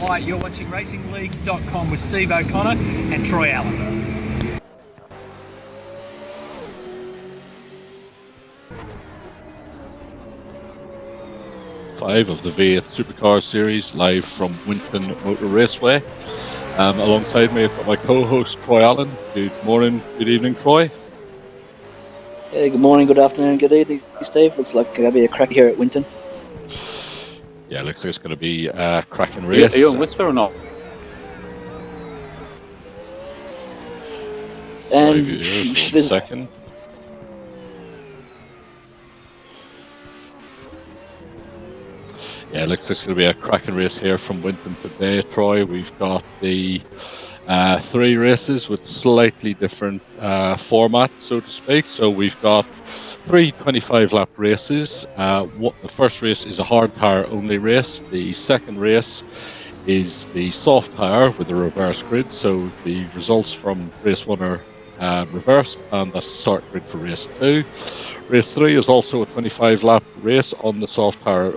Hi, you're watching Racing-Leagues.com with Steve O'Connor and Troy Allen. Five of the V8 Supercars series live from Winton Motor Raceway. Alongside me, I've got my co-host Troy Allen. Good morning, good evening, Troy. Yeah, good morning, good afternoon, good evening, Steve. Looks like there'll be a crack here at Winton. Yeah, looks like it's going to be a cracking race. Are you on Whisper or not? And One second. Yeah, looks like it's going to be a cracking race here from Winton today, Troy. We've got the three races with slightly different format, so to speak. So we've got three 25-lap races. The first race is a hard tyre only race. The second race is the soft tyre with a reverse grid. So the results from race one are reversed, and that's the start grid for race two. Race three is also a 25-lap race on the soft tyre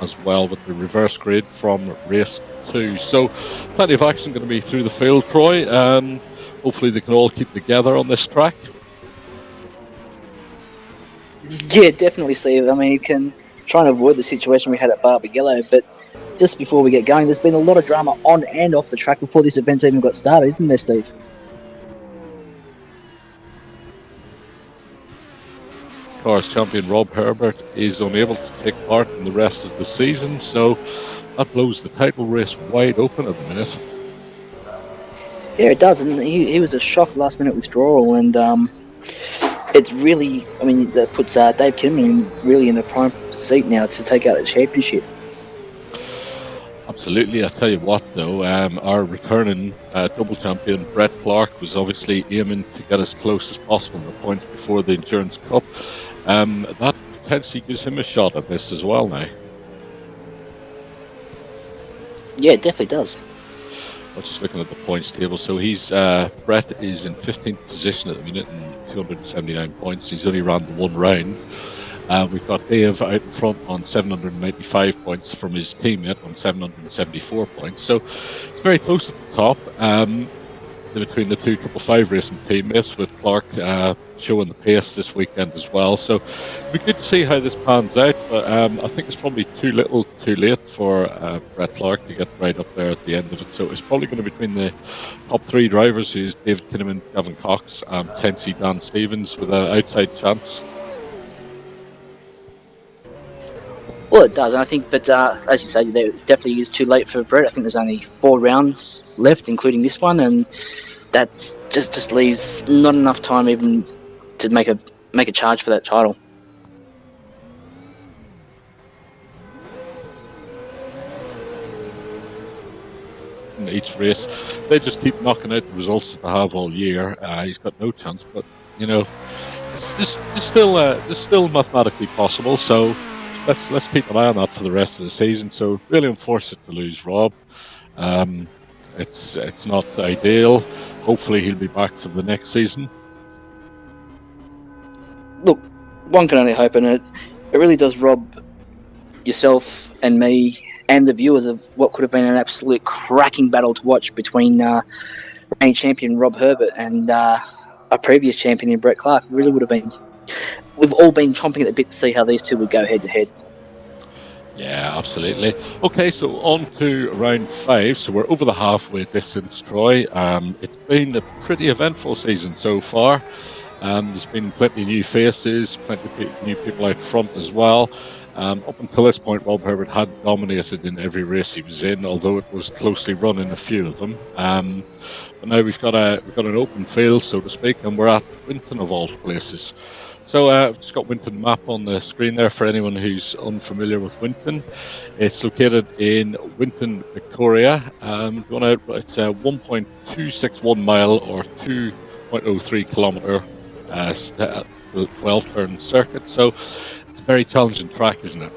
as well, with the reverse grid from race two. So plenty of action going to be through the field, Troy. Hopefully they can all keep together on this track. yeah, definitely, Steve. I mean, you can try and avoid the situation we had at Barbagallo, but just before we get going, there's been a lot of drama on and off the track before this event's even got started, isn't there, Steve? Cars champion Rob Herbert is unable to take part in the rest of the season, so that blows the title race wide open at the minute. Yeah, it does, and he was a shock last-minute withdrawal, and it's really, I mean, that puts Dave Kinman really in a prime seat now to take out the championship. Absolutely. I tell you what, though, our returning double champion Brett Clark was obviously aiming to get as close as possible to the points before the Endurance Cup. That potentially gives him a shot at this as well now. Yeah, it definitely does. I'm just looking at the points table. So Brett is in 15th position at the minute and 279 points. He's only ran the one round. We've got Dave out in front on 795 points from his teammate on 774 points. So it's very close at the top between the two 555 racing teammates, with Clark showing the pace this weekend as well. So it'll be good to see how this pans out, but I think it's probably too late for Brett Clark to get right up there at the end of it. So it's probably going to be between the top three drivers, who's David Kinnaman, Gavin Cox, and potentially Dan Stevens, with an outside chance. Well, it does, and I think, but as you say, there definitely is too late for Brett. I think there's only 4 rounds left, including this one, and that just leaves not enough time even to make a charge for that title. In each race, they just keep knocking out the results that they have all year. He's got no chance, but you know, it's still mathematically possible. So let's keep an eye on that for the rest of the season. So really unfortunate to lose Rob. It's not ideal. Hopefully he'll be back for the next season. Look, one can only hope, and it really does rob yourself and me and the viewers of what could have been an absolute cracking battle to watch between reigning champion Rob Herbert and a previous champion in Brett Clark. It really would have been. We've all been chomping at the bit to see how these two would go head to head. Yeah, absolutely. Okay, so on to round 5. So we're over the halfway distance, Troy. It's been a pretty eventful season so far. There's been plenty of new faces, plenty of new people out front as well. Up until this point, Rob Herbert had dominated in every race he was in, although it was closely run in a few of them. But now we've got an open field, so to speak, and we're at Winton of all places. So I've just got Winton map on the screen there for anyone who's unfamiliar with Winton. It's located in Winton, Victoria. It's a 1.261 mile or 2.03 kilometre 12-turn circuit. So it's a very challenging track, isn't it?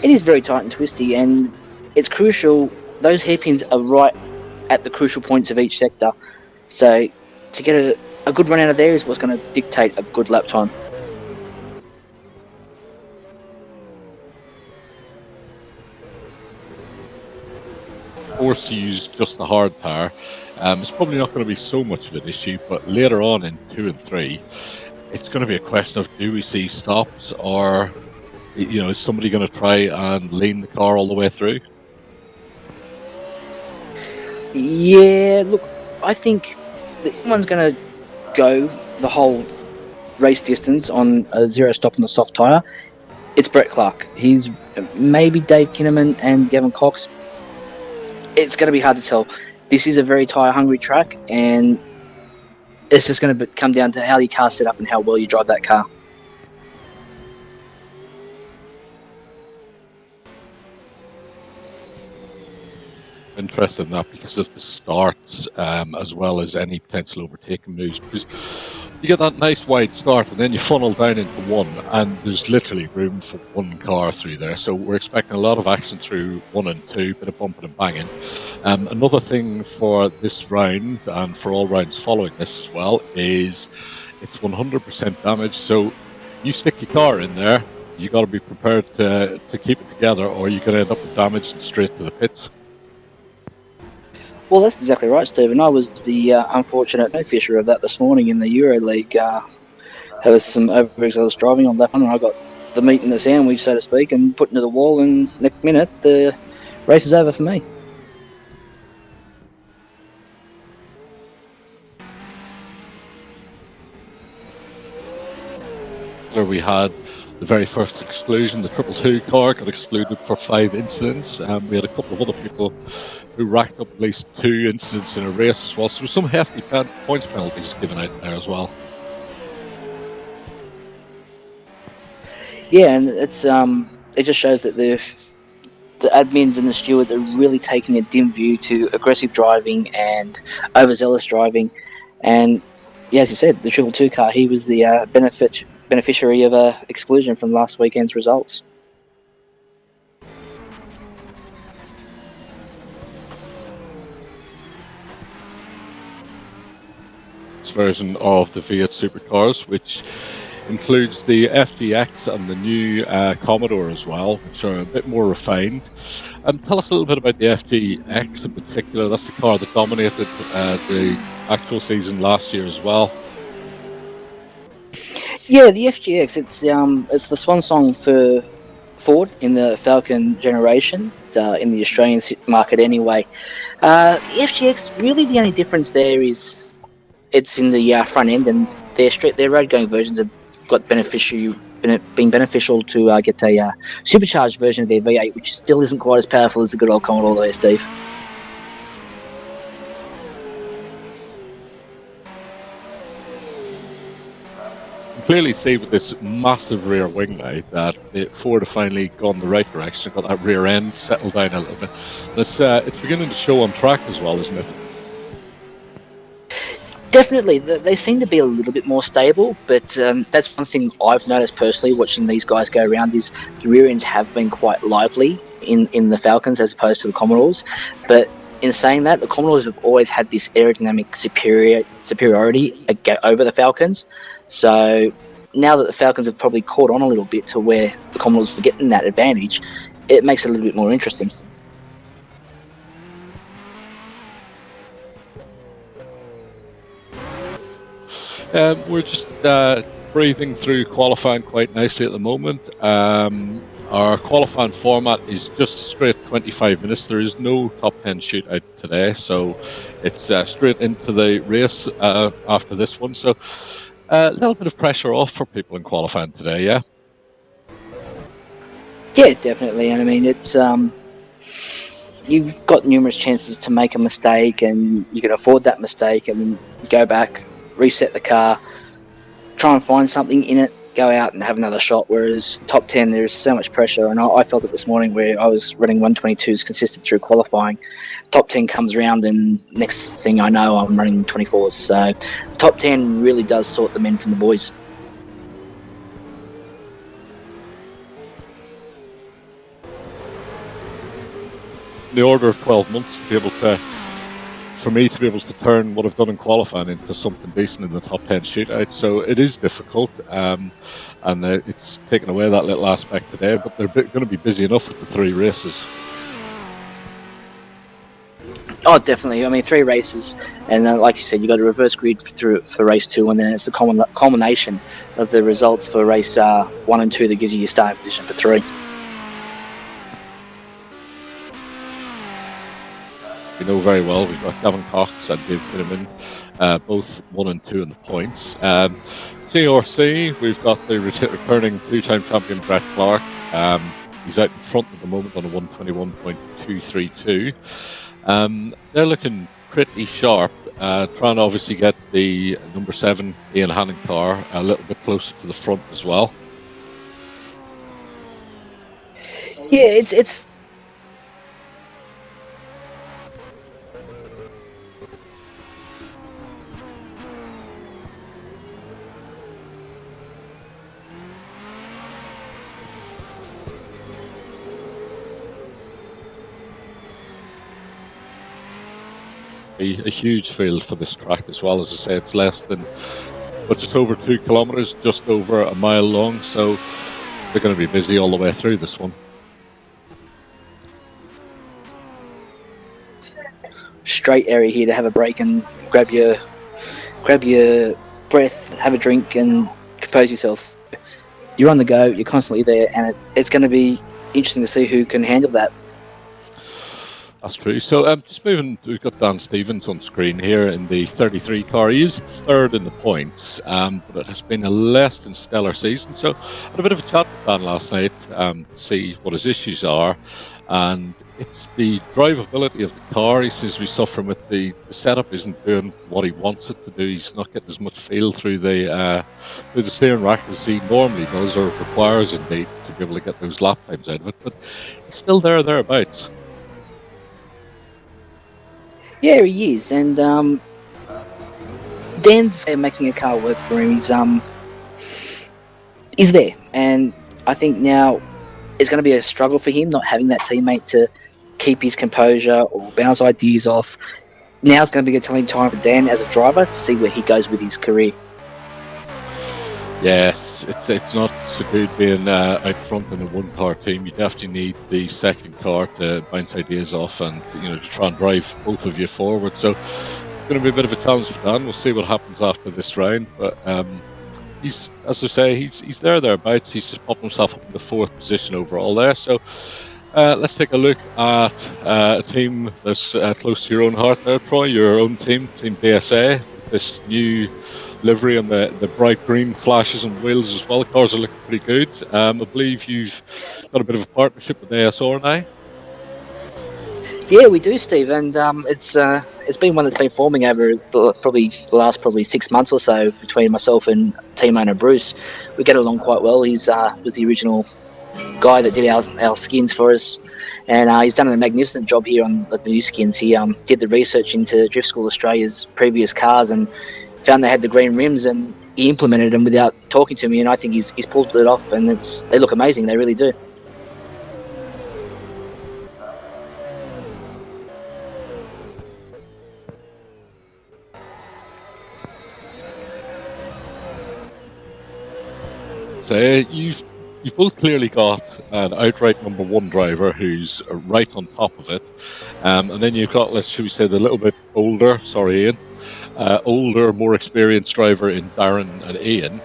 It is very tight and twisty, and it's crucial. Those hairpins are right at the crucial points of each sector. So to get a good run out of there is what's going to dictate a good lap time. Forced to use just the hard tire. It's probably not going to be so much of an issue, but later on in 2 and 3, it's going to be a question of, do we see stops, or is somebody going to try and lean the car all the way through? Yeah, look, I think that someone's going to go the whole race distance on a zero stop on the soft tyre. It's Brett Clark. He's maybe Dave Kinnaman and Gavin Cox. It's going to be hard to tell. This is a very tyre-hungry track, and it's just going to come down to how your car's set up and how well you drive that car. Interested in that because of the starts, as well as any potential overtaking moves, because you get that nice wide start and then you funnel down into one, and there's literally room for one car through there. So we're expecting a lot of action through 1 and 2, bit of bumping and banging. Another thing for this round, and for all rounds following this as well, is it's 100% damage. So you stick your car in there, you got to be prepared to keep it together, or you're going to end up with damage and straight to the pits. Well, that's exactly right, Stephen. I was the unfortunate beneficiary of that this morning in the Euro League. There was some overzealous driving on that one, and I got the meat in the sandwich, so to speak, and put into the wall, and next minute, the race is over for me. Where we had the very first exclusion, the 222 car got excluded for 5 incidents. We had a couple of other people who racked up at least 2 incidents in a race as well. So there were some hefty points penalties given out there as well. Yeah, and it's it just shows that the admins and the stewards are really taking a dim view to aggressive driving and overzealous driving. And yeah, as you said, the 222 car, he was the beneficiary of a exclusion from last weekend's results. Version of the V8 Supercars, which includes the FDX and the new Commodore as well, which are a bit more refined. Tell us a little bit about the FDX in particular. That's the car that dominated the actual season last year as well. Yeah, the FGX, it's the swan song for Ford in the Falcon generation, in the Australian market anyway. The FGX, really the only difference there is it's in the front end, and their road-going versions have got been beneficial to get a supercharged version of their V8, which still isn't quite as powerful as the good old Commodore there, Steve. Clearly see with this massive rear wing now that Ford have finally gone the right direction, got that rear end settled down a little bit. It's beginning to show on track as well, isn't it? Definitely, they seem to be a little bit more stable, but that's one thing I've noticed personally watching these guys go around is the rear ends have been quite lively in the Falcons as opposed to the Commodores. But in saying that, the Commodores have always had this aerodynamic superiority over the Falcons. So now that the Falcons have probably caught on a little bit to where the Commodores were getting that advantage, it makes it a little bit more interesting. We're just breathing through qualifying quite nicely at the moment. Our qualifying format is just straight 25 minutes. There is no top 10 shootout today, so it's straight into the race after this one. So a little bit of pressure off for people in qualifying today, yeah? Yeah, definitely. And I mean, it's you've got numerous chances to make a mistake, and you can afford that mistake and go back, reset the car, try and find something in it, go out and have another shot. Whereas top 10, there's so much pressure, and I felt it this morning where I was running 122s consistent through qualifying. Top 10 comes around, and next thing I know, I'm running 24s. So top 10 really does sort the men from the boys. The order of 12 months to be able to, for me to be able to turn what I've done in qualifying into something decent in the top 10 shootout. So it is difficult, and it's taken away that little aspect today, but they're going to be busy enough with the 3 races. Oh, definitely. I mean, 3 races, and like you said, you got a reverse grid through for race 2, and then it's the culmination of the results for race 1 and 2 that gives you your starting position for 3. We know very well we've got Gavin Cox and Dave Kinnaman, both 1 and 2 in the points. CRC, we've got the returning 2-time champion Brett Clark. He's out in front at the moment on a 121.232. They're looking pretty sharp, trying to obviously get the number 7 Ian Hannon car a little bit closer to the front as well. Yeah, it's a huge field for this track as well. As I say, it's less than, but just over 2 kilometres, just over a mile long, so they're going to be busy all the way through this one. straight area here to have a break and grab your breath, have a drink, and compose yourselves. You're on the go, you're constantly there, and it's going to be interesting to see who can handle that. That's true. So just moving, we've got Dan Stevens on screen here in the 33 car. He is 3rd in the points, but it has been a less than stellar season. So I had a bit of a chat with Dan last night to see what his issues are, and it's the drivability of the car. He says he's suffering with the setup isn't doing what he wants it to do. He's not getting as much feel through the steering rack as he normally does, or requires indeed, to be able to get those lap times out of it. But he's still thereabouts. Yeah, he is, and Dan's making a car work for him. He's there, and I think now it's going to be a struggle for him not having that teammate to keep his composure or bounce ideas off. Now it's going to be a telling time for Dan as a driver to see where he goes with his career. Yes, it's not so good being out front in a 1-car team. You definitely need the second car to bounce ideas off and to try and drive both of you forward. So it's going to be a bit of a challenge for Dan. We'll see what happens after this round. But he's, as I say, he's thereabouts. He's just popped himself up in the 4th position overall there. So let's take a look at a team that's close to your own heart there, Troy. Your own team, Team BSA. This new livery and the bright green flashes and wheels as well. The cars are looking pretty good. I believe you've got a bit of a partnership with ASR now. Yeah, we do, Steve, and it's been one that's been forming over the last 6 months or so between myself and team owner Bruce. We get along quite well. He's was the original guy that did our skins for us, and he's done a magnificent job here on the new skins. He did the research into Drift School Australia's previous cars and found they had the green rims, and he implemented them without talking to me, and I think he's pulled it off, and they look amazing. They really do. So you've both clearly got an outright number 1 driver who's right on top of it, and then you've got, should we say, the little bit older, sorry Ian, older, more experienced driver in Darren and Ian.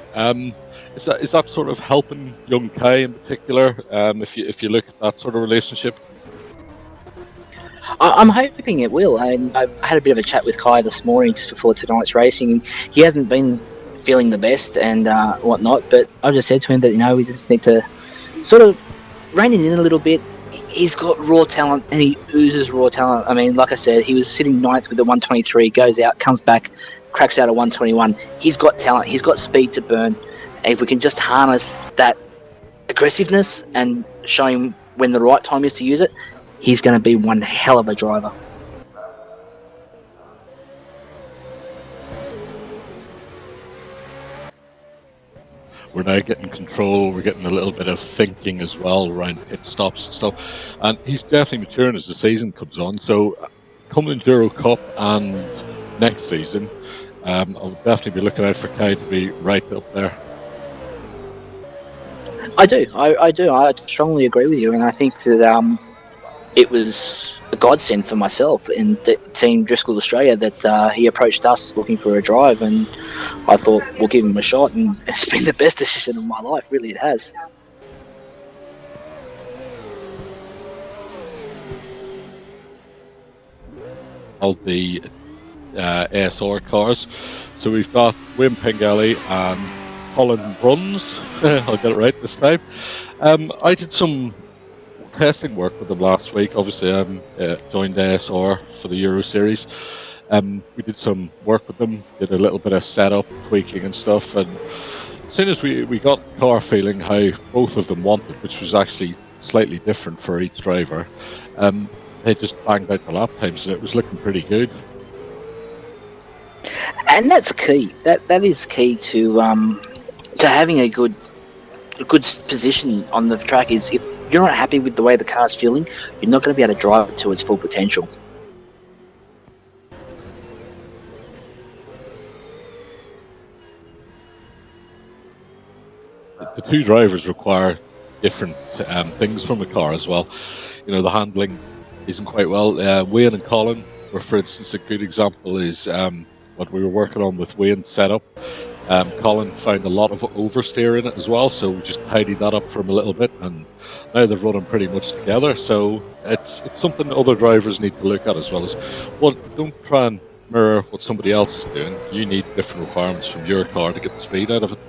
Is that sort of helping young Kai in particular? If you look at that sort of relationship. I'm hoping it will. I had a bit of a chat with Kai this morning just before tonight's racing, and he hasn't been feeling the best and whatnot, but I just said to him that we just need to sort of rein it in a little bit. he's got raw talent, and he oozes raw talent. I mean, like I said, he was sitting ninth with the 123, goes out, comes back, cracks out a 121. He's got talent. He's got speed to burn. And if we can just harness that aggressiveness and show him when the right time is to use it, he's going to be one hell of a driver. We're now getting control, we're getting a little bit of thinking as well around pit stops and stuff. And he's definitely maturing as the season comes on. So coming Enduro Cup and next season, I'll definitely be looking out for Kai to be right up there. I do. I strongly agree with you, and I think that it was a godsend for myself and Team Driscoll Australia that he approached us looking for a drive, and I thought we'll give him a shot, and it's been the best decision of my life. Really, it has. All the ASR cars. So we've got Wim Pengelly and Colin Bruns. I'll get it right this time. I did some testing work with them last week. Obviously, I joined ASR for the Euro Series. We did some work with them, did a little bit of setup, tweaking and stuff. And as soon as we got the car feeling how both of them wanted, which was actually slightly different for each driver, they just banged out the lap times, and it was looking pretty good. And that's key. That is key to having a good position on the track. Is if you're not happy with the way the car's feeling, you're not going to be able to drive it to its full potential. The two drivers require different things from the car as well. You know, the handling isn't quite well. Wayne and Colin were, for instance, a good example is what we were working on with Wayne's setup. Colin found a lot of oversteer in it as well, so we just tidied that up for him a little bit, and now they're running pretty much together. So it's something other drivers need to look at as well. As well, don't try and mirror what somebody else is doing. You need different requirements from your car to get the speed out of it.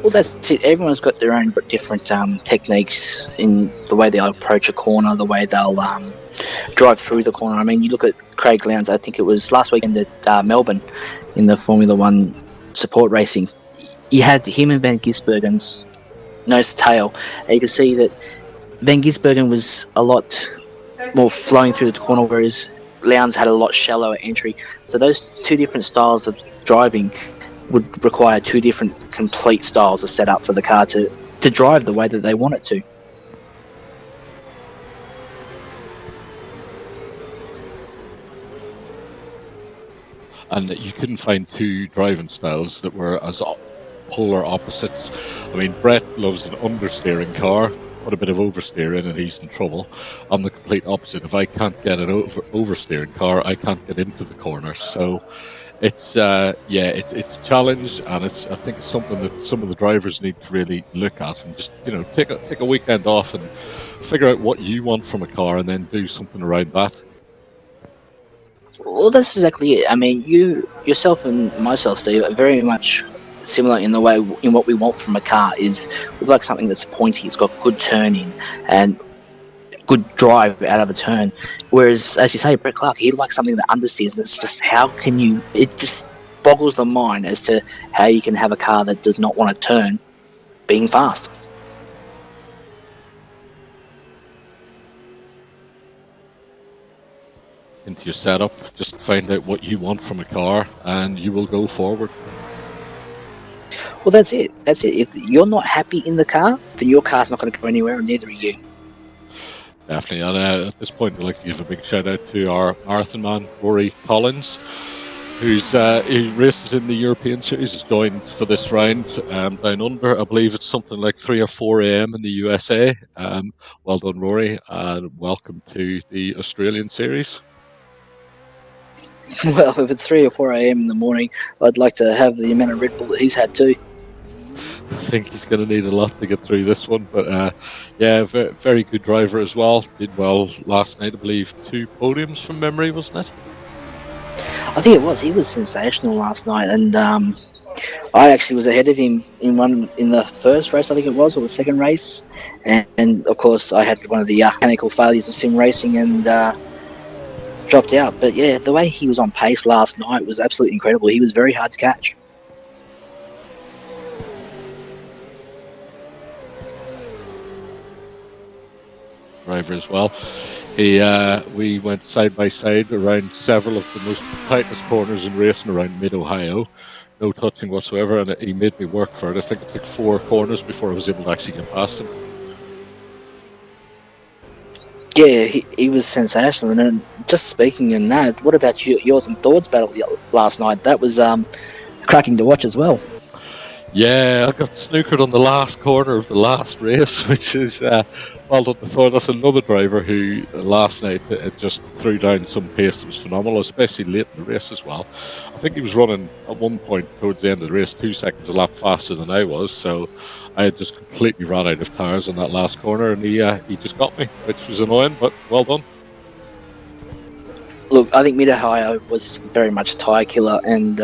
Well, that's it. Everyone's got their own different techniques in the way they'll approach a corner, the way they'll drive through the corner. I mean, you look at Craig Lowndes, I think it was last weekend at Melbourne in the Formula One support racing. You had him and Van Gisbergen's nose to tail, and you can see that Van Gisbergen was a lot more flowing through the corner, whereas Lowndes had a lot shallower entry. So those two different styles of driving would require two different complete styles of setup for the car to drive the way that they want it to. And you couldn't find two driving styles that were as polar opposites. I mean, Brett loves an understeering car, put a bit of oversteer in and he's in trouble. I'm the complete opposite. If I can't get an oversteering car, I can't get into the corners. So it's it's a challenge, and I think it's something that some of the drivers need to really look at, and just, you know, take a weekend off and figure out what you want from a car, and then do something around that. Well, that's exactly it. I mean, yourself and myself, Steve, are very much similar in the way in what we want from a car. Is we like something that's pointy, it's got good turning and good drive out of a turn. Whereas, as you say, Brett Clark, he likes something that understeers. That's just it just boggles the mind as to how you can have a car that does not want to turn being fast. Into your setup, just find out what you want from a car, and you will go forward. Well, that's it. If you're not happy in the car, then your car's not going to go anywhere, and neither are you. Definitely. And at this point, I'd like to give a big shout out to our marathon man, Rory Collins, who races in the European Series, has joined for this round down under. I believe it's something like 3 or 4 a.m. in the USA. Well done, Rory, and welcome to the Australian Series. Well, if it's 3 or 4 a.m. in the morning, I'd like to have the amount of Red Bull that he's had too. I think he's going to need a lot to get through this one, but very good driver as well. Did well last night, I believe 2 podiums from memory, wasn't it? I think it was. He was sensational last night, and I actually was ahead of him in the first race, I think it was, or the second race, and of course I had one of the mechanical failures of sim racing and dropped out. But yeah, the way he was on pace last night was absolutely incredible. He was very hard to catch. Driver as well. We went side by side around several of the most tightest corners in racing around mid-Ohio. No touching whatsoever, and he made me work for it. I think it took 4 corners before I was able to actually get past him. Yeah, he was sensational. And just speaking in that, what about yours and Thor's battle last night? That was cracking to watch as well. Yeah, I got snookered on the last corner of the last race, which is well done to Thor. That's another driver who last night just threw down some pace that was phenomenal, especially late in the race as well. I think he was running at one point towards the end of the race 2 seconds a lap faster than I was, so I had just completely ran out of tyres in that last corner, and he just got me, which was annoying, but well done. Look, I think Mid-Ohio was very much a tyre killer, and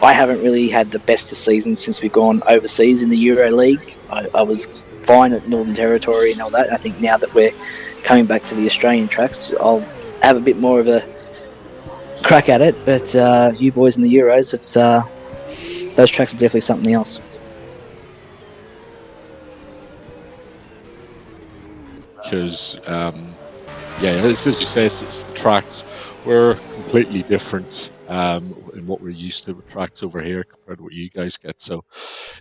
I haven't really had the best of seasons since we've gone overseas in the Euro League. I was fine at Northern Territory and all that. I think now that we're coming back to the Australian tracks, I'll have a bit more of a crack at it. But you boys in the Euros, it's those tracks are definitely something else. Because, as you say, it's the tracks. We're completely different in what we're used to with tracks over here compared to what you guys get. So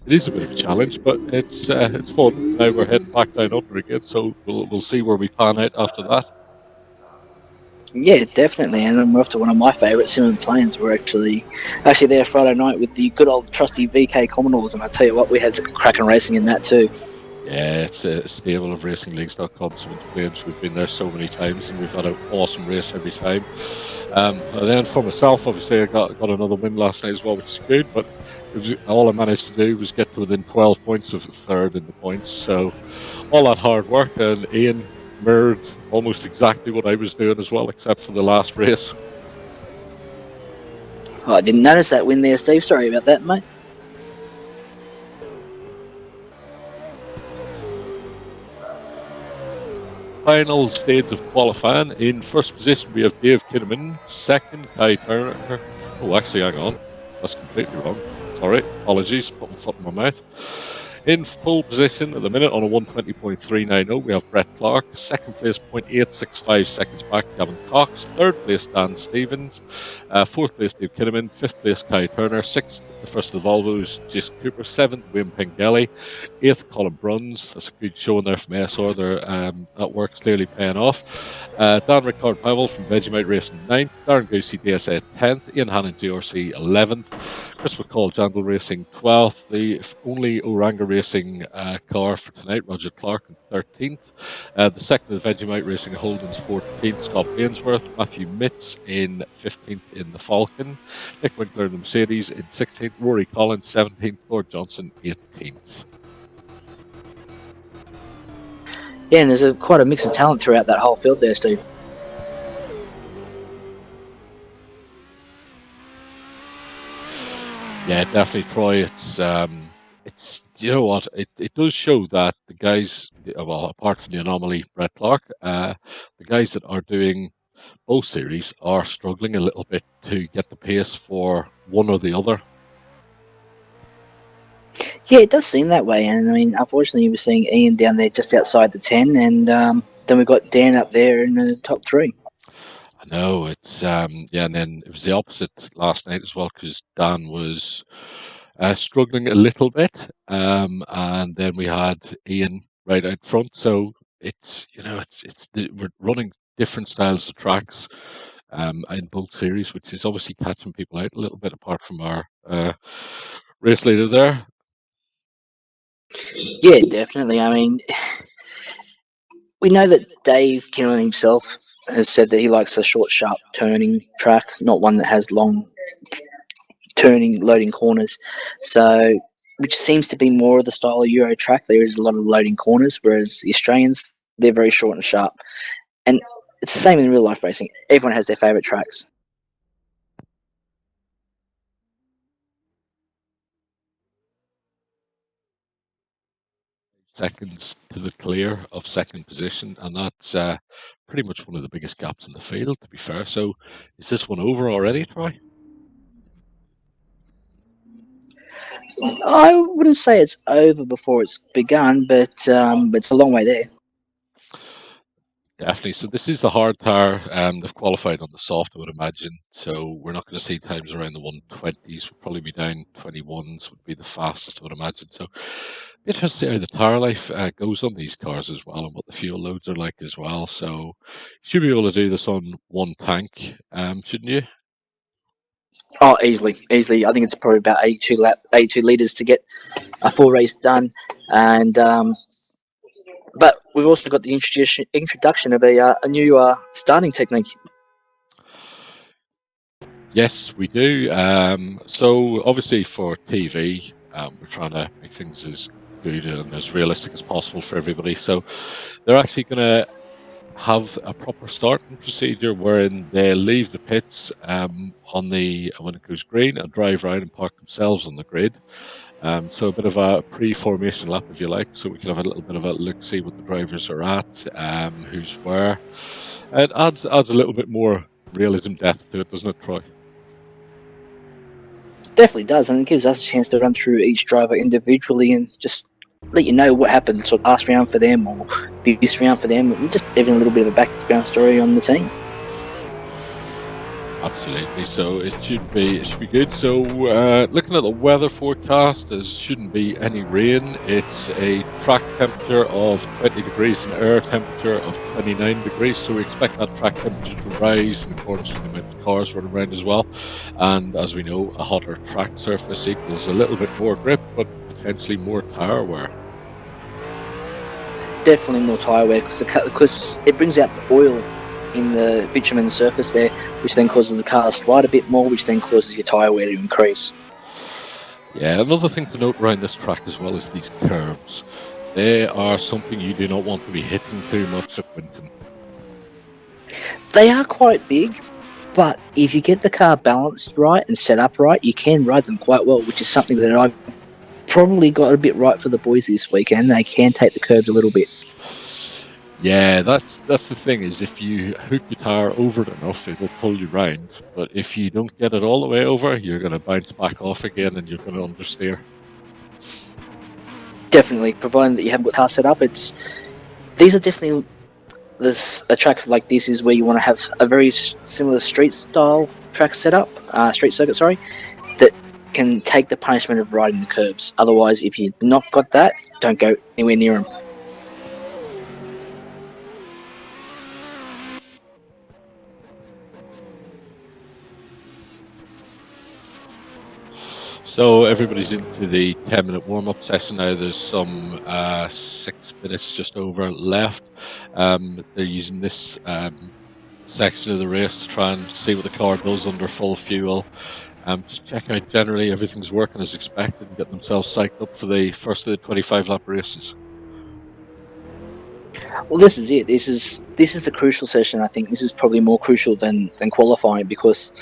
it is a bit of a challenge, but it's fun. Now we're heading back down under again, so we'll see where we pan out after that. Yeah, definitely. And then we're off to one of my favourite Simon Plains. We're actually there Friday night with the good old trusty VK Commodores, and I tell you what, we had cracking racing in that too. Yeah, it's a stable of Racing-Leagues.com. We've been there so many times, and we've had an awesome race every time. And then for myself, obviously, I got another win last night as well, which is good. But all I managed to do was get to within 12 points of third in the points. So all that hard work, and Ian mirrored almost exactly what I was doing as well, except for the last race. Oh, I didn't notice that win there, Steve. Sorry about that, mate. Final stage of qualifying. In first position, we have Dave Kinnaman. Second, Kai Turner. Oh, actually, hang on. That's completely wrong. Sorry, apologies. Put my foot in my mouth. In pole position at the minute on a 120.390, we have Brett Clark. Second place, 0.865 seconds back, Gavin Cox. Third place, Dan Stevens. Fourth place, Dave Kinnaman. Fifth place, Kai Turner. Sixth, the first of the Volvos, Jason Cooper. Seventh, William Pengelly. Eighth, Colin Bruns. That's a good showing there from SR. That work's clearly paying off. Dan Ricard Powell from Vegemite Racing 9th. Darren Goosey, DSA 10th. Ian Hannon, GRC 11th. Chris McCall, Jandal Racing 12th. The only Oranga Racing car for tonight, Roger Clark in 13th. The second is Vegemite Racing Holden's 14th, Scott Ainsworth. Matthew Mitz in 15th in the Falcon. Nick Winkler in the Mercedes in 16th. Rory Collins 17th. Lord Johnson 18th. Yeah, and there's quite a mix of talent throughout that whole field there, Steve. Yeah, definitely, Troy. It's you know what, it does show that the guys, well, apart from the anomaly, Brett Clark, the guys that are doing both series are struggling a little bit to get the pace for one or the other. Yeah, it does seem that way. And I mean, unfortunately, you were seeing Ian down there just outside the 10, and then we've got Dan up there in the top 3. I know, it's and then it was the opposite last night as well, because Dan was struggling a little bit, and then we had Ian right out front. So we're running different styles of tracks in both series, which is obviously catching people out a little bit, apart from our race leader there. Yeah, definitely. I mean, we know that Dave Kinlan himself has said that he likes a short, sharp turning track, not one that has long turning, loading corners. So, which seems to be more of the style of Euro track. There is a lot of loading corners, whereas the Australians, they're very short and sharp. And it's the same in real life racing. Everyone has their favourite tracks. seconds to the clear of second position, and that's pretty much one of the biggest gaps in the field, to be fair. So, is this one over already, Troy? I wouldn't say it's over before it's begun, but it's a long way there. Definitely. So this is the hard tire. They've qualified on the soft, I would imagine. So we're not going to see times around the 120s. We'll probably be down 21s would be the fastest, I would imagine. So interesting to see how the tire life goes on these cars as well, and what the fuel loads are like as well. So you should be able to do this on one tank, shouldn't you? Oh, easily. I think it's probably about 82 liters to get a full race done, and but we've also got the introduction of a new starting technique. Yes, we do. So obviously for TV, we're trying to make things as good and as realistic as possible for everybody. So they're actually going to have a proper starting procedure wherein they leave the pits when it goes green and drive around and park themselves on the grid. So a bit of a pre-formation lap, if you like, so we can have a little bit of a look, see what the drivers are at, who's where. It adds a little bit more realism depth to it, doesn't it, Troy? Definitely does, and it gives us a chance to run through each driver individually and just let you know what happened sort of last round for them or this round for them, and just even a little bit of a background story on the team. Absolutely. So it should be good. So looking at the weather forecast, there shouldn't be any rain. It's a track temperature of 20 degrees and air temperature of 29 degrees. So we expect that track temperature to rise in accordance with the amount of cars running around as well. And as we know, a hotter track surface equals a little bit more grip, but potentially more tyre wear. Definitely more tyre wear because it brings out the oil in the bitumen surface there, which then causes the car to slide a bit more, which then causes your tyre wear to increase. Yeah, another thing to note around this track as well is these curves. They are something you do not want to be hitting too much at Winton. They are quite big, but if you get the car balanced right and set up right, you can ride them quite well, which is something that I've probably got a bit right for the boys this weekend. They can take the curbs a little bit. Yeah, that's the thing, is if you hook your tyre over it enough, it'll pull you round. But if you don't get it all the way over, you're going to bounce back off again and you're going to understeer. Definitely, providing that you haven't got the car set up. These are definitely a track like this is where you want to have a very similar street style track setup, street circuit, sorry, that can take the punishment of riding the curbs. Otherwise, if you've not got that, don't go anywhere near them. So everybody's into the 10-minute warm-up session now. There's some 6 minutes just over left. They're using this section of the race to try and see what the car does under full fuel. Just check out generally everything's working as expected and get themselves psyched up for the first of the 25 lap races. Well, this is it. This is the crucial session. I think this is probably more crucial than qualifying, because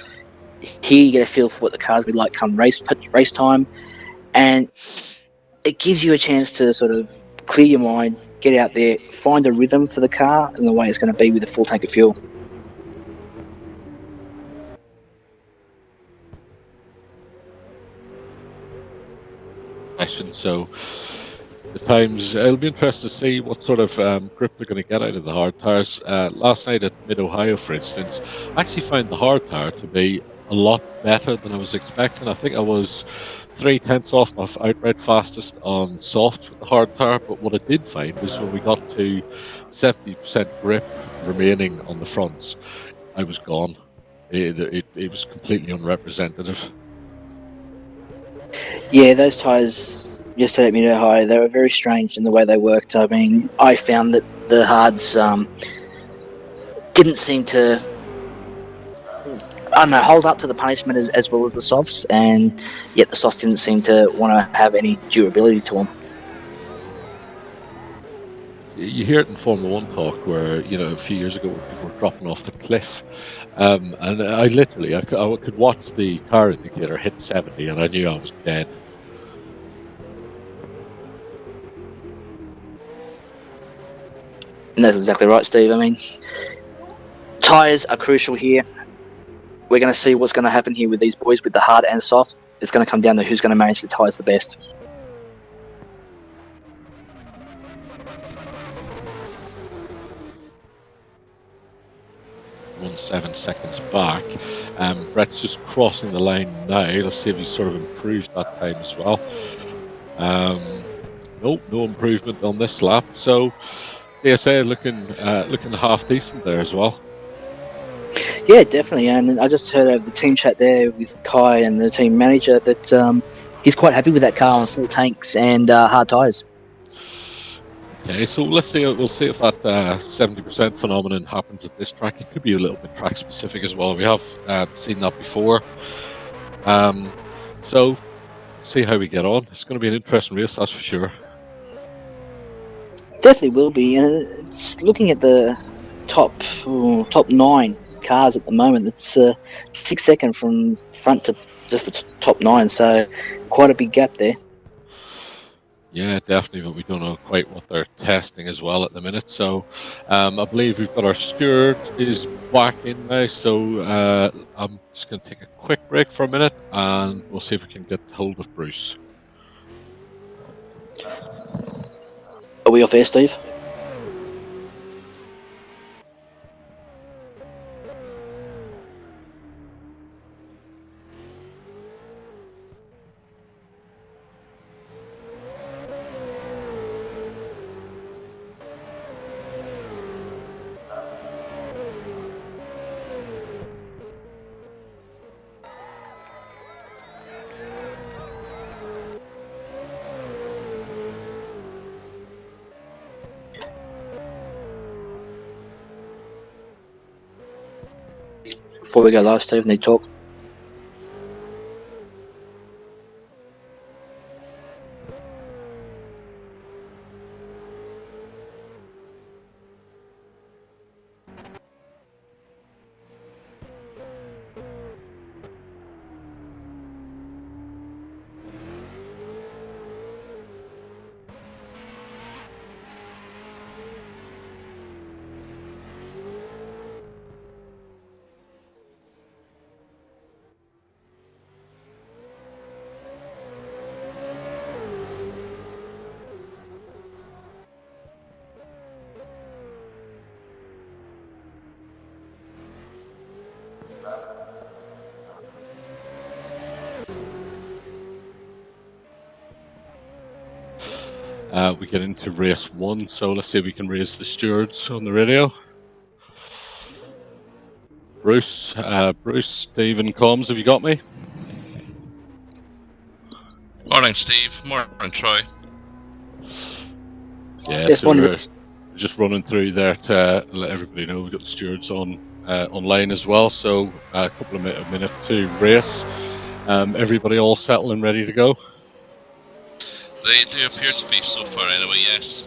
here you get a feel for what the car's be like come race time, and it gives you a chance to sort of clear your mind, get out there, find a rhythm for the car and the way it's going to be with a full tank of fuel. So the times, it'll be interesting to see what sort of grip they're going to get out of the hard tyres. Last night at Mid-Ohio, for instance, I actually found the hard tyre to be a lot better than I was expecting. I think I was 0.3 off my outright fastest on soft with the hard tyre, but what I did find was when we got to 70% grip remaining on the fronts, I was gone. It was completely unrepresentative. Yeah, those tyres yesterday at Mid-Ohio, they were very strange in the way they worked. I mean, I found that the hards didn't seem to, I don't know, hold up to the punishment as well as the softs, and yet the softs didn't seem to want to have any durability to them. You hear it in Formula 1 talk where, a few years ago people were dropping off the cliff. And I literally, I could watch the tyre indicator hit 70 and I knew I was dead. And that's exactly right, Steve. I mean, tyres are crucial here. We're going to see what's going to happen here with these boys, with the hard and soft. It's going to come down to who's going to manage the tyres the best. 1.7 seconds back. Brett's just crossing the line now. Let's see if he's sort of improved that time as well. Nope, no improvement on this lap. So DSA looking half decent there as well. Yeah, definitely. And I just heard over the team chat there with Kai and the team manager that he's quite happy with that car on full tanks and hard tyres. Okay, so let's see. We'll see if that 70% phenomenon happens at this track. It could be a little bit track specific as well. We have seen that before. So see how we get on. It's going to be an interesting race, that's for sure. Definitely will be. And it's looking at the top 9 cars at the moment. It's 6 seconds from front to just the top 9. So quite a big gap there. Yeah, definitely, but we don't know quite what they're testing as well at the minute. So I believe we've got our steward is back in now. So I'm just going to take a quick break for a minute and we'll see if we can get hold of Bruce. Are we off air, Steve? Before we go live, Steve, need to talk. We get into race 1, so let's see if we can raise the stewards on the radio. Bruce, Stephen Combs, have you got me? Morning, Steve. Morning, Troy. Yeah, Yes, so we're just running through there to let everybody know we've got the stewards on online as well. So a couple of minutes to race. Everybody all settled and ready to go? They do appear to be so far anyway, yes.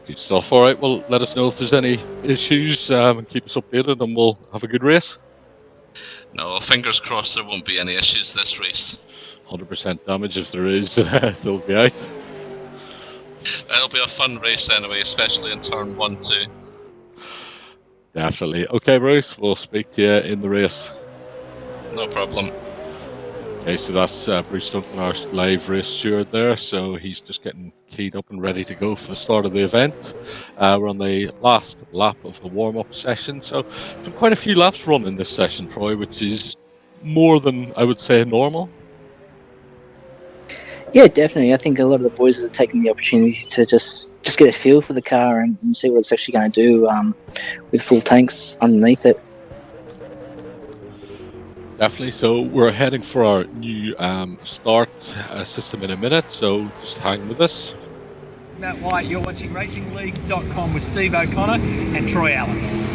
Good stuff. All right, well, let us know if there's any issues and keep us updated and we'll have a good race. No, fingers crossed there won't be any issues this race. 100% damage if there is, they'll be out. It'll be a fun race anyway, especially in turn 1, 2. Definitely. Okay, Bruce, we'll speak to you in the race. No problem. Okay, so that's Bruce Duncan, our live race steward there. So he's just getting keyed up and ready to go for the start of the event. We're on the last lap of the warm-up session. So there's quite a few laps run in this session, Troy, which is more than I would say normal. Yeah, definitely. I think a lot of the boys are taking the opportunity to just get a feel for the car and see what it's actually going to do with full tanks underneath it. Definitely. So we're heading for our new start system in a minute. So just hang with us. Matt White, you're watching Racing-Leagues.com with Steve O'Connor and Troy Allen.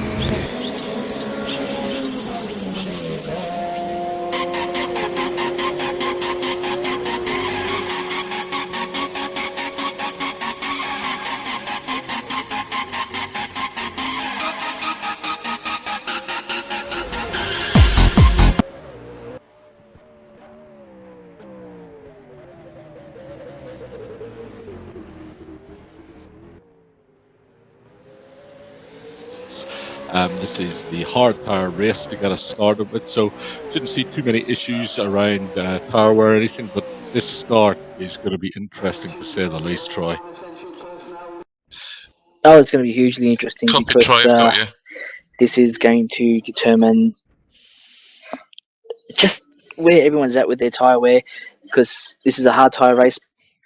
This is the hard tyre race to get us started with, so shouldn't see too many issues around tyre wear or anything, but this start is going to be interesting to say the least, Troy. Oh, it's going to be hugely interesting Copy, because Troy, I've got you. this is going to determine just where everyone's at with their tyre wear, because this is a hard tyre race,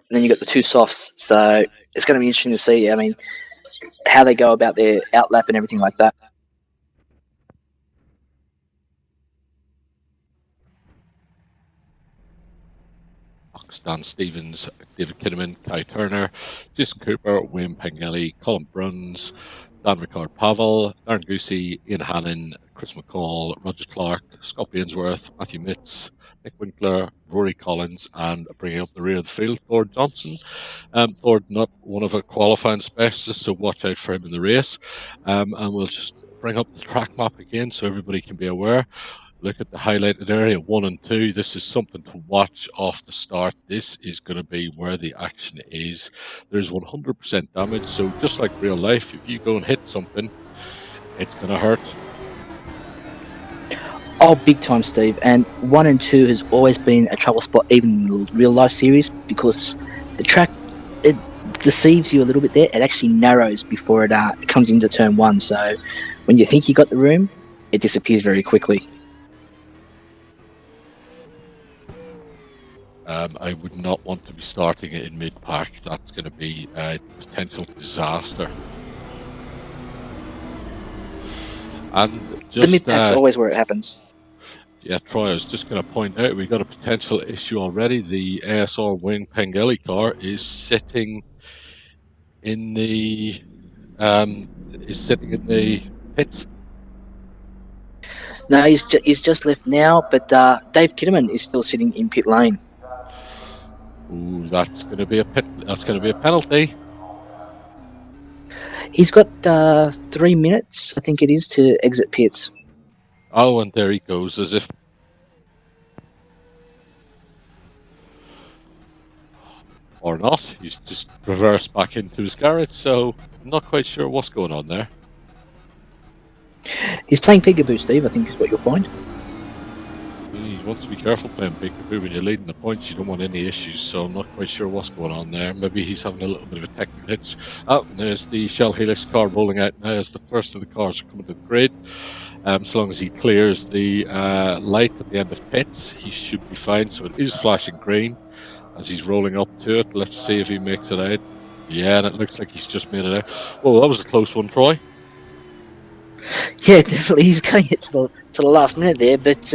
and then you've got the two softs, so it's going to be interesting to see, I mean, how they go about their outlap and everything like that. Dan Stevens, David Kinnaman, Kai Turner, Jason Cooper, Wayne Pengelly, Colin Bruns, Dan Ricard Pavel, Aaron Goosey, Ian Hannon, Chris McCall, Roger Clark, Scott Ainsworth, Matthew Mitz, Nick Winkler, Rory Collins, and bringing up the rear of the field, Thor Johnson. Thor, not one of our qualifying specialists, so watch out for him in the race. And we'll just bring up the track map again so everybody can be aware. Look at the highlighted area 1 and 2. This is something to watch off the start. This is going to be where the action is. There's 100% damage, so just like real life, if you go and hit something, it's going to hurt. Oh, big time, Steve. And 1 and 2 has always been a trouble spot, even in the real life series, because the track, it deceives you a little bit there. It actually narrows before it comes into turn 1. So when you think you got the room, it disappears very quickly. I would not want to be starting it in mid-pack. That's going to be a potential disaster. And just, the mid-pack's always where it happens. Yeah, Troy, I was just going to point out we've got a potential issue already. The ASR Wayne Pengelly car is sitting in the pits. No, he's just left now, but Dave Kinnaman is still sitting in pit lane. Ooh, that's going to be a penalty. He's got 3 minutes, I think it is, to exit pits. Oh, and there he goes, as if. Or not. He's just reversed back into his garage, so I'm not quite sure what's going on there. He's playing peekaboo, Steve, I think is what you'll find. You want to be careful playing peekaboo when you're leading the points. You don't want any issues, so I'm not quite sure what's going on there. Maybe he's having a little bit of a technical hitch. Oh, there's the Shell Helix car rolling out now as the first of the cars are coming to the grid. So long as he clears the light at the end of pits, he should be fine. So it is flashing green as he's rolling up to it. Let's see if he makes it out. Yeah, and it looks like he's just made it out. Oh, that was a close one, Troy. Yeah, definitely. He's going it to the last minute there, but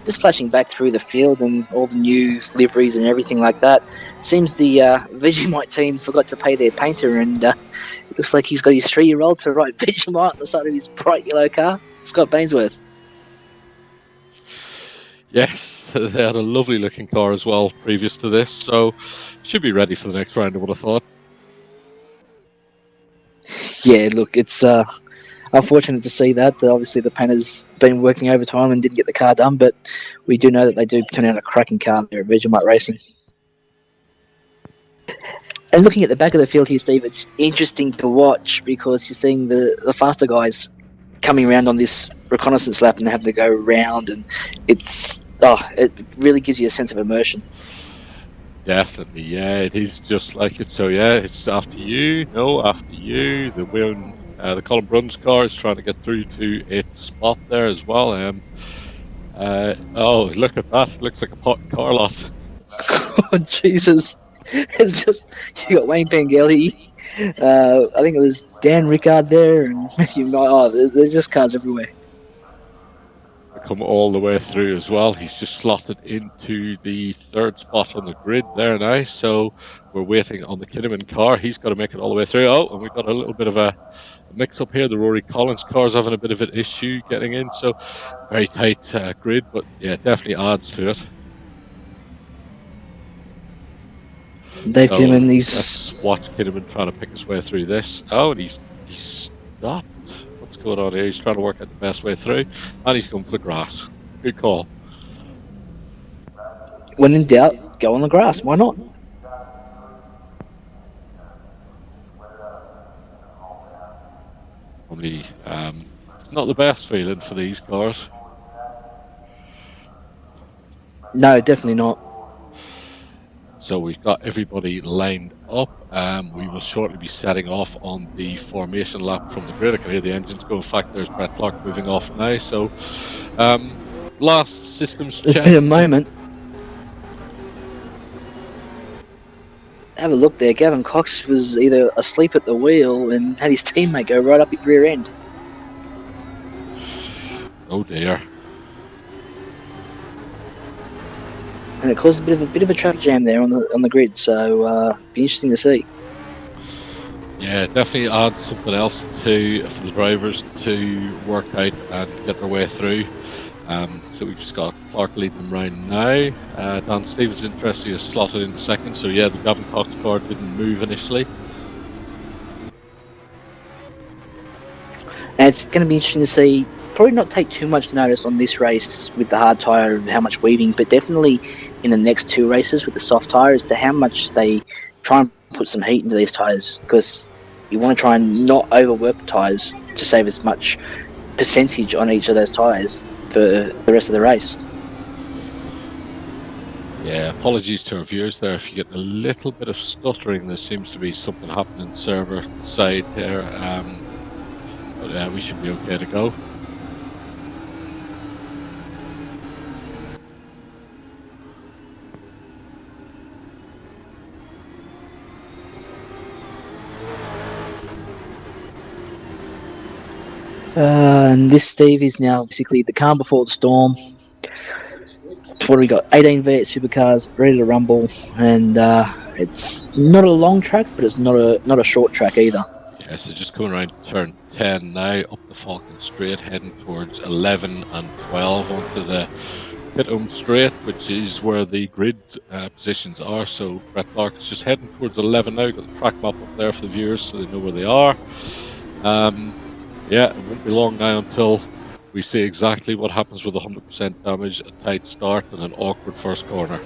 just flashing back through the field and all the new liveries and everything like that. Seems the Vegemite team forgot to pay their painter, and it looks like he's got his 3-year-old to write Vegemite on the side of his bright yellow car. Scott Ainsworth. Yes, they had a lovely looking car as well previous to this, so should be ready for the next round, I would have thought. Yeah, look, it's unfortunate to see that. Obviously, the painter's been working overtime and didn't get the car done, but we do know that they do turn out a cracking car there at Vegemite Racing. And looking at the back of the field here, Steve, it's interesting to watch because you're seeing the faster guys coming around on this reconnaissance lap and having to go round, and it really gives you a sense of immersion. Definitely, yeah, it is just like it. So yeah, it's after you. The Colin Bruns car is trying to get through to its spot there as well. Oh, look at that! It looks like a pot car lot. Oh Jesus! It's just you got Wayne Pengelly. I think it was Dan Ricard there and Matthew. Oh, there's just cars everywhere. Come all the way through as well. He's just slotted into the 3rd spot on the grid there now. So we're waiting on the Kinnaman car. He's got to make it all the way through. Oh, and we've got a little bit of a mix up here. The Rory Collins car's having a bit of an issue getting in. So very tight grid, but yeah, definitely adds to it. Dave Kinnaman, let's watch Kinnaman trying to pick his way through this. Oh, and he's stopped. What's going on here? He's trying to work out the best way through, and he's going for the grass. Good call. When in doubt, go on the grass. Why not? Probably not the best feeling for these cars. No, definitely not. So we've got everybody lined up. We will shortly be setting off on the formation lap from the grid. I can hear the engines go. In fact, there's Brett Clark moving off now. So last systems There's check. been a moment. Have a look there. Gavin Cox was either asleep at the wheel and had his teammate go right up his rear end. Oh dear. And it caused a bit of a traffic jam there on the grid, so be interesting to see. Yeah, definitely adds something else for the drivers to work out and get their way through. So we've just got Clark leading them round now. Dan Stevens, interesting, is slotted in second. So yeah, the Gavin Cox car didn't move initially. And it's going to be interesting to see. Probably not take too much notice on this race with the hard tyre and how much weaving, but definitely in the next two races with the soft tyre as to how much they try and put some heat into these tyres, because you want to try and not overwork the tyres to save as much percentage on each of those tyres for the rest of the race. Yeah, apologies to our viewers there if you get a little bit of stuttering. There seems to be something happening server side there, but we should be okay to go. And this, Steve, is now basically the calm before the storm. What do we got? 18 V8 Supercars ready to rumble, and it's not a long track, but it's not a short track either. Yeah, so just coming around turn 10 now, up the Falcon Straight, heading towards 11 and 12 onto the Pit Home Straight, which is where the grid positions are. So Brett Clark is just heading towards 11 now. Got the track map up there for the viewers so they know where they are. Yeah, it won't be long now until we see exactly what happens with 100% damage, a tight start, and an awkward first corner.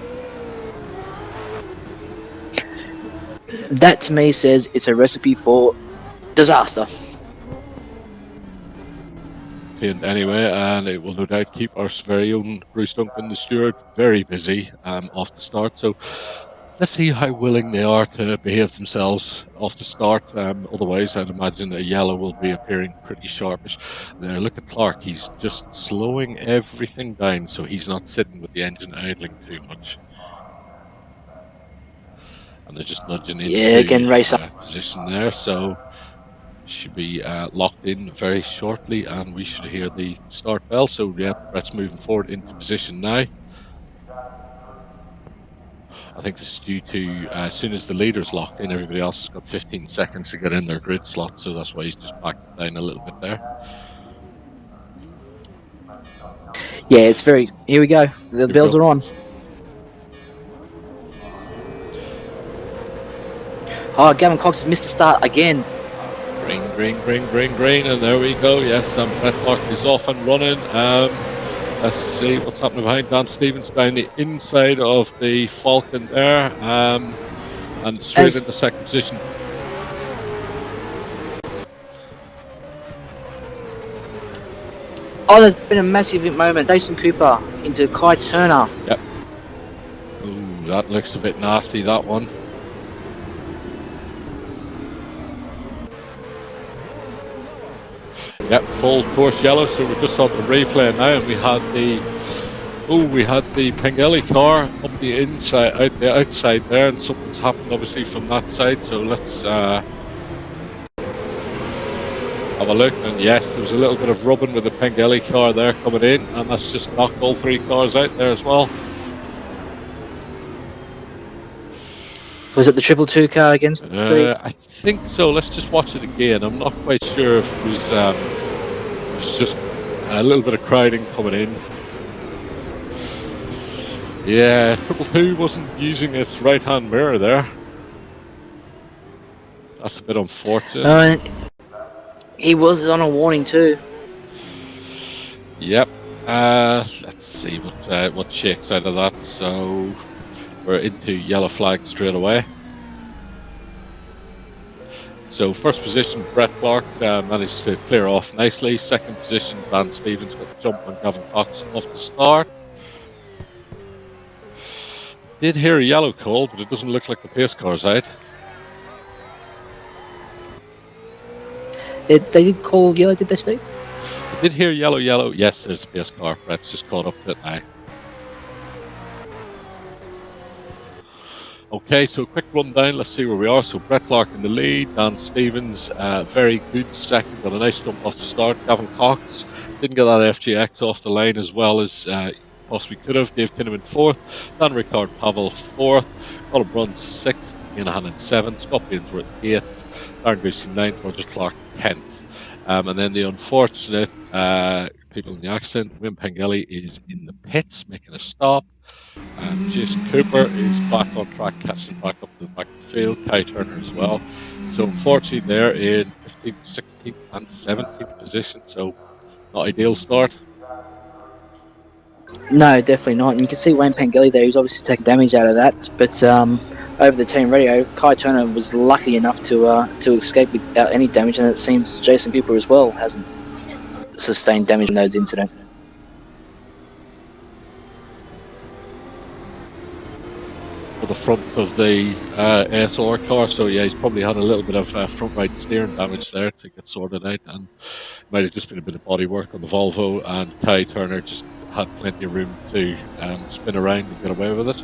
That to me says it's a recipe for disaster. And anyway, and it will no doubt keep our very own Bruce Duncan, the steward, very busy off the start. So let's see how willing they are to behave themselves off the start. Otherwise, I'd imagine a yellow will be appearing pretty sharpish. There, look at Clark. He's just slowing everything down so he's not sitting with the engine idling too much. And they're just nudging into position there. So should be locked in very shortly, and we should hear the start bell. So yeah, Brett's moving forward into position now. I think this is due to as soon as the leader's locked in, everybody else has got 15 seconds to get in their grid slot, so that's why he's just backed down a little bit there. Yeah, it's very... Here we go. The bells are on. Oh, Gavin Cox has missed the start again. Green, and there we go. Yes, Brett Clark is off and running. Let's see what's happening behind Dan Stevens down the inside of the Falcon there, and straight into second position. Oh, there's been a massive moment. Jason Cooper into Kai Turner. Yep. Ooh, that looks a bit nasty, that one. Yep, full course yellow, so we're just on the replay now, and we had the Pengelly car up the inside, out the outside there, and something's happened obviously from that side, so let's have a look. And yes, there was a little bit of rubbing with the Pengelly car there coming in, and that's just knocked all three cars out there as well. Was it the 222 car against Steve? I think so. Let's just watch it again. I'm not quite sure if it was just a little bit of crowding coming in. Yeah, 222 wasn't using its right-hand mirror there. That's a bit unfortunate. He was on a warning too. Yep. Let's see what shakes out of that. So we're into yellow flag straight away. So first position, Brett Clark managed to clear off nicely. Second position, Van Stevens got the jump on Gavin Cox off the start. Did hear a yellow call, but it doesn't look like the pace car's out. They did call yellow, did they, Steve? I did hear yellow, yellow. Yes, there's a pace car. Brett's just caught up to it now. Okay, so a quick rundown. Let's see where we are. So Brett Clark in the lead. Dan Stevens, very good second. Got a nice jump off the start. Gavin Cox didn't get that FGX off the line as well as possibly could have. Dave Kinnaman fourth. Dan Ricard Pavel fourth. Colin Bruns sixth. Ian Hannon seventh. Scott Ainsworth eighth. Darren Greasy ninth. Roger Clark 10th. And then the unfortunate people in the accident, Wim Pengelly is in the pits making a stop. Jason Cooper is back on track, catching back up to the back of the field. Kai Turner as well. So unfortunately they're in 15th, 16th and 17th position, so not ideal start. No, definitely not. And you can see Wayne Pengelly there, who's obviously taken damage out of that. But over the team radio, Kai Turner was lucky enough to escape without any damage, and it seems Jason Cooper as well hasn't sustained damage in those incidents. For the front of the ASR car, so yeah, he's probably had a little bit of front right steering damage there to get sorted out, and might have just been a bit of body work on the Volvo, and Kai Turner just had plenty of room to spin around and get away with it.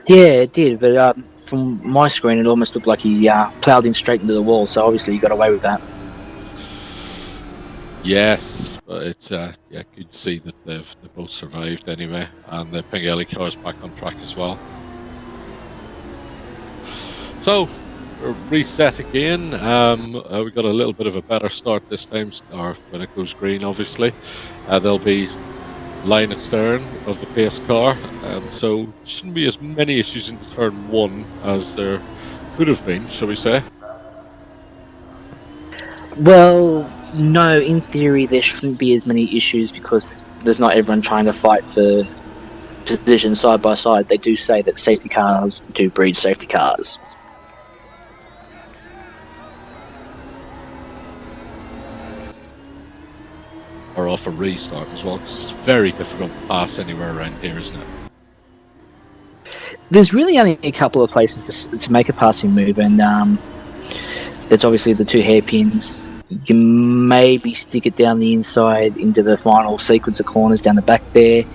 Yeah, it did, but from my screen it almost looked like he ploughed in straight into the wall, so obviously he got away with that. Yes, but it's good to see that they've both survived anyway, and the Pengelly car is back on track as well. So, reset again. We got a little bit of a better start this time, or when it goes green, obviously. There'll be line astern of the pace car, so shouldn't be as many issues into turn one as there could have been, shall we say? Well, no, in theory there shouldn't be as many issues because there's not everyone trying to fight for position side by side. They do say that safety cars do breed safety cars. Or off a restart as well, because it's very difficult to pass anywhere around here, isn't it? There's really only a couple of places to make a passing move, and there's obviously the two hairpins. You can maybe stick it down the inside into the final sequence of corners down the back there,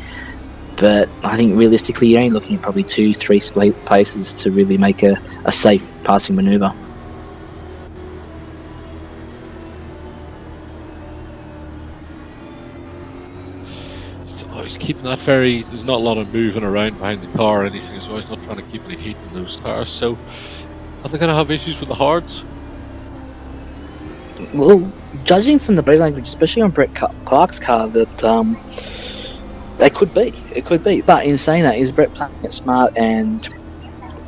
but I think realistically you're only looking at probably 2-3 places to really make a safe passing manoeuvre. He's keeping that very, there's not a lot of moving around behind the car or anything as well. He's not trying to keep any heat in those cars, so are they going to have issues with the hards? Well, judging from the body language, especially on Brett Clark's car, that they could be. It could be. But in saying that, is Brett playing it smart and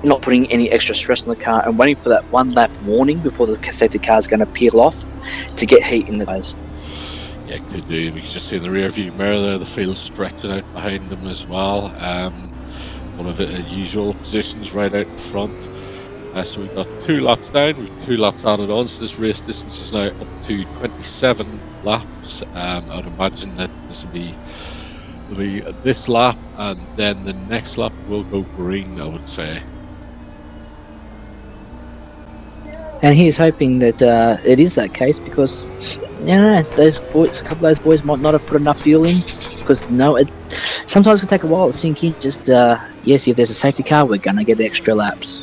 not putting any extra stress on the car and waiting for that one lap warning before the safety car is going to peel off to get heat in the tires? Yeah, could do. We can just see in the rear view mirror there, the field stretching out behind them as well. One of the usual positions right out in front. So we've got 2 laps down, we've 2 laps added on, so this race distance is now up to 27 laps. I would imagine that this will be this lap, and then the next lap will go green, I would say. And he is hoping that it is that case because those boys, a couple of those boys might not have put enough fuel in because sometimes it can take a while to sink in. Just yes, if there's a safety car, we're gonna get extra laps.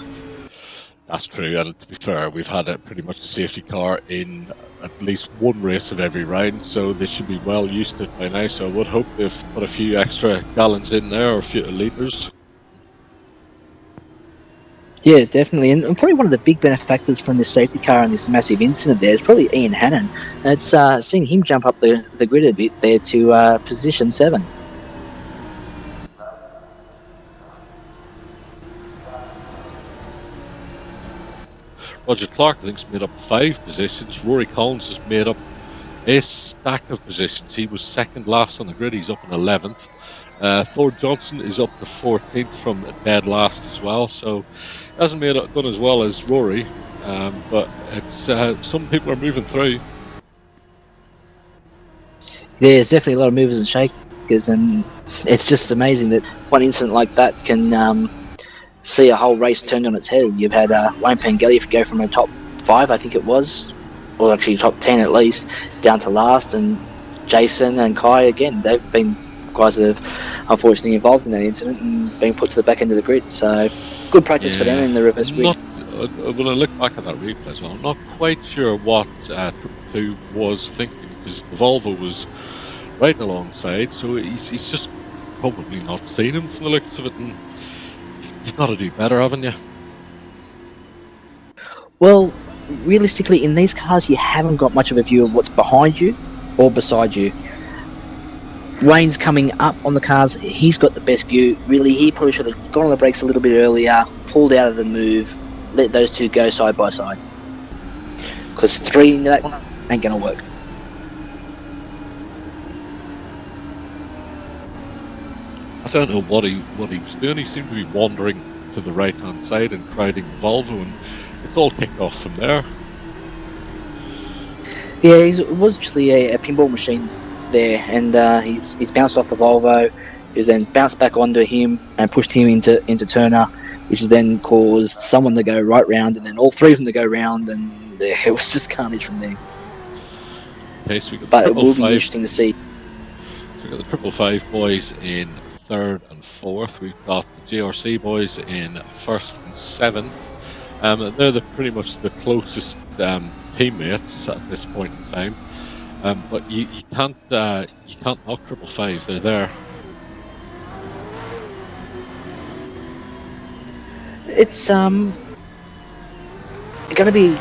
That's true, and to be fair, we've had pretty much a safety car in at least one race of every round, so they should be well used to it by now. So I would hope they've put a few extra gallons in there, or a few litres. Yeah, definitely, and probably one of the big benefactors from this safety car and this massive incident there is probably Ian Hannon. It's seeing him jump up the grid a bit there to position 7. Roger Clark, I think, has made up 5 positions. Rory Collins has made up a stack of positions. He was second last on the grid. He's up in 11th. Thor Johnson is up to 14th from dead last as well. So hasn't done as well as Rory, but it's some people are moving through. There's definitely a lot of movers and shakers, and it's just amazing that one incident like that can see a whole race turned on its head. You've had Wayne Pangelli go from a top 5, I think it was, or actually top 10 at least, down to last, and Jason and Kai again. They've been guys that have unfortunately involved in that incident and been put to the back end of the grid. So good practice for them in the reverse grid. When I look back at that replay as well, I'm not quite sure what Triple 2 was thinking, because the Volvo was right alongside, so he's just probably not seen him from the looks of it, and you've got to do better, haven't you? Well, realistically, in these cars, you haven't got much of a view of what's behind you or beside you. Wayne's coming up on the cars. He's got the best view. Really, he probably should have gone on the brakes a little bit earlier, pulled out of the move, let those two go side by side. Because 3 into that one ain't going to work. I don't know what he was doing. He seemed to be wandering to the right hand side and crowding the Volvo, and it's all kicked off from there. Yeah, it was actually a pinball machine there, and he's bounced off the Volvo. He's then bounced back onto him and pushed him into Turner, which has then caused someone to go right round, and then all 3 of them to go round, and it was just carnage from there. Okay, so But it will be interesting to see. So we've got the 555 boys in 3rd and 4th. We've got the GRC boys in 1st and 7th. They're pretty much the closest teammates at this point in time. But you can't knock 555s. They're there. It's going to be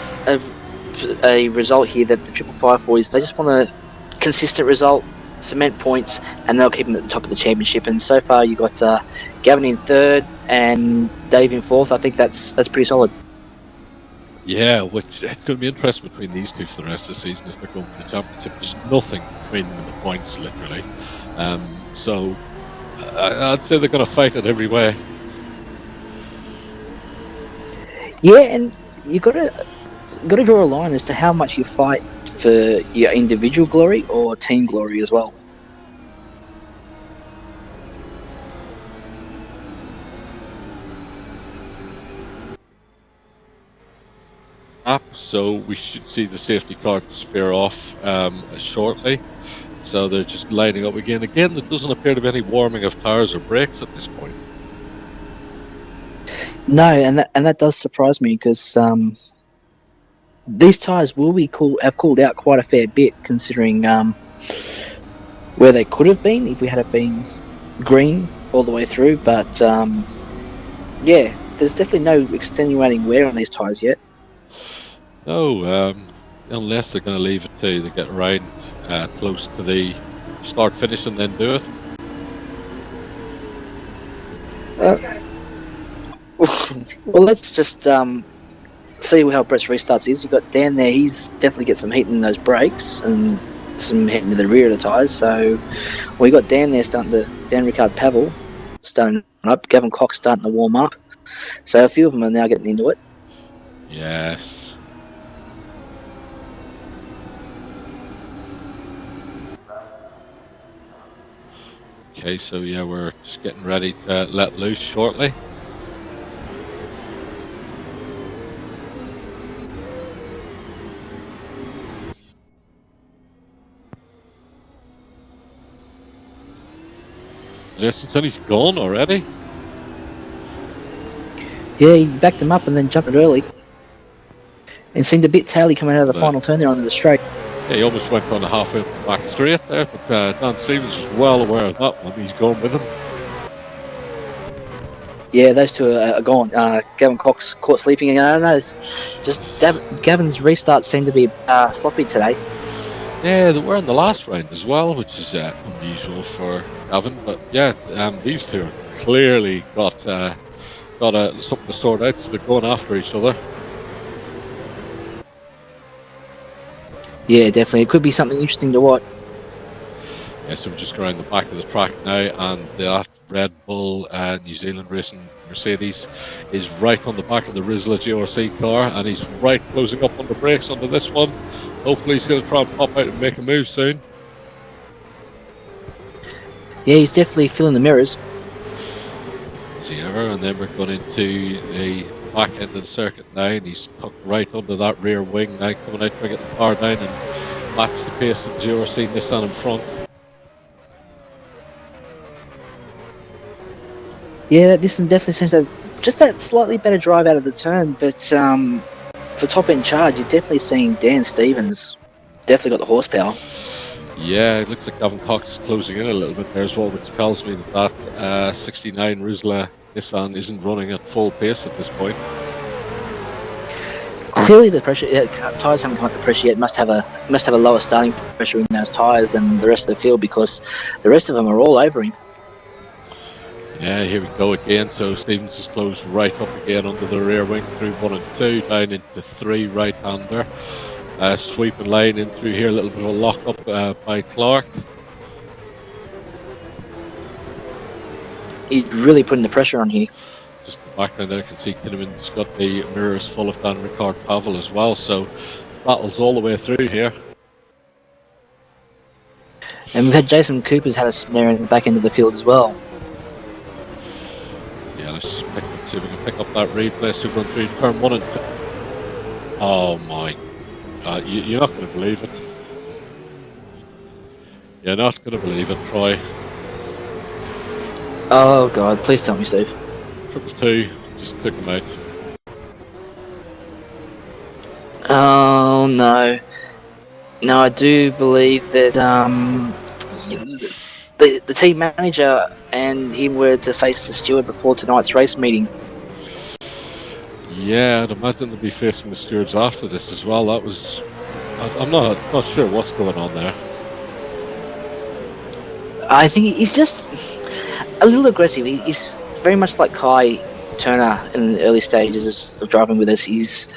a result here that the 555 boys, they just want a consistent result, cement points, and they'll keep them at the top of the championship. And so far, you got Gavin in 3rd and Dave in 4th. I think that's pretty solid. Yeah, which it's going to be interesting between these two for the rest of the season if they're going for the championship. There's nothing between them in the points, literally. So I'd say they're going to fight it every way. Yeah, and you got to draw a line as to how much you fight for your individual glory or team glory as well. So we should see the safety car disappear off shortly. So they're just lining up again. Again, there doesn't appear to be any warming of tyres or brakes at this point. No, and that does surprise me, because these tyres will have cooled out quite a fair bit, considering where they could have been if we had it been green all the way through. But yeah, there's definitely no extenuating wear on these tyres yet. No, unless they're going to leave it to they get around close to the start finish and then do it. Well, let's just see how Brett's restarts is. You've got Dan there. He's definitely get some heat in those brakes and some heat into the rear of the tyres. So we got Dan there Dan Ricard Pavel starting up. Gavin Cox starting to warm up. So a few of them are now getting into it. Yes. Okay, so yeah, we're just getting ready to let loose shortly. Listen, he's gone already. Yeah, he backed him up and then jumped it early. And seemed a bit taily coming out of the final turn there onto the straight. Yeah, he almost went on the halfway up the back straight there, but Dan Stevens was well aware of that one. He's gone with him. Yeah, those two are gone. Gavin Cox caught sleeping again. I don't know. It's just Gavin's restarts seem to be sloppy today. Yeah, they were in the last round as well, which is unusual for Gavin. But yeah, these two are clearly got something to sort out, so they're going after each other. Yeah, definitely. It could be something interesting to watch. Yeah, so we're just around the back of the track now, and that Red Bull New Zealand Racing Mercedes is right on the back of the Rizla GRC car, and he's right closing up on the brakes onto this one. Hopefully he's going to try and pop out and make a move soon. Yeah, he's definitely filling the mirrors. Is he ever? And then we're going into the back end of the circuit now, and he's tucked right under that rear wing now, coming out trying to get the car down and match the pace of the GRC Nissan in front. Yeah, this one definitely seems to have just that slightly better drive out of the turn, but for top end charge, you're definitely seeing Dan Stevens definitely got the horsepower. Yeah, it looks like Gavin Cox is closing in a little bit there as well, which tells me that 69 Rizla Nissan isn't running at full pace at this point. Clearly, the pressure tyres haven't come up to pressure yet. Must have a lower starting pressure in those tyres than the rest of the field, because the rest of them are all over him. Yeah, here we go again. So Stevens is closed right up again under the rear wing through 1 and 2, down into 3 right-hander. Sweeping line in through here, a little bit of a lock-up by Clark. He's really putting the pressure on here. Just in the background there, you can see Kinnaman's got the mirrors full of Dan Ricard Pavel as well, so battles all the way through here. And we've had Jason Cooper's had a snare in the back end of the field as well. Yeah, let's see if we can pick up that replay. So we've run through turn 1 and 2. Oh my God, you're not going to believe it. You're not going to believe it, Troy. Oh God, please tell me, Steve. 2 just took him out. Oh no. No, I do believe that the team manager and him were to face the steward before tonight's race meeting. Yeah, I'd imagine they'll be facing the stewards after this as well. That was... I'm not sure what's going on there. I think he's just a little aggressive. He's very much like Kai Turner in the early stages of driving with us. He's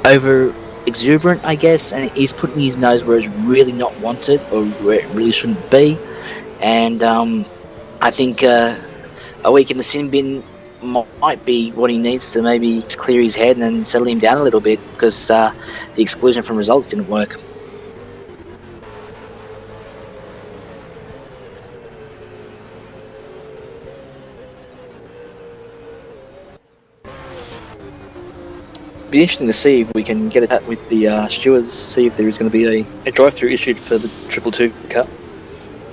over exuberant, I guess, and he's putting his nose where it's really not wanted or where it really shouldn't be. And I think a week in the sin bin might be what he needs to maybe clear his head and settle him down a little bit, because the exclusion from results didn't work. Be interesting to see if we can get a chat with the stewards, see if there is going to be a drive-through issued for the 222 Cup.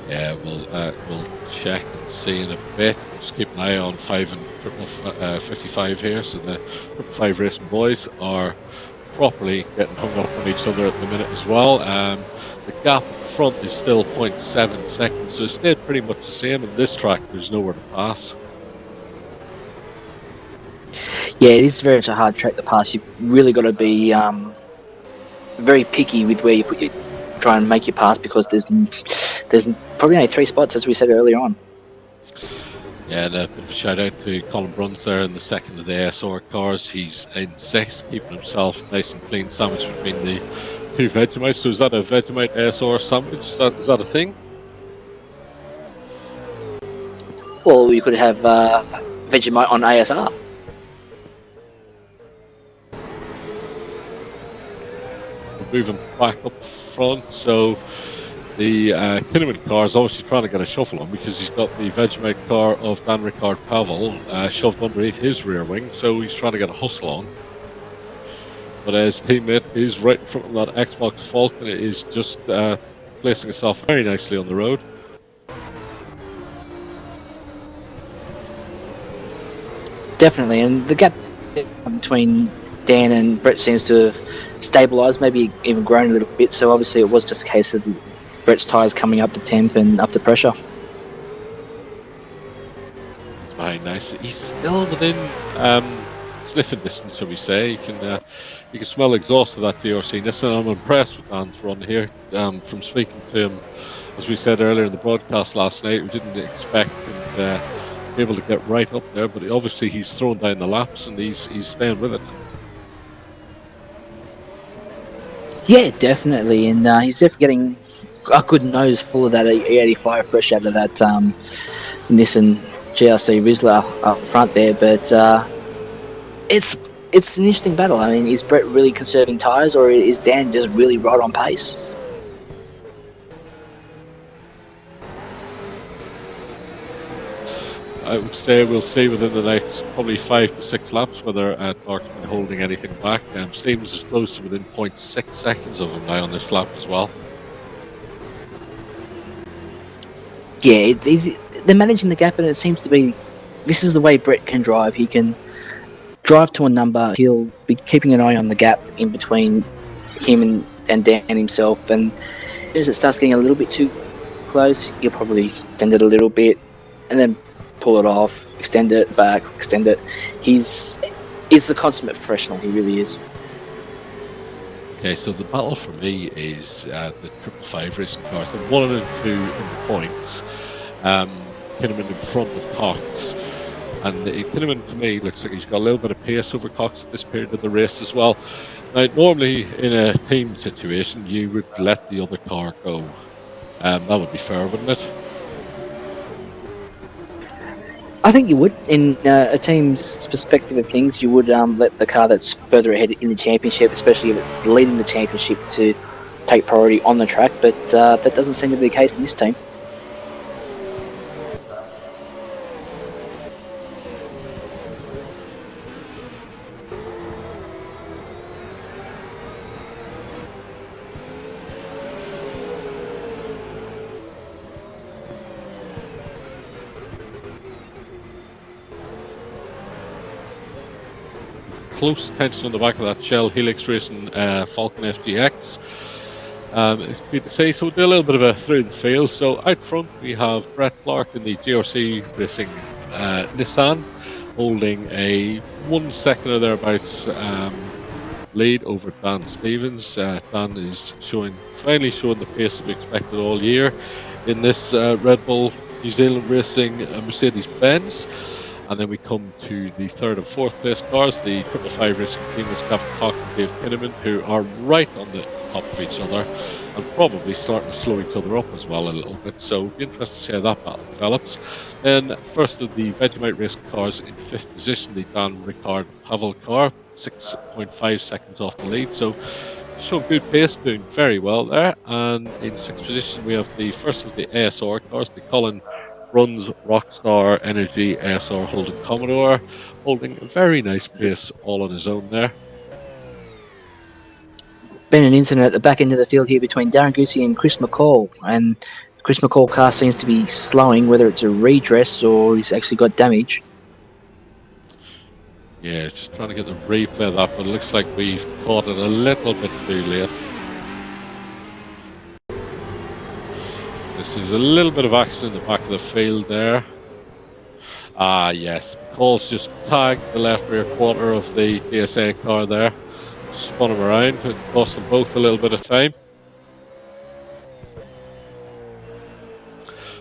Yeah, we'll check and see in a bit. Just keep an eye on 5 and 55 here. So the 55 racing boys are properly getting hung up on each other at the minute as well. The gap in front is still 0.7 seconds, so it stayed pretty much the same. In this track, there's nowhere to pass. Yeah, it is very much a hard track to pass. You've really got to be very picky with where you try and make your pass, because there's probably only 3 spots, as we said earlier on. Yeah, and a bit of a shout out to Colin Bruns there in the second of the ASR cars. He's in 6th, keeping himself nice and clean, sandwiched between the 2 Vegemite. So is that a Vegemite ASR sandwich? Is that a thing? Well, you could have Vegemite on ASR. Moving back up front, so the Kinnaman car is obviously trying to get a shuffle on, because he's got the Vegemite car of Dan Ricard Pavel shoved underneath his rear wing, so he's trying to get a hustle on. But his teammate is right in front of that Xbox Falcon. It is just placing itself very nicely on the road. Definitely, and the gap between Dan and Brett seems to have stabilised, maybe even grown a little bit. So obviously it was just a case of Brett's tyres coming up to temp and up to pressure. Very nice. He's still within sniffing distance, shall we say. You can smell exhaust of that DRC Nissan. I'm impressed with Dan's run here. From speaking to him, as we said earlier in the broadcast last night, we didn't expect him to be able to get right up there, but obviously he's thrown down the laps and he's staying with it. Yeah, definitely, and he's definitely getting a good nose full of that E85 fresh out of that Nissan GRC Rizzler up front there. But it's it's an interesting battle. I mean, is Brett really conserving tyres, or is Dan just really right on pace? I would say we'll see within the next probably 5 to 6 laps whether Clark's been holding anything back. Stevens is close to within 0.6 seconds of him now on this lap as well. Yeah, they're managing the gap, and it seems to be this is the way Brett can drive. He can drive to a number. He'll be keeping an eye on the gap in between him and Dan himself, and as it starts getting a little bit too close, he'll probably extend it a little bit, and then pull it off, extend it back, extend it. He's the consummate professional. He really is. Okay, so the battle for me is the 555 racing cars. The 1 and 2 in the points. Kinnaman in front of Cox. And Kinnaman to me looks like he's got a little bit of pace over Cox at this period of the race as well. Now, normally in a team situation, you would let the other car go. That would be fair, wouldn't it? I think you would. In a team's perspective of things, you would let the car that's further ahead in the championship, especially if it's leading the championship, to take priority on the track. But that doesn't seem to be the case in this team. Close attention on the back of that Shell Helix Racing Falcon FGX. It's good to say. So we'll do a little bit of a through the field. So out front we have Brett Clark in the GRC Racing Nissan, holding a 1 second or thereabouts lead over Dan Stevens. Dan is finally showing the pace that we expected all year in this Red Bull New Zealand Racing Mercedes-Benz. And then we come to the 3rd and 4th place cars, the 555 Racing team with Gavin Cox and Dave Kinnaman, who are right on the top of each other and probably starting to slow each other up as well a little bit. So it'll be interesting to see how that battle develops. Then first of the Vegemite Racing cars in 5th position, the Dan Ricard Pavel car, 6.5 seconds off the lead. So showing good pace, doing very well there. And in 6th position we have the first of the ASR cars, the Colin Runs Rockstar Energy ASR Holden Commodore, holding a very nice pace all on his own there. Been an incident at the back end of the field here between Darren Goosey and Chris McCall, and Chris McCall car seems to be slowing, whether it's a redress or he's actually got damage. Yeah, just trying to get the replay of that, but it looks like we've caught it a little bit too late. This is a little bit of action in the back of the field there. Ah, yes. McCall's just tagged the left rear quarter of the DSA car there. Spun him around. It cost them both a little bit of time.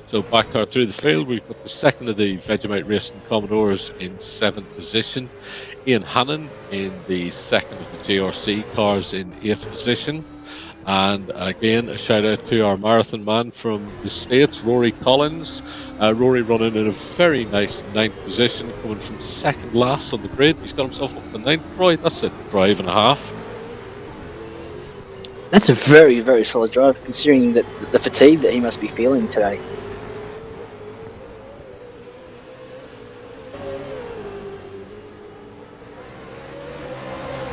So back car through the field. We've got the second of the Vegemite Racing Commodores in 7th position. Ian Hannon in the second of the GRC cars in 8th position. And again, a shout out to our marathon man from the States, Rory Collins. Rory running in a very nice 9th position, coming from second last on the grid. He's got himself up to 9th, Roy. That's a drive and a half. That's a very, very solid drive, considering that the fatigue that he must be feeling today.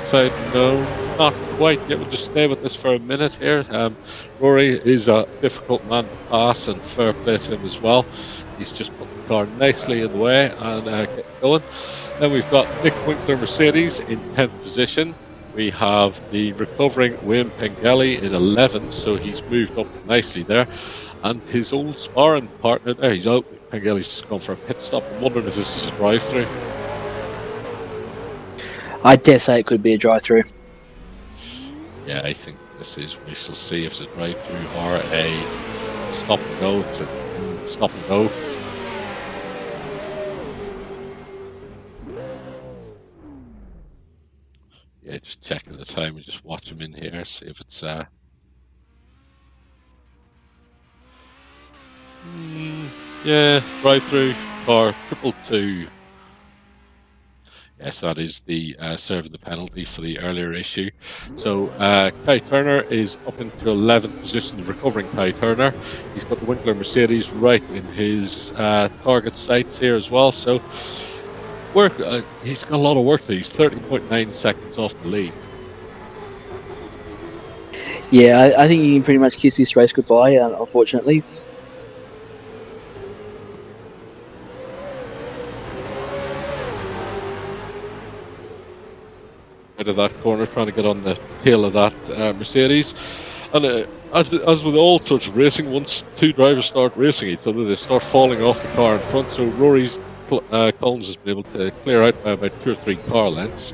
So, no, not quite yet. We'll just stay with this for a minute here. Rory is a difficult man to pass, and fair play to him as well. He's just put the car nicely in the way and getting going. Then we've got Nick Winkler Mercedes in 10th position. We have the recovering Wayne Pengelly in 11th, so he's moved up nicely there. And his old sparring partner there, he's out. Pengelly's just gone for a pit stop. I'm wondering if this is a drive-through. I dare say it could be a drive-through. Yeah, I think this is. We shall see if it's a drive-through or a stop and go. It's a stop and go. Yeah, just checking the time and just watch him in here, see if it's yeah, drive-through car 222. Yes, that is the serving the penalty for the earlier issue. So Kai Turner is up into 11th position, the recovering Kai Turner. He's got the Winkler Mercedes right in his target sights here as well. So he's got a lot of work there. He's 30.9 seconds off the lead. Yeah, I think you can pretty much kiss this race goodbye, unfortunately. Out of that corner, trying to get on the tail of that Mercedes. And as with all sorts of racing, once two drivers start racing each other, they start falling off the car in front. So Rory's Collins has been able to clear out by about 2 or 3 car lengths,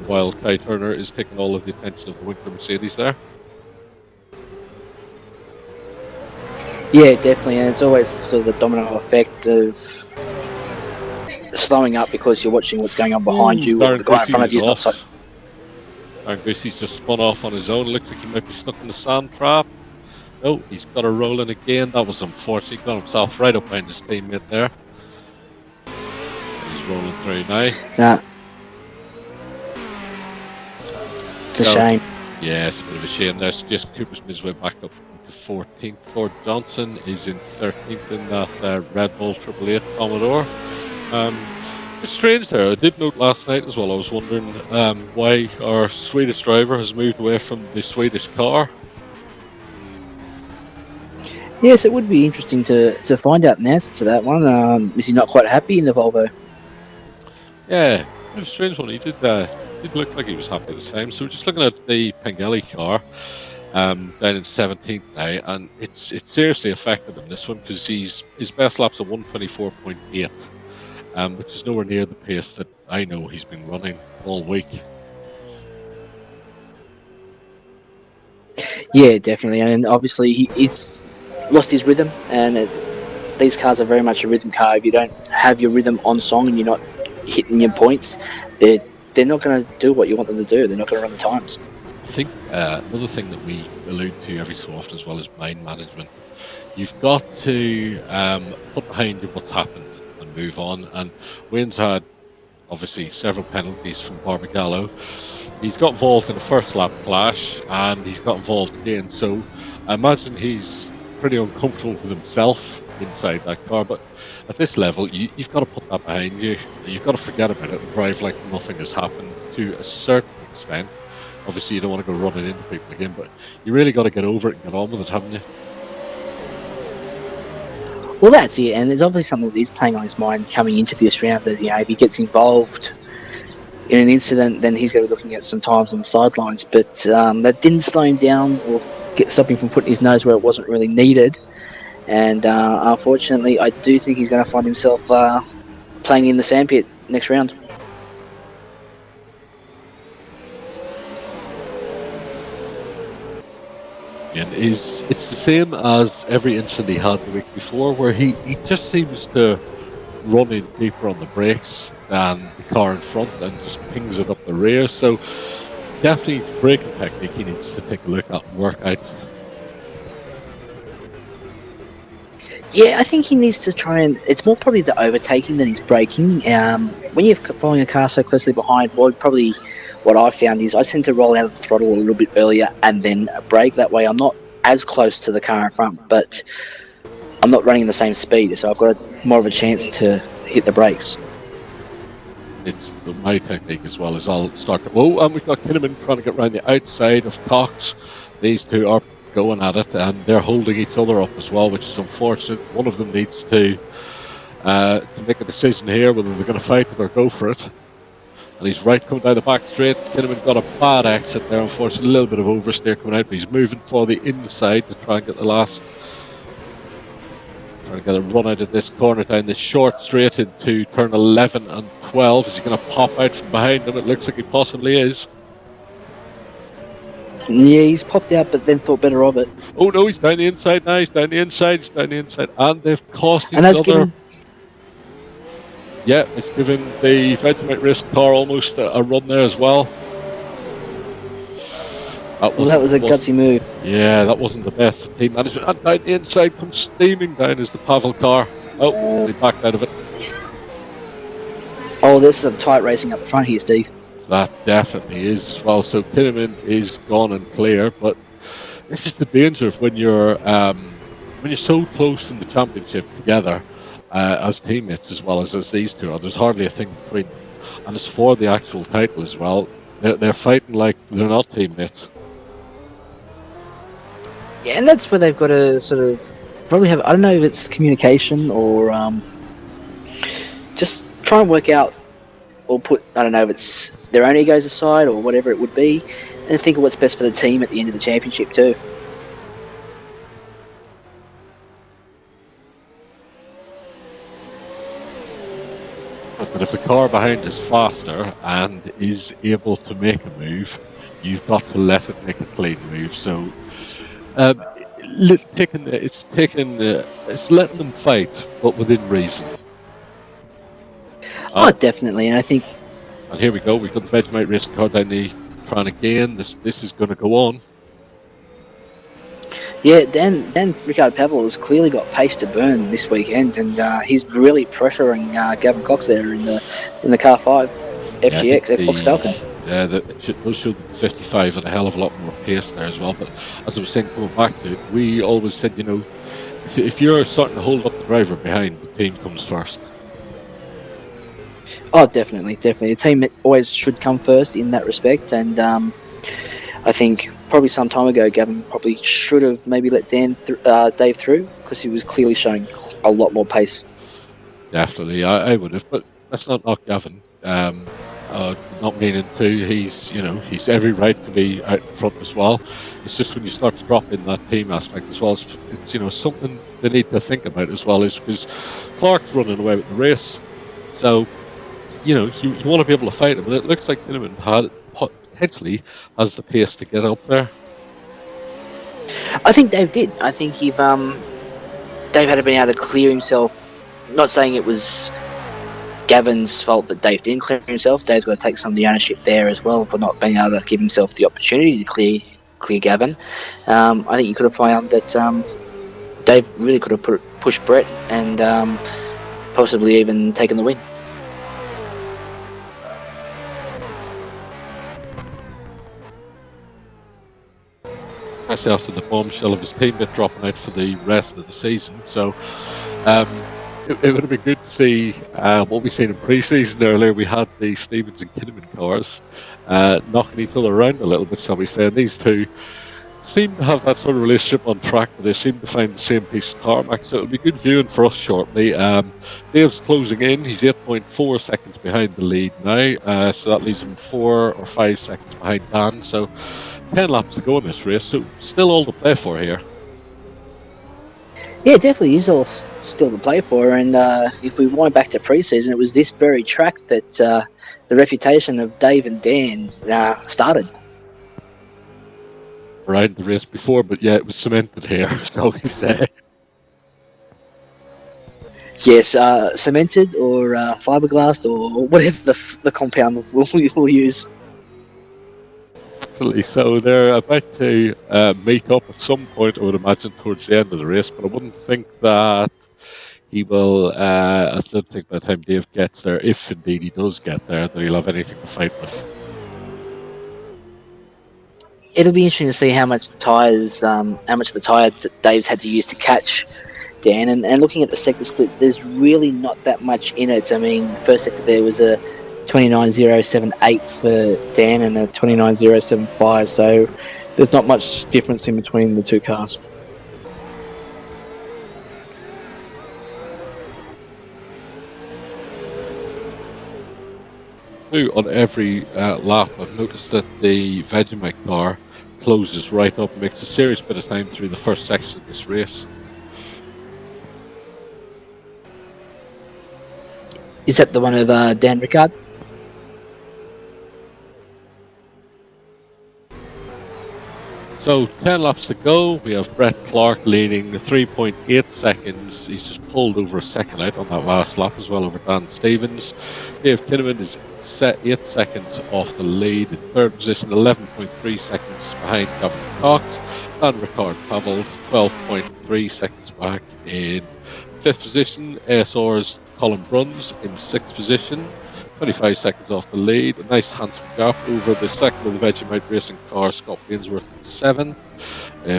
while Kai Turner is taking all of the attention of the Winkler Mercedes there. Yeah, definitely, and it's always sort of the domino effect of slowing up because you're watching what's going on behind you, or the guy in front of you is not so. Darren Gracie's just spun off on his own. Looks like he might be stuck in the sand trap. No, he's got a rolling again. That was unfortunate. He got himself right up behind his teammate there. He's rolling through now. Nah. It's a shame. Yeah, it's a bit of a shame there. So just Cooper's made his way back up to 14th. Ford Johnson is in 13th in that Red Bull 888 Commodore. It's strange there. I did note last night as well. I was wondering why our Swedish driver has moved away from the Swedish car. Yes, it would be interesting to find out an answer to that one. Is he not quite happy in the Volvo? Yeah, it was a strange one. He did look like he was happy at the time. So we're just looking at the Pengelly car down in 17th now, and it's seriously affected him this one because his best lap's a 124.8. Which is nowhere near the pace that I know he's been running all week. Yeah, definitely, and obviously he's lost his rhythm, and these cars are very much a rhythm car. If you don't have your rhythm on song and you're not hitting your points, they're not going to do what you want them to do. They're not going to run the times. I think another thing that we allude to every so often as well is mind management. You've got to put behind you what's happened and move on. And Wayne's had obviously several penalties from Barbagallo. He's got involved in a first lap clash and he's got involved again. So I imagine he's pretty uncomfortable with himself inside that car. But at this level, you've got to put that behind you. You've got to forget about it and drive like nothing has happened to a certain extent. Obviously, you don't want to go running into people again, but you really got to get over it and get on with it, haven't you? Well, that's it, and there's obviously something that is playing on his mind coming into this round. That if he gets involved in an incident, then he's going to be looking at some times on the sidelines. But that didn't slow him down or stop him from putting his nose where it wasn't really needed. And unfortunately, I do think he's going to find himself playing in the sandpit next round. And it's the same as every incident he had the week before, where he just seems to run in deeper on the brakes than the car in front and just pings it up the rear. So definitely braking technique he needs to take a look at and work out. Yeah, I think he needs to try and... It's more probably the overtaking than his braking. When you're following a car so closely behind, probably what I found is I tend to roll out of the throttle a little bit earlier and then brake. That way I'm not as close to the car in front, but I'm not running the same speed, so I've got more of a chance to hit the brakes. It's my technique as well as I'll start to... Oh, and we've got Kinnaman trying to get around the outside of Cox. These two are going at it, and they're holding each other up as well, which is unfortunate. One of them needs to make a decision here whether they're going to fight it or go for it. And he's right coming down the back straight. Kinnaman got a bad exit there, unfortunately. A little bit of oversteer coming out, but he's moving for the inside to try and get the last... Trying to get a run out of this corner down this short straight into turn 11 and 12. Is he going to pop out from behind him? It looks like he possibly is. Yeah, he's popped out, but then thought better of it. Oh no, he's down the inside now. He's down the inside. He's down the inside, and they've cost each And that's other. given... Yeah, it's given the Vegemite race car almost a run there as well. That was a gutsy move. Yeah, that wasn't the best of team management. And down the inside comes steaming down is the Pavel car. Oh, they backed out of it. Oh, there's some tight racing up the front here, Steve. That definitely is as well. So Kinnaman is gone and clear, but this is the danger of when you're so close in the championship together as teammates as well as these two are. There's hardly a thing between them. And as for the actual title as well, they're fighting like they're not teammates. Yeah, and that's where they've got to sort of probably have, I don't know if it's communication or just try and work out or put, I don't know if it's their own egos aside or whatever it would be, and think of what's best for the team at the end of the championship too. But if the car behind is faster and is able to make a move, you've got to let it make a clean move. So it's letting them fight, but within reason. Oh, definitely, and I think. And here we go. We've got the Vegemite racing car down the trying again. This is going to go on. Yeah, Dan Ricardo Pavel has clearly got pace to burn this weekend, and he's really pressuring Gavin Cox there in the car 5 FGX Xbox Falcon. Yeah, those show the 55 and a hell of a lot more pace there as well. But as I was saying, going back to it, we always said, if you're starting to hold up the driver behind, the team comes first. Oh, definitely. The team always should come first in that respect, and I think probably some time ago, Gavin probably should have maybe let Dave through because he was clearly showing a lot more pace. Definitely, I would have, but let's not knock Gavin. Not meaning to. He's every right to be out in front as well. It's just when you start to drop in that team aspect as well, it's something they need to think about as well. Is because Clark's running away with the race, so you want to be able to fight him, and it looks like Kinnaman potentially has the pace to get up there. I think Dave did. I think if Dave had been able to clear himself, not saying it was Gavin's fault that Dave didn't clear himself. Dave's got to take some of the ownership there as well for not being able to give himself the opportunity to clear Gavin. I think you could have found that Dave really could have pushed Brett and possibly even taken the win. Especially after the bombshell of his teammate dropping out for the rest of the season. So it would have been good to see what we've seen in pre-season earlier. We had the Stevens and Kinnaman cars knocking each other around a little bit, shall we say. And these two seem to have that sort of relationship on track, where they seem to find the same piece of tarmac. So it'll be good viewing for us shortly. Dave's closing in. He's 8.4 seconds behind the lead now. So that leaves him 4 or 5 seconds behind Dan. So 10 laps to go in this race, so still all to play for here. Yeah, definitely is all still to play for, and if we wind back to pre-season, it was this very track that the reputation of Dave and Dan started. Around the race before, but yeah, it was cemented here, shall we say. Yes, cemented or fiberglassed or whatever the compound we'll use. So they're about to meet up at some point, I would imagine, towards the end of the race, but I wouldn't think that he will, I don't think by the time Dave gets there, if indeed he does get there, that he'll have anything to fight with. It'll be interesting to see how much the tyre that Dave's had to use to catch Dan, and looking at the sector splits, there's really not that much in it. I mean, first sector there was a 29.078 for Dan and a 29.075, so there's not much difference in between the two cars. On every lap, I've noticed that the Vegemite car closes right up and makes a serious bit of time through the first section of this race. Is that the one of Dan Rickard? So 10 laps to go. We have Brett Clark leading 3.8 seconds. He's just pulled over a second out on that last lap as well over Dan Stevens. Dave Kinnaman is 8 seconds off the lead in third position, 11.3 seconds behind Gavin Cox. And Ricard Pavel 12.3 seconds back in fifth position. ASR's Colin Bruns in sixth position, 25 seconds off the lead. A nice handsome gap over the second of the Vegemite Racing car, Scott Ainsworth in seventh.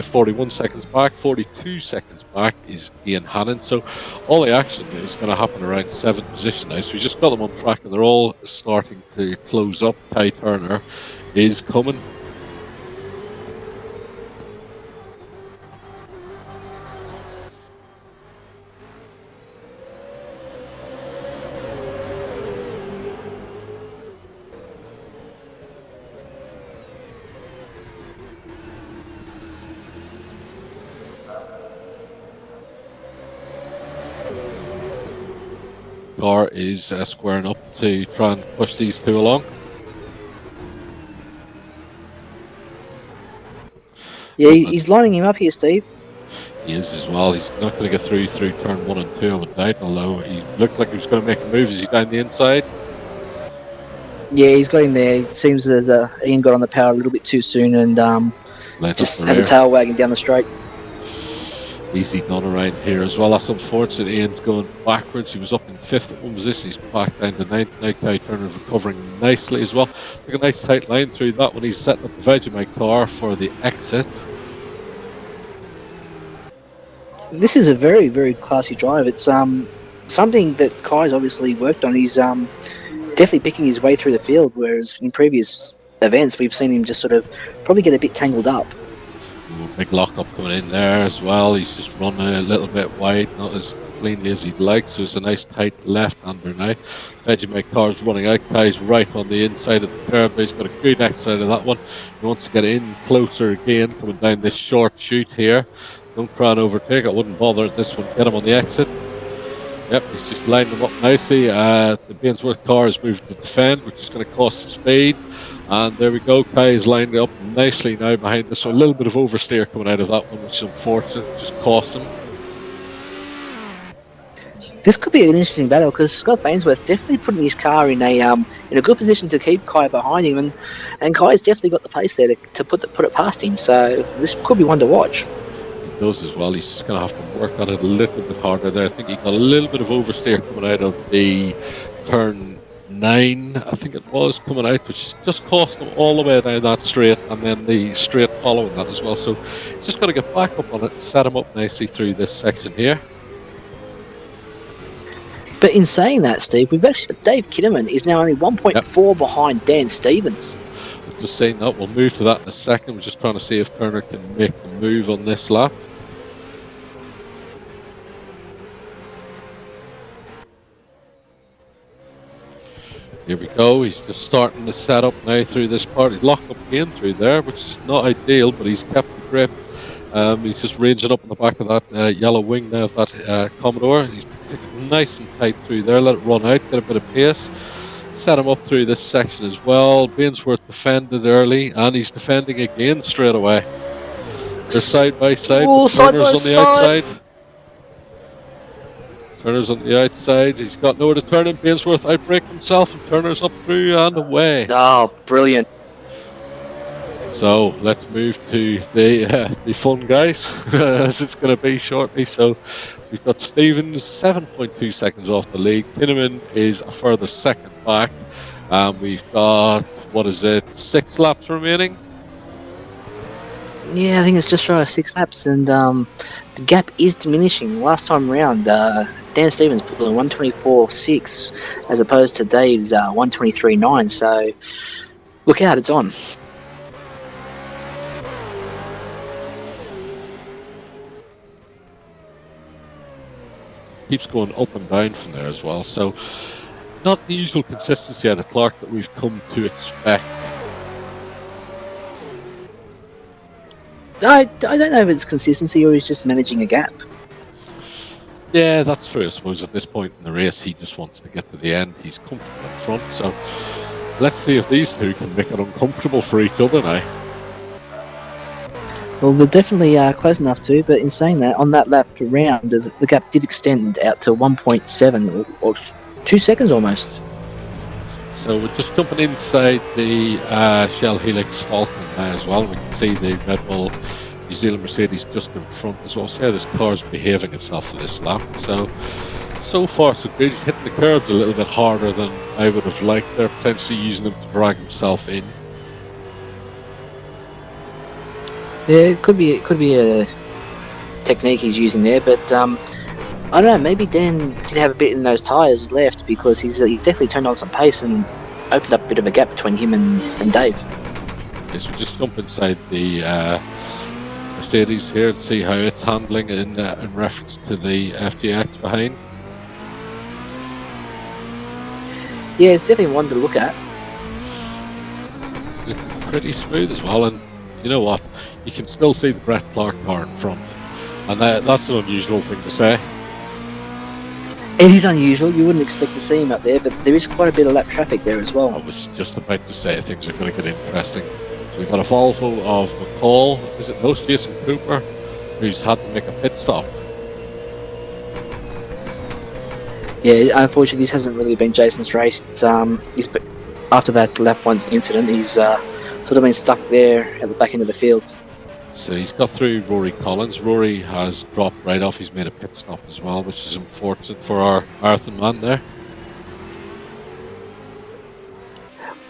41 seconds back, 42 seconds back is Ian Hannon. So all the action is going to happen around seventh position now. So we just got them on track and they're all starting to close up. Ty Turner is coming. Car is squaring up to try and push these two along. Yeah, he's lining him up here, Steve. He is as well. He's not going to get through turn 1 and 2, I would doubt, although he looked like he was going to make a move. Is he down the inside? Yeah, he's got in there. It seems as Ian got on the power a little bit too soon and just had the tail wagging down the straight. Easy done around here as well. That's unfortunate. Ian's going backwards. He was up in fifth at one position. He's back down to ninth. Now Kai Turner's recovering nicely as well. Took a nice tight line through that when he's setting up the Vegemite car for the exit. This is a very, very classy drive. It's something that Kai's obviously worked on. He's definitely picking his way through the field, whereas in previous events we've seen him just sort of probably get a bit tangled up. Big lock-up coming in there as well. He's just run a little bit wide, not as cleanly as he'd like, so it's a nice tight left-hander now. Vegemite car's running out. Kai's right on the inside of the curb. He's got a good exit out of that one. He wants to get in closer again, coming down this short chute here. Don't try and overtake. I wouldn't bother at this one. Get him on the exit. Yep, he's just lined them up nicely. The Ainsworth car has moved to defend, which is going to cost a speed. And there we go. Kai is lined up nicely now behind this one. A little bit of oversteer coming out of that one, which is unfortunate. Just cost him. This could be an interesting battle because Scott Ainsworth definitely putting his car in a good position to keep Kai behind him, and Kai's definitely got the pace there to put it past him. So this could be one to watch. He does as well. He's just going to have to work on it a little bit harder there. I think he got a little bit of oversteer coming out of the turn 9, I think it was, coming out, which just cost him all the way down that straight, and then the straight following that as well. So he's just got to get back up on it, set him up nicely through this section here. But in saying that, Steve, we've actually got Dave Kinnaman is now only 1.4 behind Dan Stevens. Just saying that, we'll move to that in a second. We're just trying to see if Turner can make the move on this lap. Here we go, he's just starting the setup now through this part. He's locked up again through there, which is not ideal, but he's kept the grip. He's just ranging up on the back of that yellow wing now of that Commodore. He's nice and tight through there, let it run out, get a bit of pace. Set him up through this section as well. Ainsworth defended early, and he's defending again straight away. They're side by side, Turner's on the outside. Turner's on the outside, he's got nowhere to turn him. Ainsworth outbreak himself, and Turner's up through and away. Oh, brilliant. So let's move to the fun guys, as it's going to be shortly. So we've got Stevens 7.2 seconds off the lead. Kinnaman is a further second back. We've got, 6 laps remaining? Yeah, I think it's just shy of 6 laps, and the gap is diminishing. Last time round, Dan Stevens put in 124.6 as opposed to Dave's 123.9. So look out, it's on. Keeps going up and down from there as well. So not the usual consistency out of Clark that we've come to expect. I don't know if it's consistency or he's just managing a gap. Yeah, that's true. I suppose at this point in the race, he just wants to get to the end. He's comfortable in front. So let's see if these two can make it uncomfortable for each other now. Well, they're definitely close enough to, but in saying that, on that lap round, the gap did extend out to 1.7 or 2 seconds almost. So we're just jumping inside the Shell Helix Falcon now as well. We can see the Red Bull New Zealand Mercedes just in front as well. See how this car's behaving itself for this lap. So far so good. He's hitting the curbs a little bit harder than I would have liked. They're potentially using him to drag himself in. Yeah, it could be a technique he's using there, but I don't know. Maybe Dan did have a bit in those tyres left because he's definitely turned on some pace and opened up a bit of a gap between him and Dave. Yes, we just jump inside the Mercedes here and see how it's handling in reference to the FGX behind. Yeah, it's definitely one to look at. It's pretty smooth as well, and you know what? You can still see the Brett Clark car in front, and that's an unusual thing to say. It is unusual. You wouldn't expect to see him up there, but there is quite a bit of lap traffic there as well. I was just about to say things are going to get interesting. So we've got a Volvo of McCall, is it no, Jason Cooper, who's had to make a pit stop. Yeah, unfortunately, this hasn't really been Jason's race. After that lap 1 incident, he's sort of been stuck there at the back end of the field. So he's got through Rory Collins. Rory has dropped right off. He's made a pit stop as well, which is unfortunate for our marathon man there.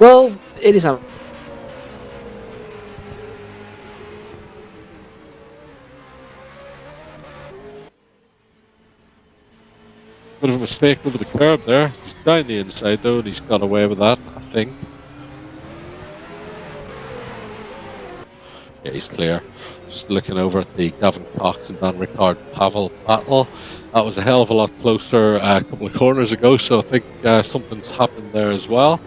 Well, it is. Bit of a mistake over the curb there. He's down the inside though, and he's got away with that, I think. Yeah, he's clear. Just looking over at the Gavin Cox and Dan Ricard Pavel battle. That was a hell of a lot closer a couple of corners ago, so I think something's happened there as well.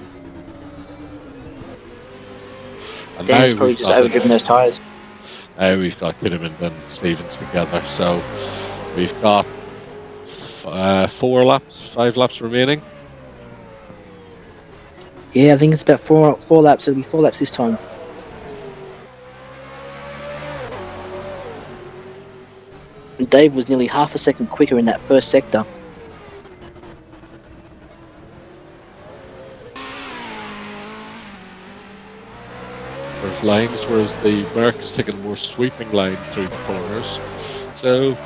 And Dan's probably just overdriven those tyres. Now we've got Kinnaman and Stevens together, so we've got 5 laps remaining. Yeah, I think it's about four laps. It'll be 4 laps this time. And Dave was nearly half a second quicker in that first sector. There's lines, whereas the Merc is taking a more sweeping line through the corners. So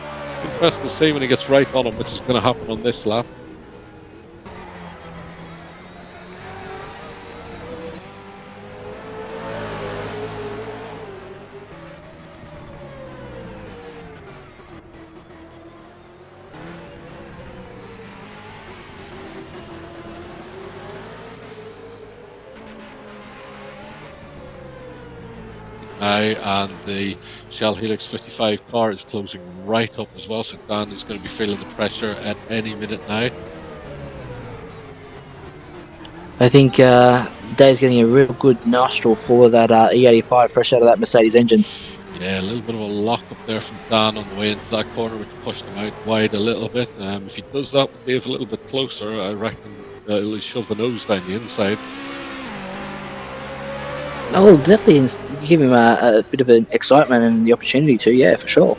interesting to see when he gets right on him, which is going to happen on this lap. Now, and the Shell Helix 55 car is closing right up as well, so Dan is going to be feeling the pressure at any minute now. I think Dave's getting a real good nostril for that E85 fresh out of that Mercedes engine. Yeah, a little bit of a lock up there from Dan on the way into that corner, which pushed him out wide a little bit. If he does that with Dave a little bit closer, I reckon he'll shove the nose down the inside. Oh, definitely give him a bit of an excitement and the opportunity to, yeah, for sure.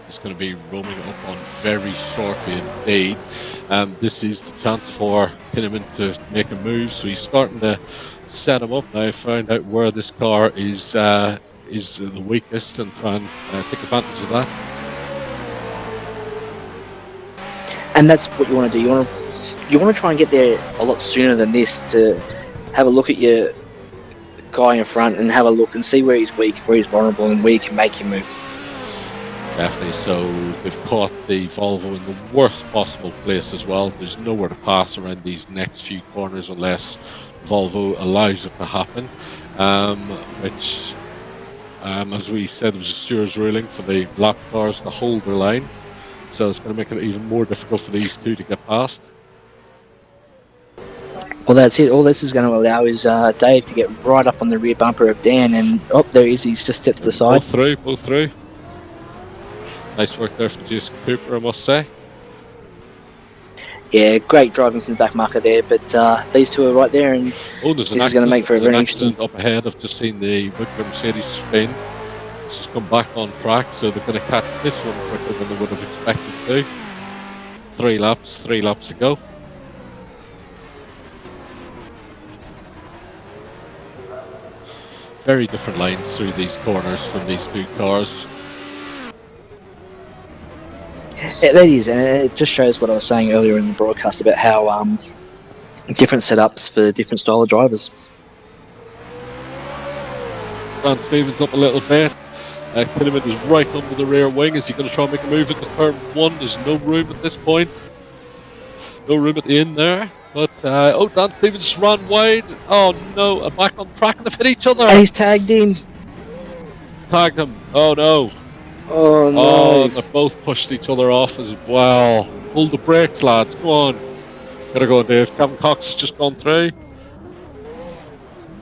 It's going to be roaming up on very shortly indeed. This is the chance for Kinnaman to make a move, so he's starting to set him up now, find out where this car is the weakest and try and take advantage of that. And that's what you want to do. You want to try and get there a lot sooner than this to have a look at your guy in front and have a look and see where he's weak, where he's vulnerable, and where you can make him move. Definitely. So they've caught the Volvo in the worst possible place as well. There's nowhere to pass around these next few corners unless Volvo allows it to happen, which, as we said, was a steward's ruling for the lap cars to hold their line. So it's going to make it even more difficult for these two to get past. Well, that's it. All this is going to allow is Dave to get right up on the rear bumper of Dan, and there he is. He's just stepped to the side. Both through. Nice work there from Jason Cooper, I must say. Yeah, great driving from the back marker there, but these two are right there, and Oh, there's an this is going to make for a there's an very interesting. accident up ahead. I've just seen the Wicklow Mercedes spin. It's just come back on track, so they're going to catch this one quicker than they would have expected to. 3 laps to go. Very different lines through these corners from these two cars. Yeah, that is, and it just shows what I was saying earlier in the broadcast about how different setups for different style of drivers. Dan Stevens up a little bit. Kinnaman is right under the rear wing. Is he going to try and make a move into turn 1? There's no room at this point. No room at the end there. But, Dan Stevens ran wide. Oh no, back on track and they've hit each other. And he's tagged him. Tagged him. Oh no. Oh no. Oh, they both pushed each other off as well. Pull the brakes, lads. Come on. Gotta go, Dave. Gavin Cox has just gone through.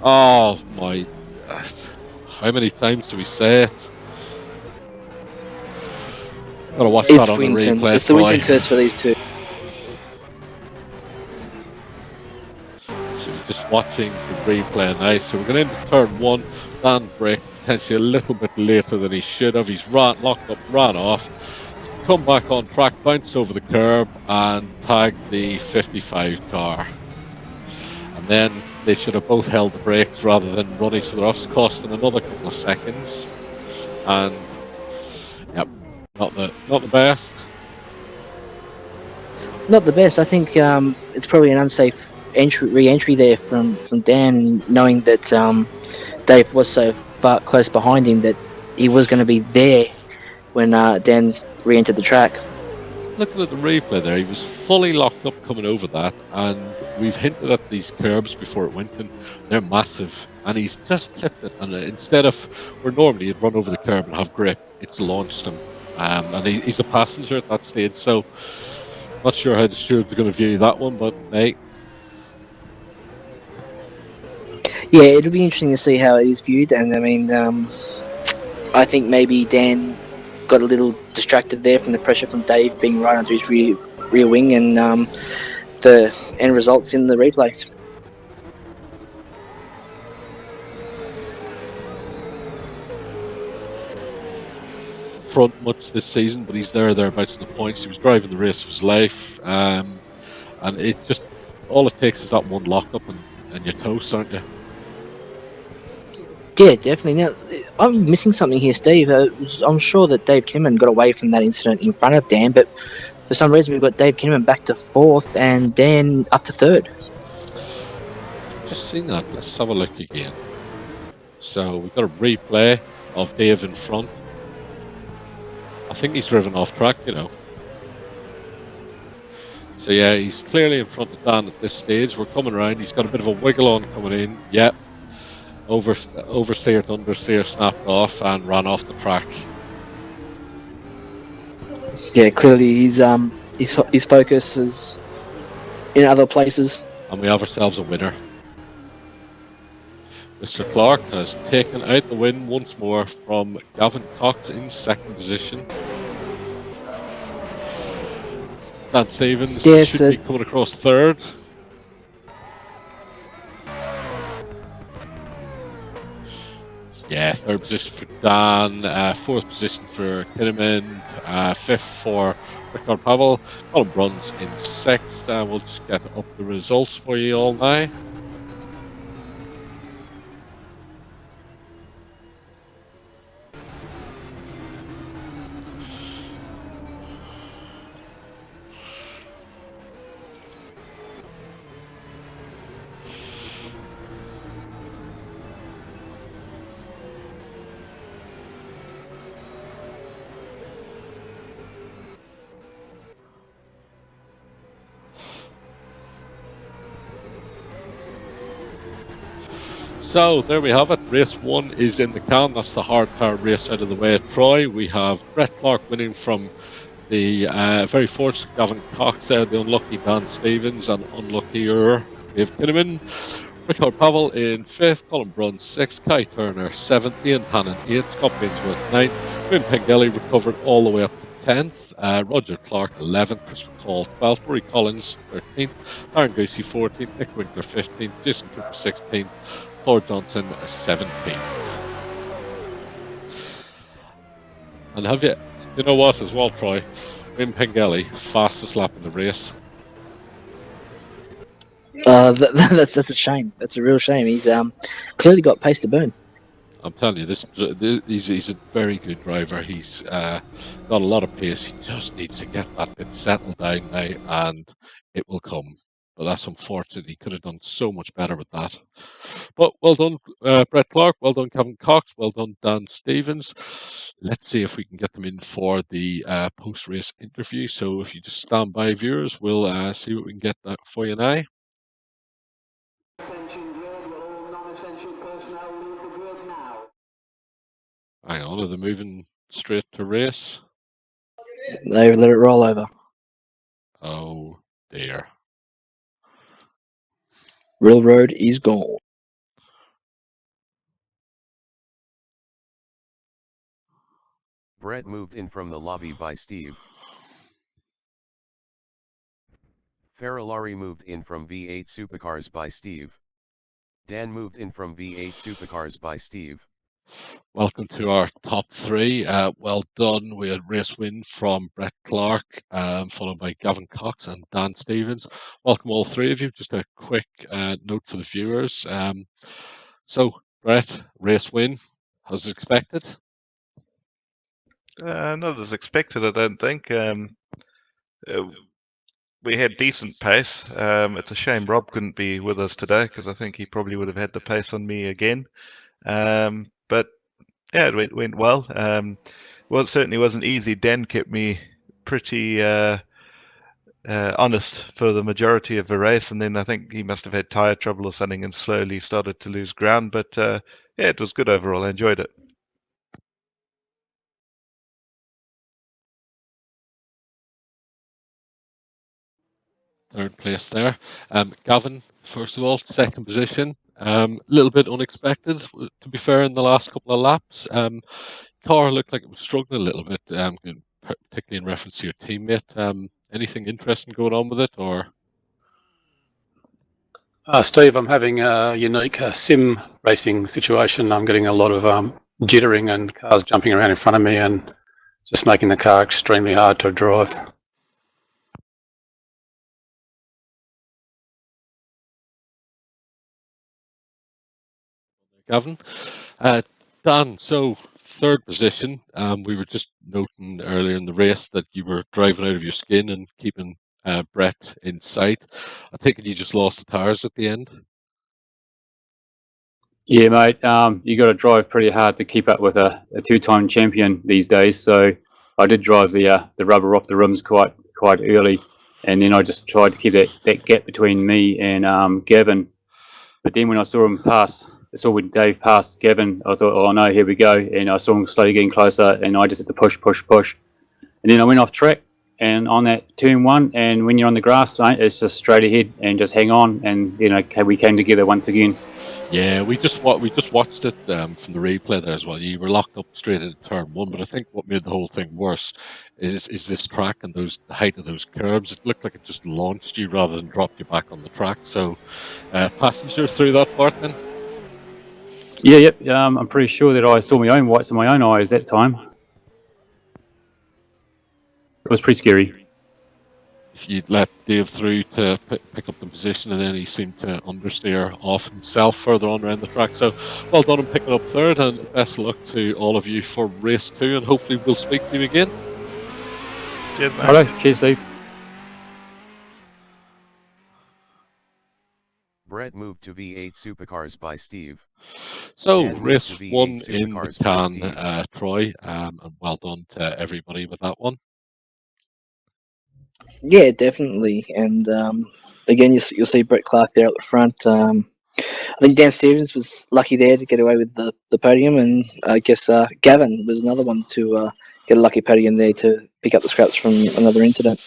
Oh my. How many times do we say it? Gotta watch that on the replay. It's the Winton curse for these two. So just watching the replay now. So we're going into turn 1. Dan braked potentially a little bit later than he should have. He's locked up, ran off. Come back on track, bounced over the curb and tagged the 55 car. And then they should have both held the brakes rather than run each other off. It's costing another couple of seconds. And yep, not the best. Not the best. I think it's probably an unsafe re-entry there from Dan, knowing that Dave was so far close behind him that he was going to be there when Dan re-entered the track. Looking at the replay there, he was fully locked up coming over that, and we've hinted at these curbs before at Winton. They're massive, and he's just clipped it, and instead of where normally he'd run over the curb and have grip, it's launched him. And he's a passenger at that stage, so not sure how the stewards are going to view that one, but hey. Yeah, it'll be interesting to see how it is viewed, and I mean, I think maybe Dan got a little distracted there from the pressure from Dave being right under his rear wing, and the end results in the replays. Front much this season, but he's thereabouts in the points. He was driving the race of his life, and it just all it takes is that one lockup and you're toast, aren't you? Yeah, definitely. Now, I'm missing something here, Steve. I'm sure that Dave Kinnaman got away from that incident in front of Dan, but for some reason we've got Dave Kinnaman back to 4th and Dan up to 3rd. Just seen that. Let's have a look again. So we've got a replay of Dave in front. I think he's driven off track, you know. So yeah, he's clearly in front of Dan at this stage. We're coming around. He's got a bit of a wiggle on coming in. Yep. Oversteer to understeer, snapped off and ran off the track. Yeah, clearly his focus is in other places. And we have ourselves a winner. Mr. Clark has taken out the win once more from Gavin Cox in 2nd position. Dan Stevens should be coming across 3rd. Yeah, 3rd position for Dan, 4th position for Kinnaman, 5th for Rickard Pavel. Colin Bruns in 6th. We'll just get up the results for you all now. So there we have it. Race 1 is in the can. That's the hard car race out of the way at Troy. We have Brett Clark winning from the very fortunate Gavin Cox there, the unlucky Dan Stevens, and unluckier Dave Kinnaman. Rickard Pavel in 5th, Colin Bruns 6th, Kai Turner 7th, Ian Hannon 8th, Scott Bainsworth 9th, Wim Pengelly recovered all the way up to 10th. Roger Clark 11th, Chris McCall 12th, Rory Collins 13th, Aaron Goosey 14th, Nick Winkler 15th, Jason Cooper 16th, Thor Johnson 17th. And you know what as well, Troy? Wim Pengelly, fastest lap in the race. That's a shame. That's a real shame. He's clearly got pace to burn. I'm telling you, he's a very good driver. He's got a lot of pace. He just needs to get that bit settled down now, and it will come. But that's unfortunate. He could have done so much better with that. But well done, Brett Clark. Well done, Kevin Cox. Well done, Dan Stevens. Let's see if we can get them in for the post-race interview. So if you just stand by, viewers, we'll see what we can get that for you now. Hang on, are they moving straight to race? They let it roll over. Oh dear. Real road is gone. Brett moved in from the lobby by Steve. Ferrari moved in from V8 Supercars by Steve. Dan moved in from V8 Supercars by Steve. Welcome to our top three. Well done. We had race win from Brett Clark, followed by Gavin Cox and Dan Stevens. Welcome all three of you. Just a quick note for the viewers. So, Brett, race win, as expected? Not as expected, I don't think. We had decent pace. It's a shame Rob couldn't be with us today because I think he probably would have had the pace on me again. But yeah, it went well. Well, it certainly wasn't easy. Dan kept me pretty honest for the majority of the race, and then I think he must have had tyre trouble or something and slowly started to lose ground. But yeah, it was good overall. I enjoyed it. Third place there. Gavin, first of all, second position. A little bit unexpected, to be fair, in the last couple of laps. Car looked like it was struggling a little bit, particularly in reference to your teammate. Anything interesting going on with it, or? Steve, I'm having a unique sim racing situation. I'm getting a lot of jittering and cars jumping around in front of me, and it's just making the car extremely hard to drive. Gavin. Dan, so third position. We were just noting earlier in the race that you were driving out of your skin and keeping Brett in sight. I think you just lost the tyres at the end. Yeah, mate. You got to drive pretty hard to keep up with a two-time champion these days. So I did drive the rubber off the rims quite early, and then I just tried to keep that gap between me and Gavin. But then when I saw when Dave passed Gavin, I thought, oh no, here we go. And I saw him slowly getting closer, and I just had to push. And then I went off track and on that turn one, and when you're on the grass, mate, it's just straight ahead and just hang on. And we came together once again. Yeah, we just watched it from the replay there as well. You were locked up straight into turn one, but I think what made the whole thing worse is this track and the height of those curbs. It looked like it just launched you rather than dropped you back on the track. So, passenger through that part then? Yeah, yep. I'm pretty sure that I saw my own whites in my own eyes that time. It was pretty scary. You let Dave through to pick up the position, and then he seemed to understeer off himself further on around the track. So well done on picking up third, and best of luck to all of you for race 2, and hopefully we'll speak to you again. Cheers, mate. Hello, cheers, Steve. Brett moved to V8 Supercars by Steve. So Dan race moved to 1 V8 in the Supercars by Steve. can, Troy, and well done to everybody with that one. Yeah, definitely. And again, you'll see Brett Clark there at the front. I think Dan Stevens was lucky there to get away with the podium, and I guess Gavin was another one to get a lucky podium there to pick up the scraps from another incident.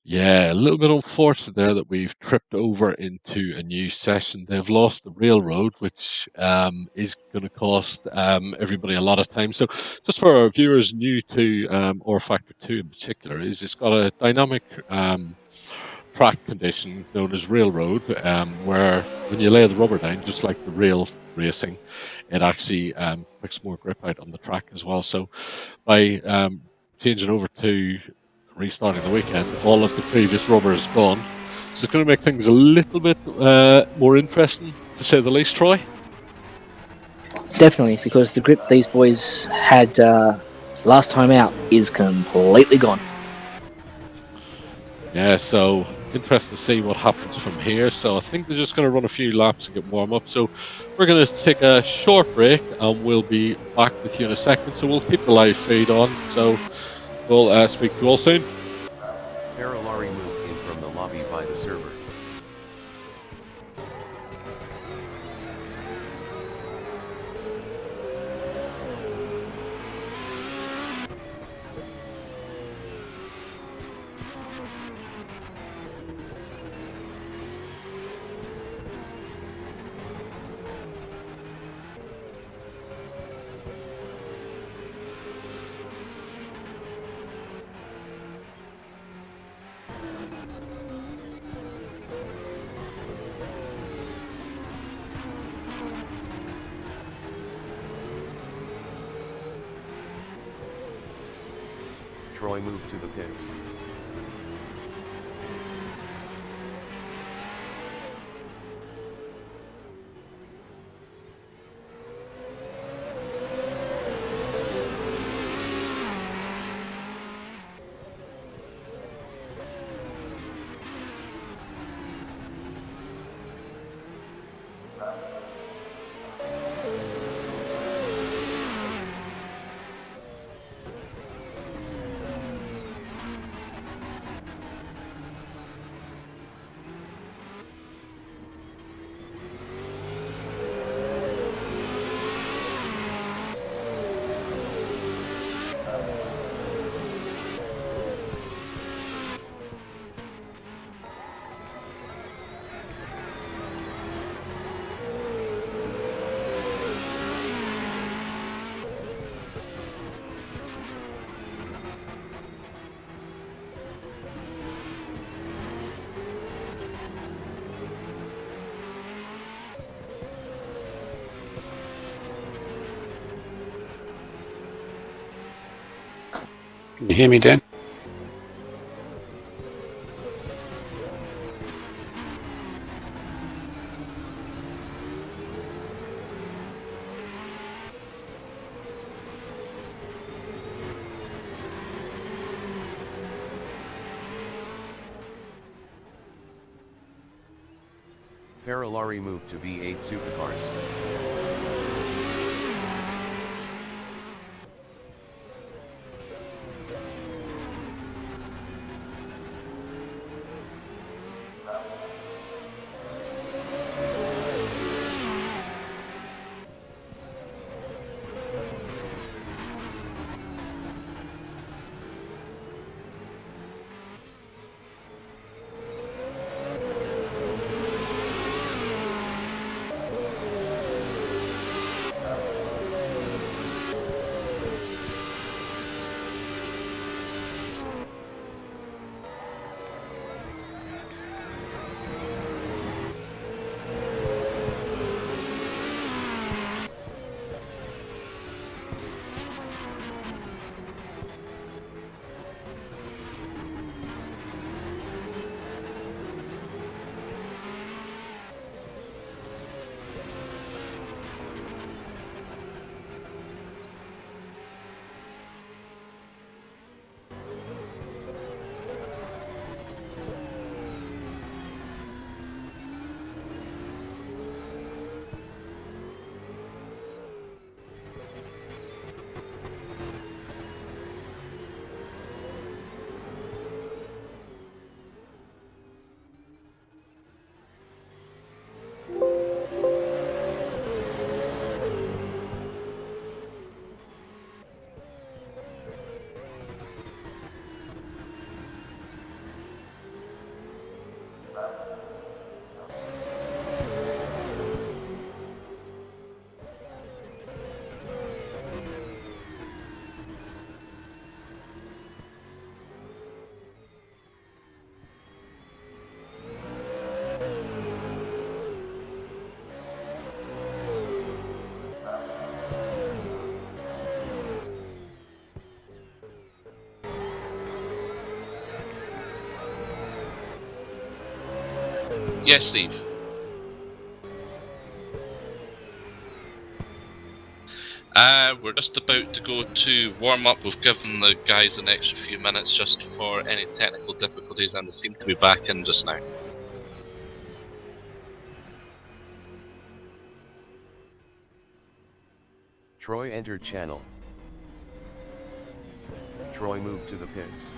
Yeah, a little bit unfortunate there that we've tripped over into a new session. They've lost the railroad, which is going to cost everybody a lot of time. So, just for our viewers new to or Factor 2 in particular, is it's got a dynamic track condition known as railroad, where when you lay the rubber down, just like the rail racing, it actually puts more grip out on the track as well. So, by changing over to restarting the weekend, all of the previous rubber is gone. So it's going to make things a little bit more interesting, to say the least, Troy. Definitely, because the grip these boys had last time out is completely gone. Yeah, so interesting to see what happens from here. So I think they're just going to run a few laps and get warm up. So we're going to take a short break and we'll be back with you in a second. So we'll keep the live feed on. So we'll speak to you all soon. Ferrari moved in from the lobby by the server. Troy moved to the pits. Can you hear me, Dan? Ferrari moved to V8 Supercars. Yes, Steve. We're just about to go to warm up. We've given the guys an extra few minutes just for any technical difficulties, and they seem to be back in just now. Troy entered channel. Troy moved to the pits.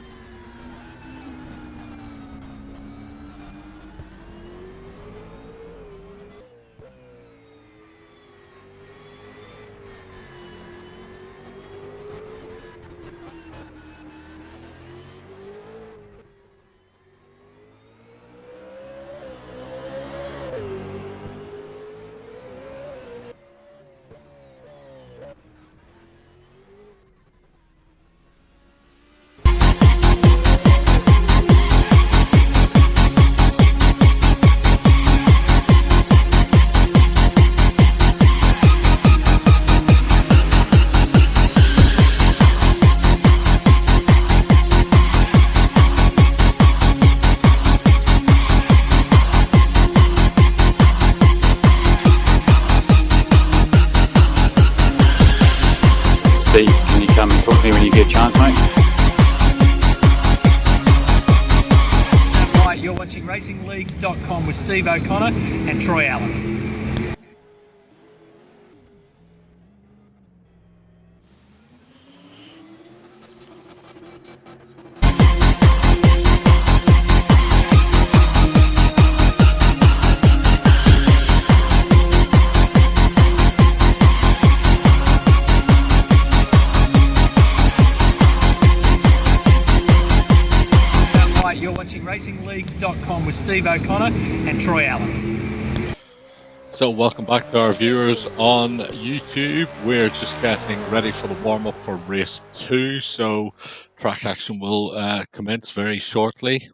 Steve, can you come and talk to me when you get a chance, mate? Right, you're watching Racing-Leagues.com with Steve O'Connor and Troy Allen. You're watching Racing-Leagues.com with Steve O'Connor and Troy Allen. So welcome back to our viewers on YouTube. We're just getting ready for the warm-up for race 2, so track action will commence very shortly.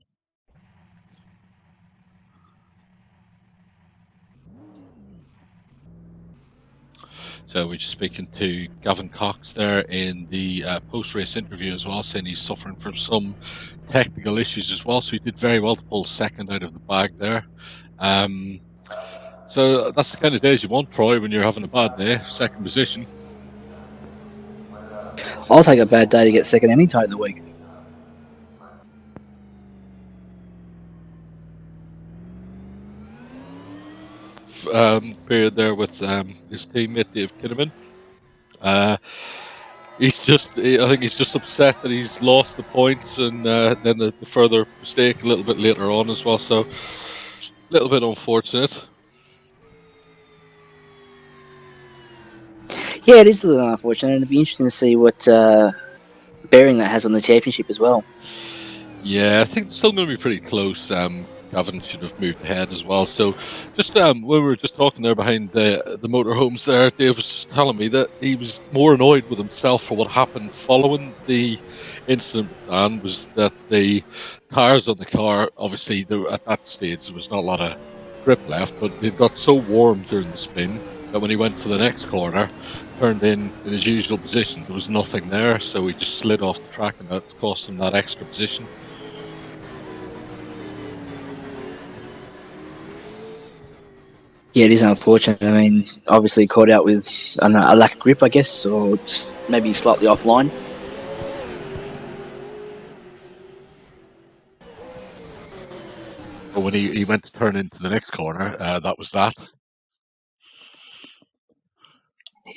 So we're just speaking to Gavin Cox there in the post-race interview as well, saying he's suffering from some technical issues as well. So he did very well to pull second out of the bag there. So that's the kind of days you want, Troy, when you're having a bad day, second position. I'll take a bad day to get second any time of the week. Period there with his teammate Dave Kinnaman. I think he's just upset that he's lost the points, and then the further mistake a little bit later on as well. So a little bit unfortunate. Yeah, it is a little unfortunate, and it'd be interesting to see what bearing that has on the championship as well. Yeah, I think it's still going to be pretty close. Gavin should have moved ahead as well. So, just when we were just talking there behind the motorhomes there, Dave was just telling me that he was more annoyed with himself for what happened following the incident with Dan, was that the tyres on the car, obviously at that stage there was not a lot of grip left, but they got so warm during the spin that when he went for the next corner, turned in his usual position, there was nothing there, so he just slid off the track, and that cost him that extra position. Yeah, it is unfortunate. I mean, obviously caught out with, I don't know, a lack of grip, I guess, or just maybe slightly offline. But when he went to turn into the next corner, that was that.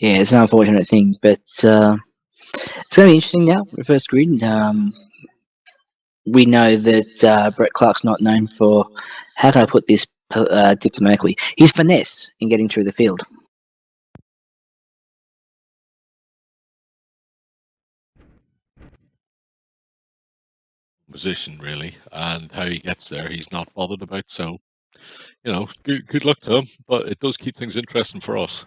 Yeah, it's an unfortunate thing, but it's going to be interesting now, reverse grid. We know that Brett Clark's not known for, how can I put this diplomatically, his finesse in getting through the field. Position really, and how he gets there he's not bothered about, so good luck to him, but it does keep things interesting for us.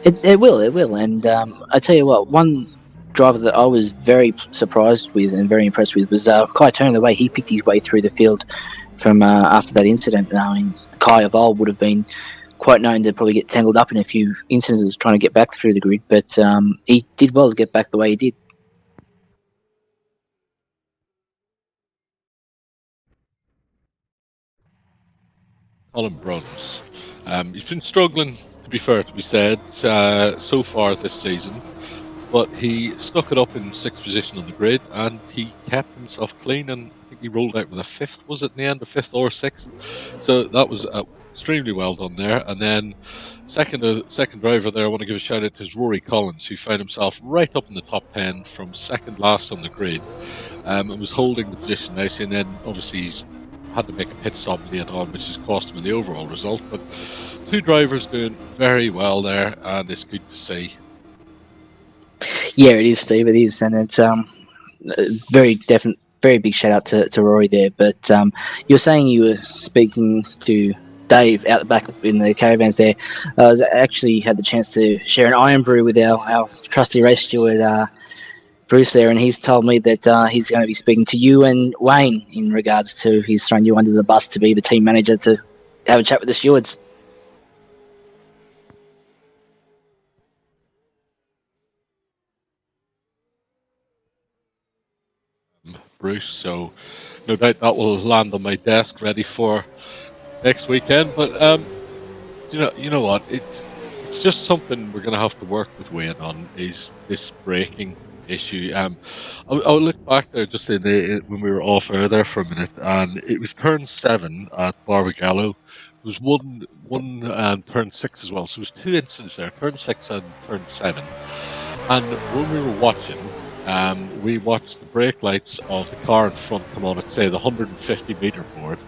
It will, and I tell you what, one driver that I was very surprised with and very impressed with was Kai Turner, the way he picked his way through the field from after that incident. I mean, Kai of old would have been quite known to probably get tangled up in a few instances trying to get back through the grid, but he did well to get back the way he did. Colin Bruns. He's been struggling, to be fair to be said, so far this season, but he stuck it up in 6th position on the grid, and he kept himself clean, and I think he rolled out with a 5th, was it in the end, a 5th or 6th? So that was extremely well done there. And then second driver there, I want to give a shout out to Rory Collins, who found himself right up in the top 10 from second last on the grid, and was holding the position nicely, and then obviously he's had to make a pit stop late on, which has cost him in the overall result. But 2 drivers doing very well there, and it's good to see. Yeah, it is, Steve. It is, and it's very big shout out to Rory there. But you're saying you were speaking to Dave out the back in the caravans there. I actually had the chance to share an iron brew with our trusty race steward Bruce there, and he's told me that he's going to be speaking to you and Wayne in regards to he's thrown you under the bus to be the team manager to have a chat with the stewards. Bruce, so no doubt that will land on my desk ready for next weekend. But you know what, it's just something we're going to have to work with Wayne on, is this braking issue. I'll look back there just when we were off air there for a minute, and it was turn 7 at Barbagallo. There was one and turn 6 as well, so it was 2 incidents there, turn 6 and turn 7. And when we were watching, we watched the brake lights of the car in front come on at, say, the 150 metre board,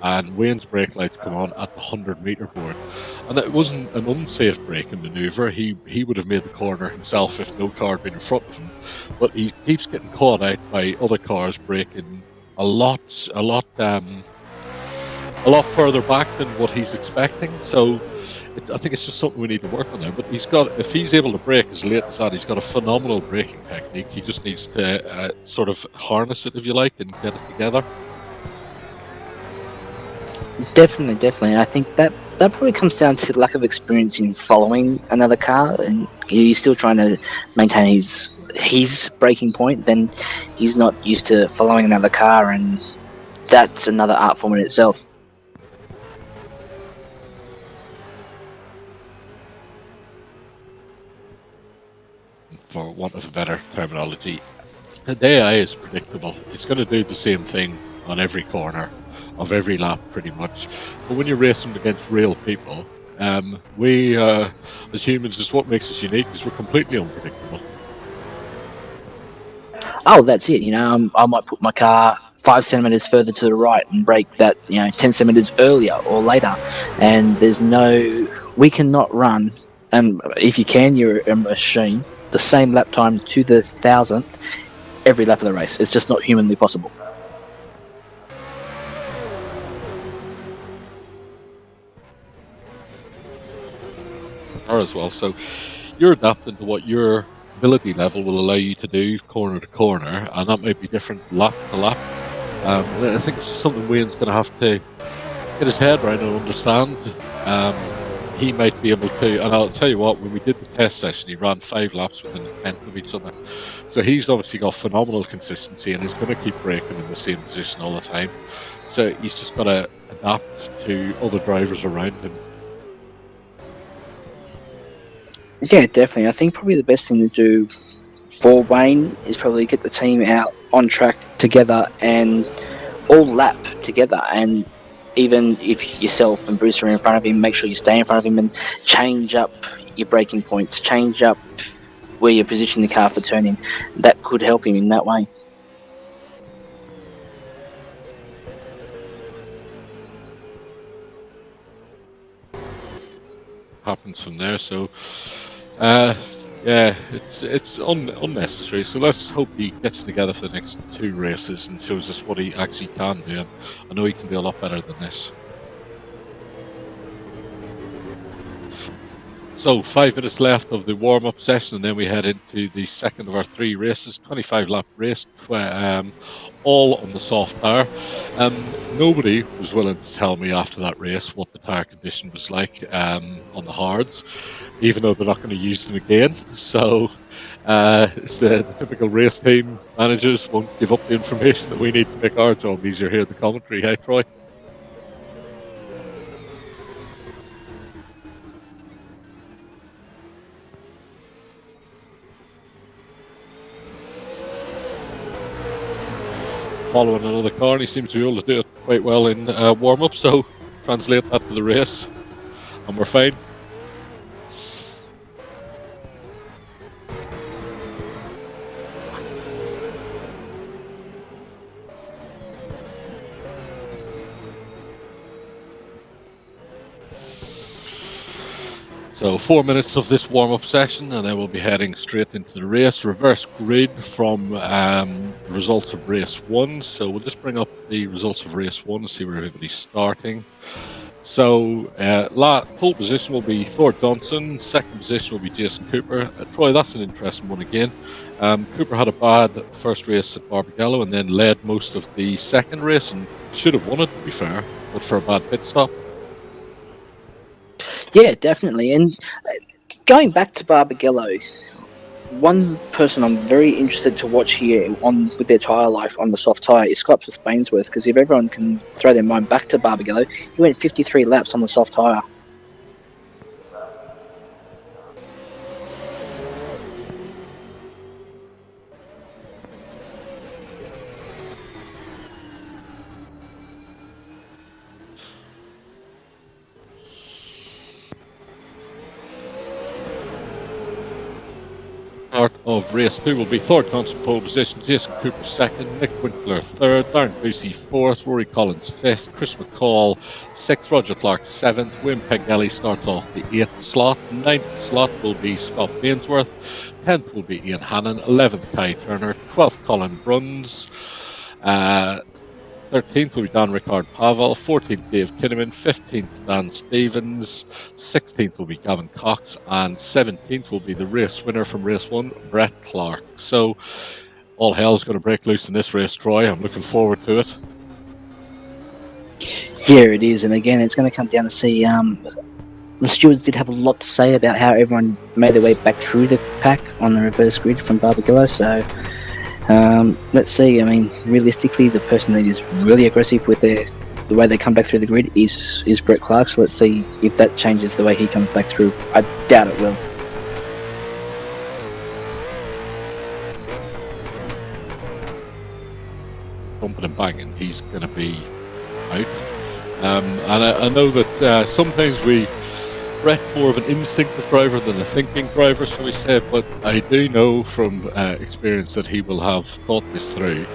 and Wayne's brake lights come on at the 100 metre board. And it wasn't an unsafe braking manoeuvre. He would have made the corner himself if no car had been in front of him. But he keeps getting caught out by other cars braking a lot further back than what he's expecting. So I think it's just something we need to work on there. But if he's able to brake as late as that, he's got a phenomenal braking technique. He just needs to sort of harness it, if you like, and get it together. Definitely. And I think that probably comes down to lack of experience in following another car, and he's still trying to maintain his braking point. Then he's not used to following another car, and that's another art form in itself. For want of a better terminology, the AI is predictable. It's going to do the same thing on every corner of every lap, pretty much. But when you're racing against real people, we as humans, is what makes us unique, is we're completely unpredictable. Oh, that's it. I might put my car 5 centimeters further to the right and brake that 10 centimeters earlier or later, and we cannot run. And if you can, you're a machine. The same lap time to the 1,000th every lap of the race. It's just not humanly possible. As well, so you're adapting to what your ability level will allow you to do corner to corner, and that might be different lap to lap. I think it's something Wayne's going to have to get his head around and understand. He might be able to, and I'll tell you what, when we did the test session, he ran 5 laps within a tenth of each other. So he's obviously got phenomenal consistency, and he's going to keep braking in the same position all the time. So he's just got to adapt to other drivers around him. Yeah, definitely. I think probably the best thing to do for Wayne is probably get the team out on track together and all lap together. And even if yourself and Bruce are in front of him, make sure you stay in front of him and change up your braking points, change up where you position the car for turning. That could help him in that way. Happens from there, so yeah, it's unnecessary. So let's hope he gets together for the next 2 races and shows us what he actually can do. And I know he can do a lot better than this. So 5 minutes left of the warm-up session, and then we head into the second of our 3 races, 25-lap race, all on the soft tire. Nobody was willing to tell me after that race what the tire condition was like on the hards, even though they're not going to use them again. So it's the typical race team managers won't give up the information that we need to make our job easier here at the commentary. Hey, Troy? following another car, and he seems to be able to do it quite well in warm-up, so translate that to the race, and we're fine. So 4 minutes of this warm-up session, and then we'll be heading straight into the race. Reverse grid from the results of race 1. So we'll just bring up the results of race 1 and see where everybody's starting. So pole position will be Thor Johnson, second position will be Jason Cooper. Troy, that's an interesting one again. Cooper had a bad first race at Barbagallo and then led most of the second race and should have won it, to be fair, but for a bad pit stop. Yeah, definitely. And going back to Barbagallo, one person I'm very interested to watch here on with their tyre life on the soft tyre is Scott Spainsworth, because if everyone can throw their mind back to Barbagallo, he went 53 laps on the soft tyre. Start of race 2 will be Thor Johnson pole position, Jason Cooper second, Nick Winkler third, Darren Busey fourth, Rory Collins fifth, Chris McCall sixth, Roger Clark seventh, Wim Pengelly starts off the 8th slot, 9th slot will be Scott Bainsworth, 10th will be Ian Hannon, 11th Kai Turner, 12th Colin Bruns, 13th will be Dan Ricard Pavel, 14th Dave Kinnaman, 15th Dan Stevens, 16th will be Gavin Cox, and 17th will be the race winner from race 1, Brett Clark. So all hell's going to break loose in this race, Troy. I'm looking forward to it. Here it is, and again, it's going to come down to see. The stewards did have a lot to say about how everyone made their way back through the pack on the reverse grid from Barbagallo, so let's see. I mean, realistically, the person that is really aggressive with the way they come back through the grid is Brett Clark, so let's see if that changes the way he comes back through. I doubt it will. Bumping and banging, he's going to be out. And I know that sometimes Brett's more of an instinctive driver than a thinking driver, shall we say, but I do know from experience that he will have thought this through,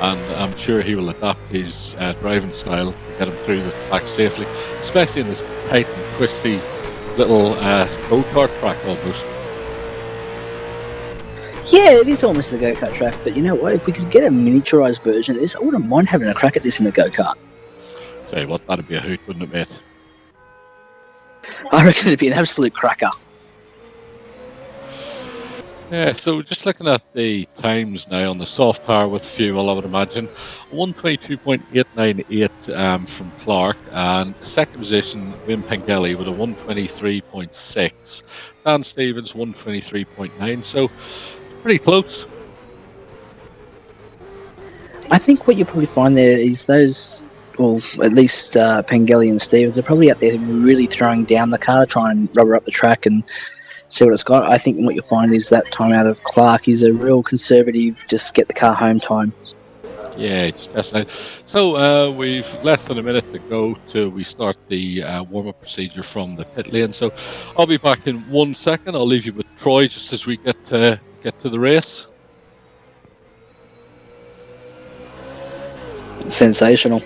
and I'm sure he will adapt his driving style to get him through the track safely, especially in this tight and twisty little go-kart track almost. Yeah, it is almost a go-kart track, but you know what? If we could get a miniaturized version of this, I wouldn't mind having a crack at this in a go-kart. Tell you what, that'd be a hoot, wouldn't it, mate? I reckon it'd be an absolute cracker. Yeah, so just looking at the times now on the soft tyre with fuel, I would imagine 122.898 from Clark, and second position Wim Pengelly with a 123.6, Dan Stevens 123.9, so pretty close. I think what you'll probably find there is those, well, at least Pengelly and Stevens are probably out there really throwing down the car, trying and rubber up the track and see what it's got. I think what you'll find is that time out of Clark is a real conservative, just get the car home time. Yeah, just that's it. So we've less than a minute to go till we start the warm-up procedure from the pit lane. So I'll be back in 1 second. I'll leave you with Troy just as we get to the race. Sensational.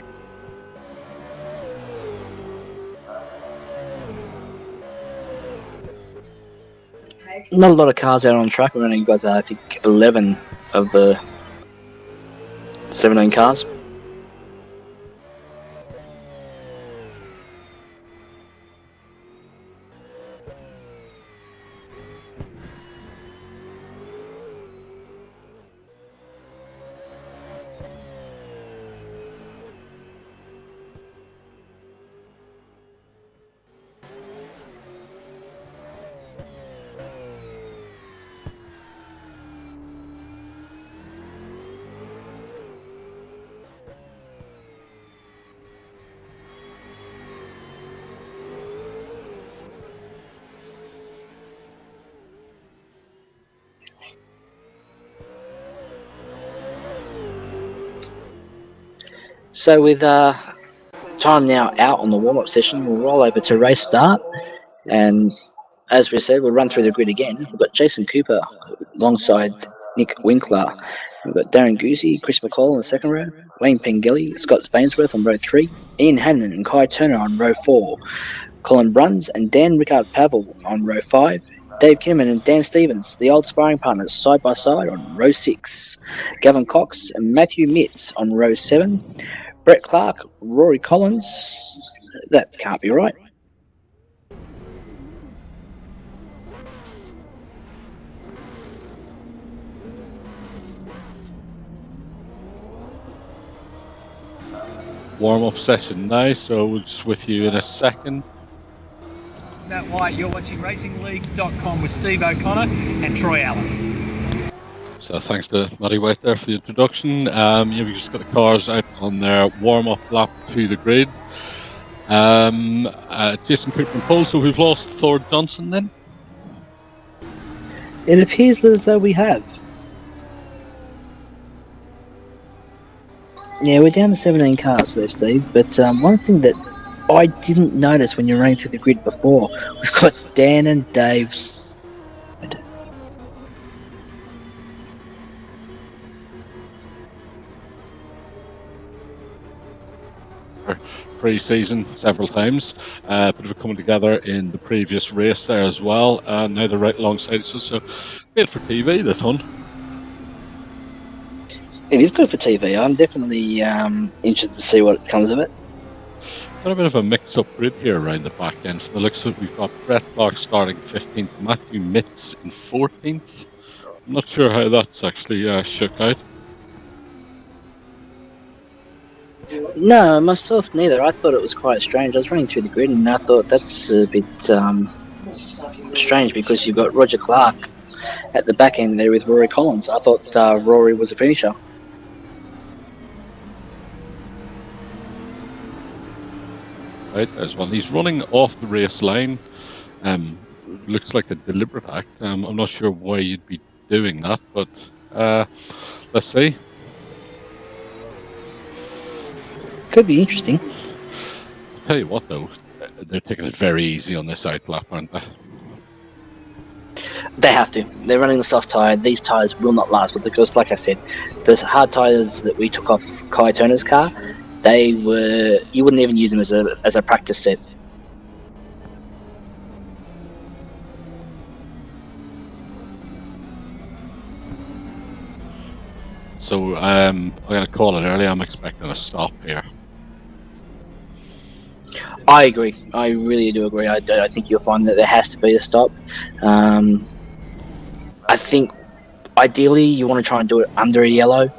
Not a lot of cars out on track. We've only got, I think, 11 of the 17 cars. So with time now out on the warm-up session, we'll roll over to race start, and as we said, we'll run through the grid again. We've got Jason Cooper alongside Nick Winkler. We've got Darren Goosey, Chris McCall in the second row, Wayne Pengelly, Scott Spainsworth on row 3, Ian Hannon and Kai Turner on row 4, Colin Bruns and Dan Rickard Pavel on row 5, Dave Kinnaman and Dan Stevens, the old sparring partners, side by side on row 6, Gavin Cox and Matthew Mitz on row 7, Brett Clark, Rory Collins, that can't be right. Warm-up session now, so we'll just with you in a second. Matt White, you're watching Racing-Leagues.com with Steve O'Connor and Troy Allen. So thanks to Matty White there for the introduction. We've just got the cars out on their warm-up lap to the grid. Jason Cooper and pole, so we've lost Thor Johnson then? It appears as though we have. Yeah, we're down to 17 cars there, Steve, but one thing that I didn't notice when you were running through the grid before, we've got Dan and Dave's. Pre-season several times, but we're coming together in the previous race there as well, and now they're right alongside us, so good for TV, this one. It is good for TV. I'm definitely interested to see what comes of it. Got a bit of a mixed-up grid here around the back end. From the looks of it, we've got Brett Clark starting 15th, Matthew Mitz in 14th. I'm not sure how that's actually shook out. No, myself neither. I thought it was quite strange. I was running through the grid and I thought that's a bit strange because you've got Roger Clark at the back end there with Rory Collins. I thought Rory was a finisher. Right, there's one. He's running off the race line. Looks like a deliberate act. I'm not sure why you'd be doing that, but let's see. Could be interesting. I'll tell you what, though, they're taking it very easy on this out lap, aren't they? They have to. They're running the soft tyre. These tyres will not last, but because, like I said, the hard tyres that we took off Kai Turner's car, you wouldn't even use them as a practice set. So I'm going to call it early. I'm expecting a stop here. I agree. I really do agree. I think you'll find that there has to be a stop. I think ideally you want to try and do it under a yellow.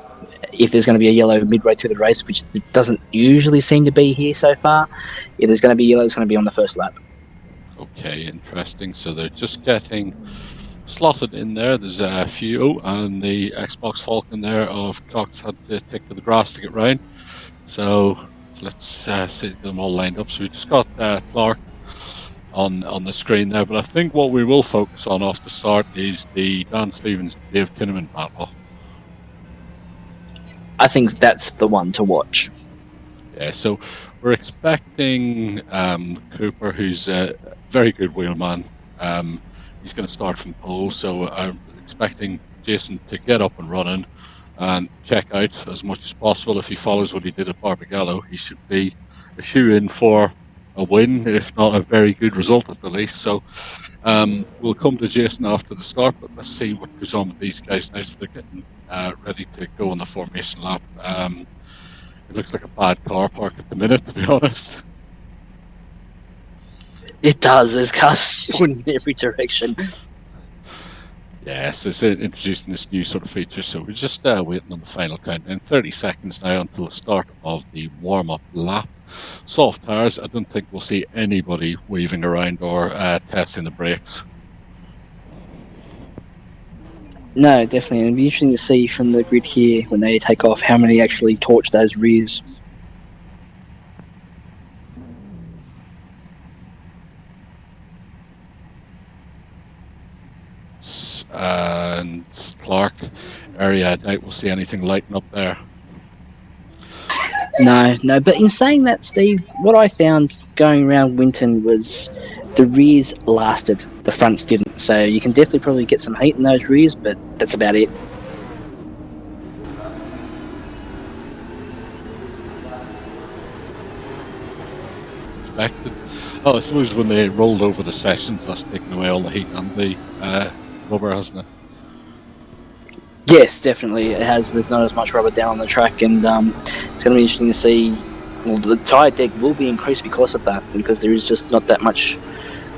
If there's going to be a yellow midway through the race, which doesn't usually seem to be here so far, if there's going to be yellow, it's going to be on the first lap. Okay, interesting. So they're just getting slotted in there. There's a few, and the Xbox Falcon there of Cox had to take to the grass to get round. So let's see them all lined up. So we just got Clark on the screen there, but I think what we will focus on off the start is the Dan Stevens Dave Kinnaman battle. I think that's the one to watch. Yeah, so we're expecting Cooper, who's a very good wheelman. He's going to start from pole, so I'm expecting Jason to get up and running and check out as much as possible. If he follows what he did at Barbagallo, he should be a shoe-in for a win, if not a very good result at the least. So we'll come to Jason after the start, but let's see what goes on with these guys now. So they're getting ready to go on the formation lap. It looks like a bad car park at the minute, to be honest. It does. There's cars pointing in every direction. Yeah, so it's introducing this new sort of feature. So we're just waiting on the final countdown. 30 seconds now until the start of the warm-up lap. Soft tyres, I don't think we'll see anybody weaving around or testing the brakes. No, definitely. It'll be interesting to see from the grid here when they take off how many actually torch those rears. And Clark area, I doubt we'll see anything lighting up there. No. But in saying that, Steve, what I found going around Winton was the rears lasted, the fronts didn't. So you can definitely probably get some heat in those rears, but that's about it. Expected. Oh, I suppose when they rolled over the sessions, that's taken away all the heat and the rubber, hasn't it? Yes, definitely it has. There's not as much rubber down on the track, and it's going to be interesting to see. Well, the tyre deck will be increased because of that, because there is just not that much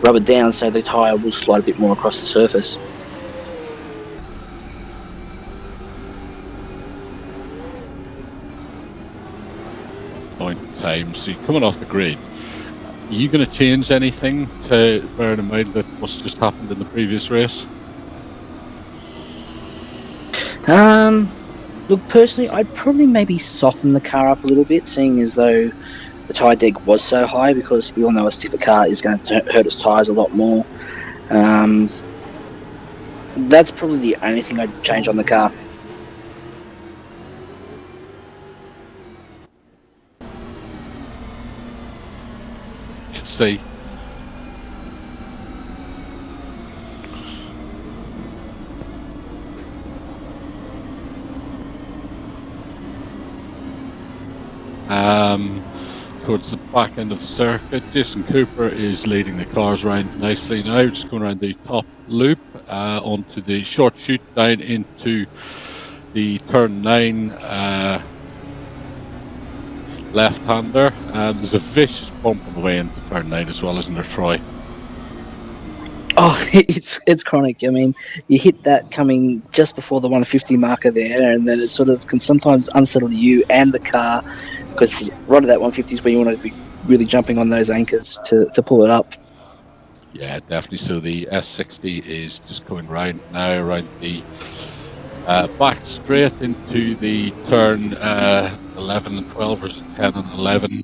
rubber down, so the tyre will slide a bit more across the surface. Point time. So you're coming off the grid. Are you going to change anything to bear in mind that what's just happened in the previous race? Look, personally, I'd probably maybe soften the car up a little bit, seeing as though the tyre deck was so high, because we all know a stiffer car is going to hurt its tyres a lot more. That's probably the only thing I'd change on the car. You can see. Towards the back end of the circuit, Jason Cooper is leading the cars around nicely now, just going around the top loop onto the short chute down into the turn 9 left-hander. There's a vicious bump on the way into turn 9 as well, isn't there, Troy? Oh, it's chronic. I mean, you hit that coming just before the 150 marker there, and then it sort of can sometimes unsettle you and the car, because right at that 150 is where you want to be really jumping on those anchors to pull it up. Yeah, definitely. So the S60 is just going round now, around the back straight into the turn 11 and 12, or is it 10 and 11?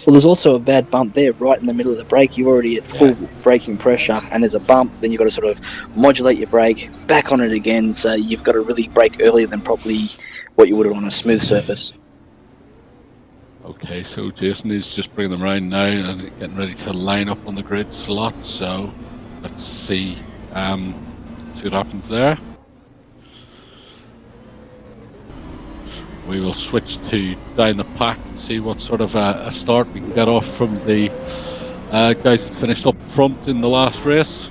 Well, there's also a bad bump there right in the middle of the brake. You're already at full braking pressure, and there's a bump. Then you've got to sort of modulate your brake, back on it again. So you've got to really brake earlier than probably what you would on a smooth surface. Okay, so Jason is just bringing them around now and getting ready to line up on the grid slot. So let's see what happens there. We will switch to down the pack and see what sort of a start we can get off from the guys that finished up front in the last race.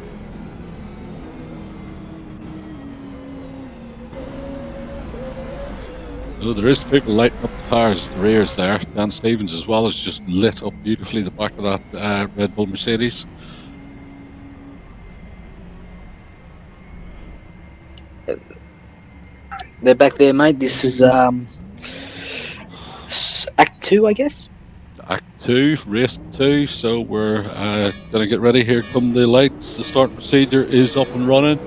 So there is people lighting up the cars, the rears there. Dan Stevens as well has just lit up beautifully the back of that Red Bull Mercedes. They're back there, mate. This is Act 2, I guess? Act 2, Race 2, so we're going to get ready. Here come the lights. The start procedure is up and running.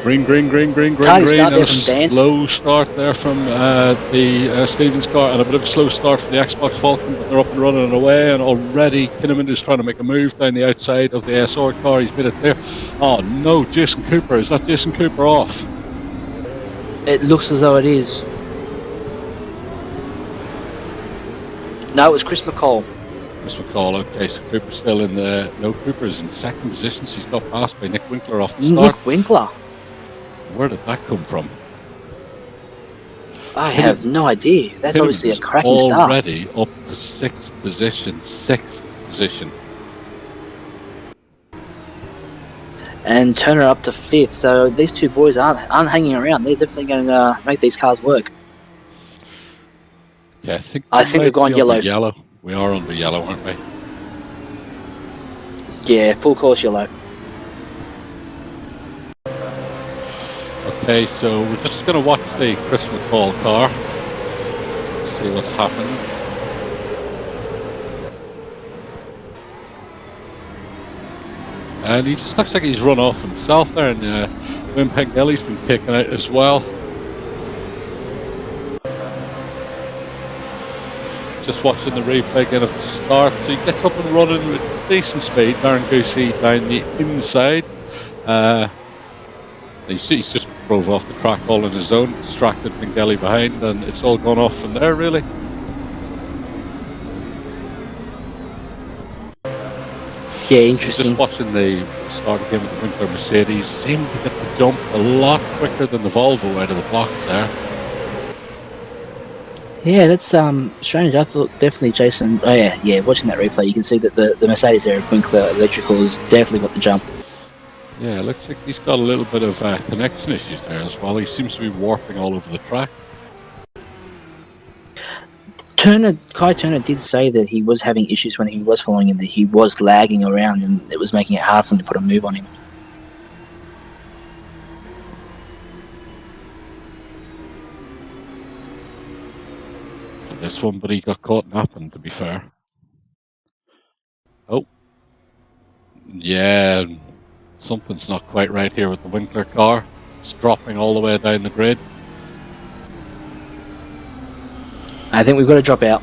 Green, green, green, green, green, green. And a slow start there from the Stevens car, and a bit of a slow start for the Xbox Falcon, but they're up and running and away, and already Kinnaman is trying to make a move down the outside of the SR car. He's made it there. Oh no, Jason Cooper. Is that Jason Cooper off? It looks as though it is. No, it was Chris McCall. Chris McCall, okay, so Cooper's still in the... No, Cooper's in second position, so he's got passed by Nick Winkler off the start. Nick Winkler? Where did that come from? I have no idea. That's obviously a cracking start. Already up to sixth position. And Turner up to fifth, so these two boys aren't hanging around. They're definitely going to make these cars work. Yeah, I think we've gone yellow. We are under yellow, aren't we? Yeah, full course yellow. Okay, so we're just going to watch the Chris McCall car, see what's happening. And he just looks like he's run off himself there, and Wim Pengelly's been taken out as well. Just watching the replay again of the start, so he gets up and running with decent speed. Darren Goosey down the inside. He's just drove off the track all on his own, distracted Mingelli behind, and it's all gone off from there, really. Yeah, interesting. Just watching the start again with the Winkler Mercedes, seemed to get the jump a lot quicker than the Volvo out of the blocks there. Yeah, that's strange. I thought definitely Jason. Oh yeah. Watching that replay, you can see that the Mercedes there at Winkler Electrical has definitely got the jump. Yeah, it looks like he's got a little bit of connection issues there as well. He seems to be warping all over the track. Kai Turner did say that he was having issues when he was following him, that he was lagging around and it was making it hard for him to put a move on him. This one, but he got caught napping, to be fair. Oh. Yeah, something's not quite right here with the Winkler car. It's dropping all the way down the grid. I think we've got to drop out.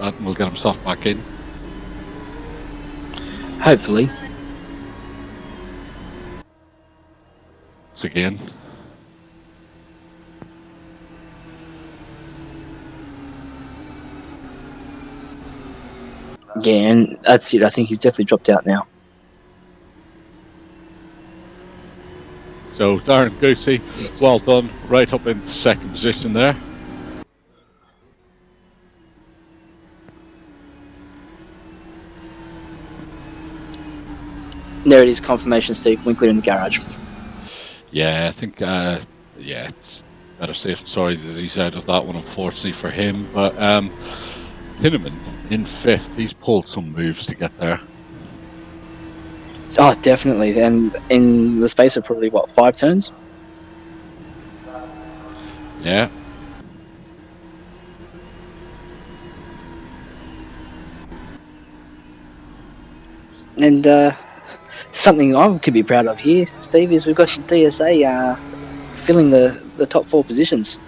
And we'll get himself back in. Hopefully. Once again. Yeah, and that's it. I think he's definitely dropped out now. So Darren Goosey, well done, right up in second position there. There it is, confirmation, Steve. Winkler in the garage. Yeah, I think, it's better safe than sorry that he's out of that one, unfortunately for him. But Hinneman in fifth, he's pulled some moves to get there. Oh, definitely. And in the space of probably, 5 turns? Yeah. And something I could be proud of here, Steve, is we've got DSA filling the top 4 positions.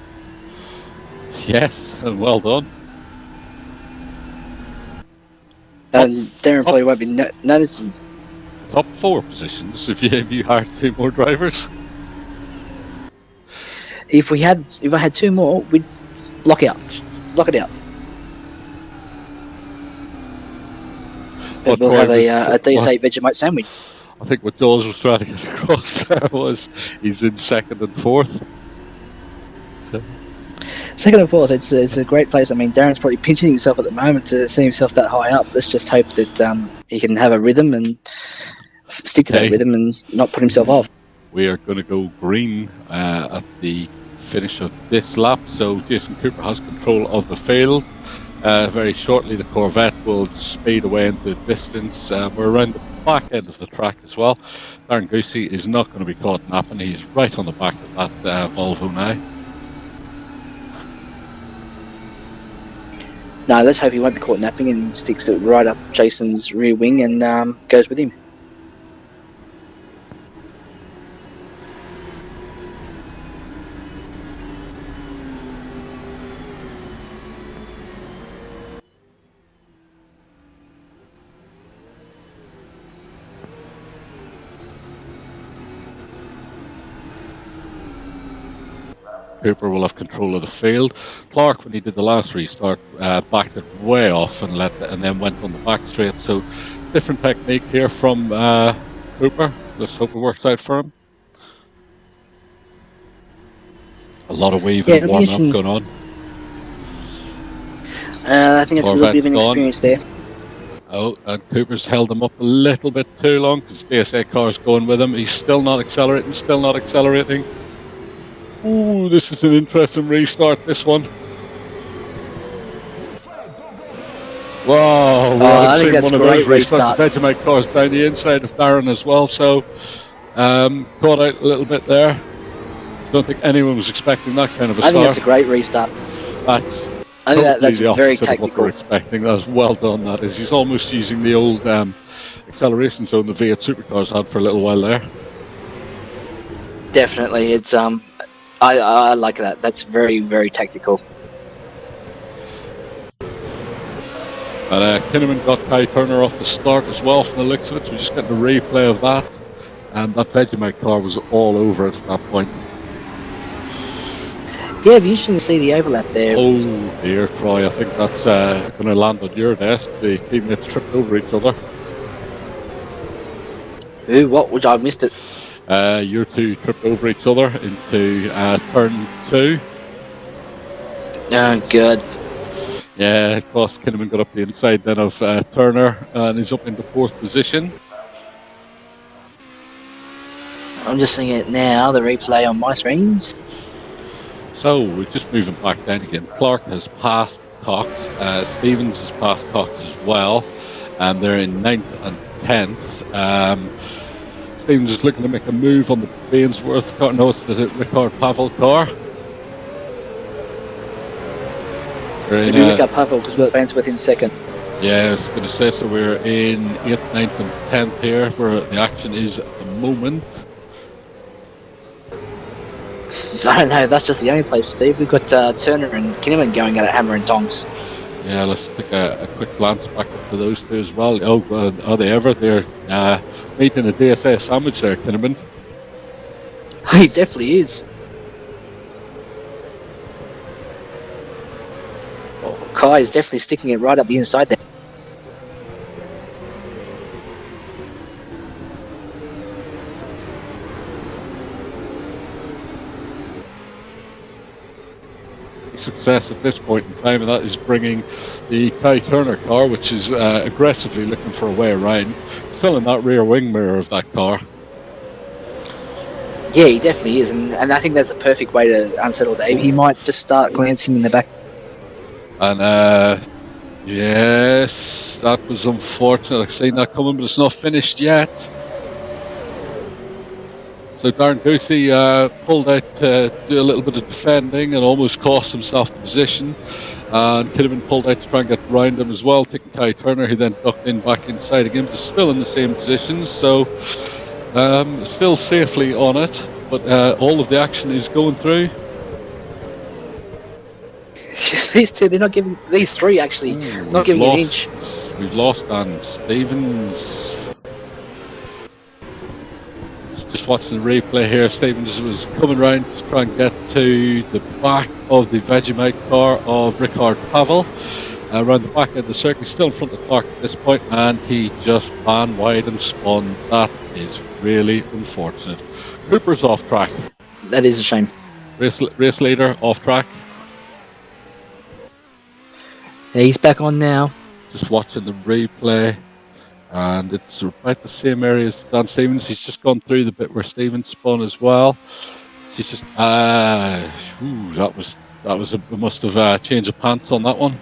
Yes, and well done. And Darren probably won't be noticing. Top 4 positions if you hired 2 more drivers. If I had 2 more, we'd lock it out. But we'll have a DSA Vegemite sandwich. I think what Jaws was trying to get across there was he's in second and fourth. Second and fourth, it's a great place. I mean, Darren's probably pinching himself at the moment to see himself that high up. Let's just hope that he can have a rhythm and stick to that rhythm and not put himself off. We are going to go green at the finish of this lap, so Jason Cooper has control of the field. Very shortly the Corvette will speed away into the distance. We're around the back end of the track as well. Darren Goosey is not going to be caught napping. He's right on the back of that Volvo now. No, let's hope he won't be caught napping and sticks it right up Jason's rear wing and goes with him. Cooper will have control of the field. Clark, when he did the last restart, backed it way off and then went on the back straight. So different technique here from Cooper. Let's hope it works out for him. A lot of weaving and warming up going on. I think it's a little bit of inexperience there. Oh, and Cooper's held him up a little bit too long because the DSA car's going with him. He's still not accelerating. Ooh, this is an interesting restart, this one. Wow, I think that's a great restart. Vegemite cars down the inside of Darren as well, so caught out a little bit there. Don't think anyone was expecting that kind of a start. I think that's a great restart. I think that's the very opposite of what we're tactical. expecting. That's well done. That is. He's almost using the old acceleration zone the V8 Supercars had for a little while there. Definitely, it's I like that. That's very, very tactical. And Kinnaman got Kai Turner off the start as well from the looks of it, so we're just getting a replay of that. And that Vegemite car was all over it at that point. Yeah, it'd be interesting to see the overlap there. Oh dear, Troy, I think that's going to land on your desk. The teammates tripped over each other. Who? What? Which I missed it. Your two tripped over each other into turn 2. Oh, good. Yeah, of course, Kinnaman got up the inside then of Turner and is up into 4th position. I'm just seeing it now, the replay on my screens. So, we're just moving back down again. Clark has passed Cox, Stevens has passed Cox as well, and they're in 9th and 10th. Stevens is looking to make a move on the Bainsworth car. No, it's the Ricard Pavel car. Maybe look up Pavel because we're Bainsworth in 2nd. Yeah, I was going to say, so we're in 8th, 9th and 10th here, where the action is at the moment. I don't know, that's just the only place, Steve. We've got Turner and Kinnaman going at it, hammer and tongs. Yeah, let's take a quick glance back up to those two as well. Oh, are they ever? They're making a DSA sandwich there, Kinnaman. He definitely is. Oh, Kai is definitely sticking it right up the inside there. Success at this point in time, and that is bringing the Kai Turner car, which is aggressively looking for a way around, still in that rear wing mirror of that car. Yeah, he definitely is, and I think that's a perfect way to unsettle Dave. He might just start glancing in the back. And yes, that was unfortunate. I've seen that coming, but it's not finished yet. So Darren Goosey pulled out to do a little bit of defending and almost cost himself the position. And Kinnaman pulled out to try and get around him as well, taking Kai Turner, who then ducked in back inside again, but still in the same positions. So still safely on it, but all of the action is going through. These two, they're not giving, these three actually, not giving an inch. We've lost Dan Stevens. Just watching the replay here, Stevens was coming round to try and get to the back of the Vegemite car of Ricard Pavel. Around the back of the circuit, still in front of Clark at this point, and he just ran wide and spun. That is really unfortunate. Cooper's off track. That is a shame. Race leader off track. Yeah, he's back on now. Just watching the replay, and it's about the same area as Dan Stevens. He's just gone through the bit where Stevens spun as well. He's just that must have changed of pants on that one.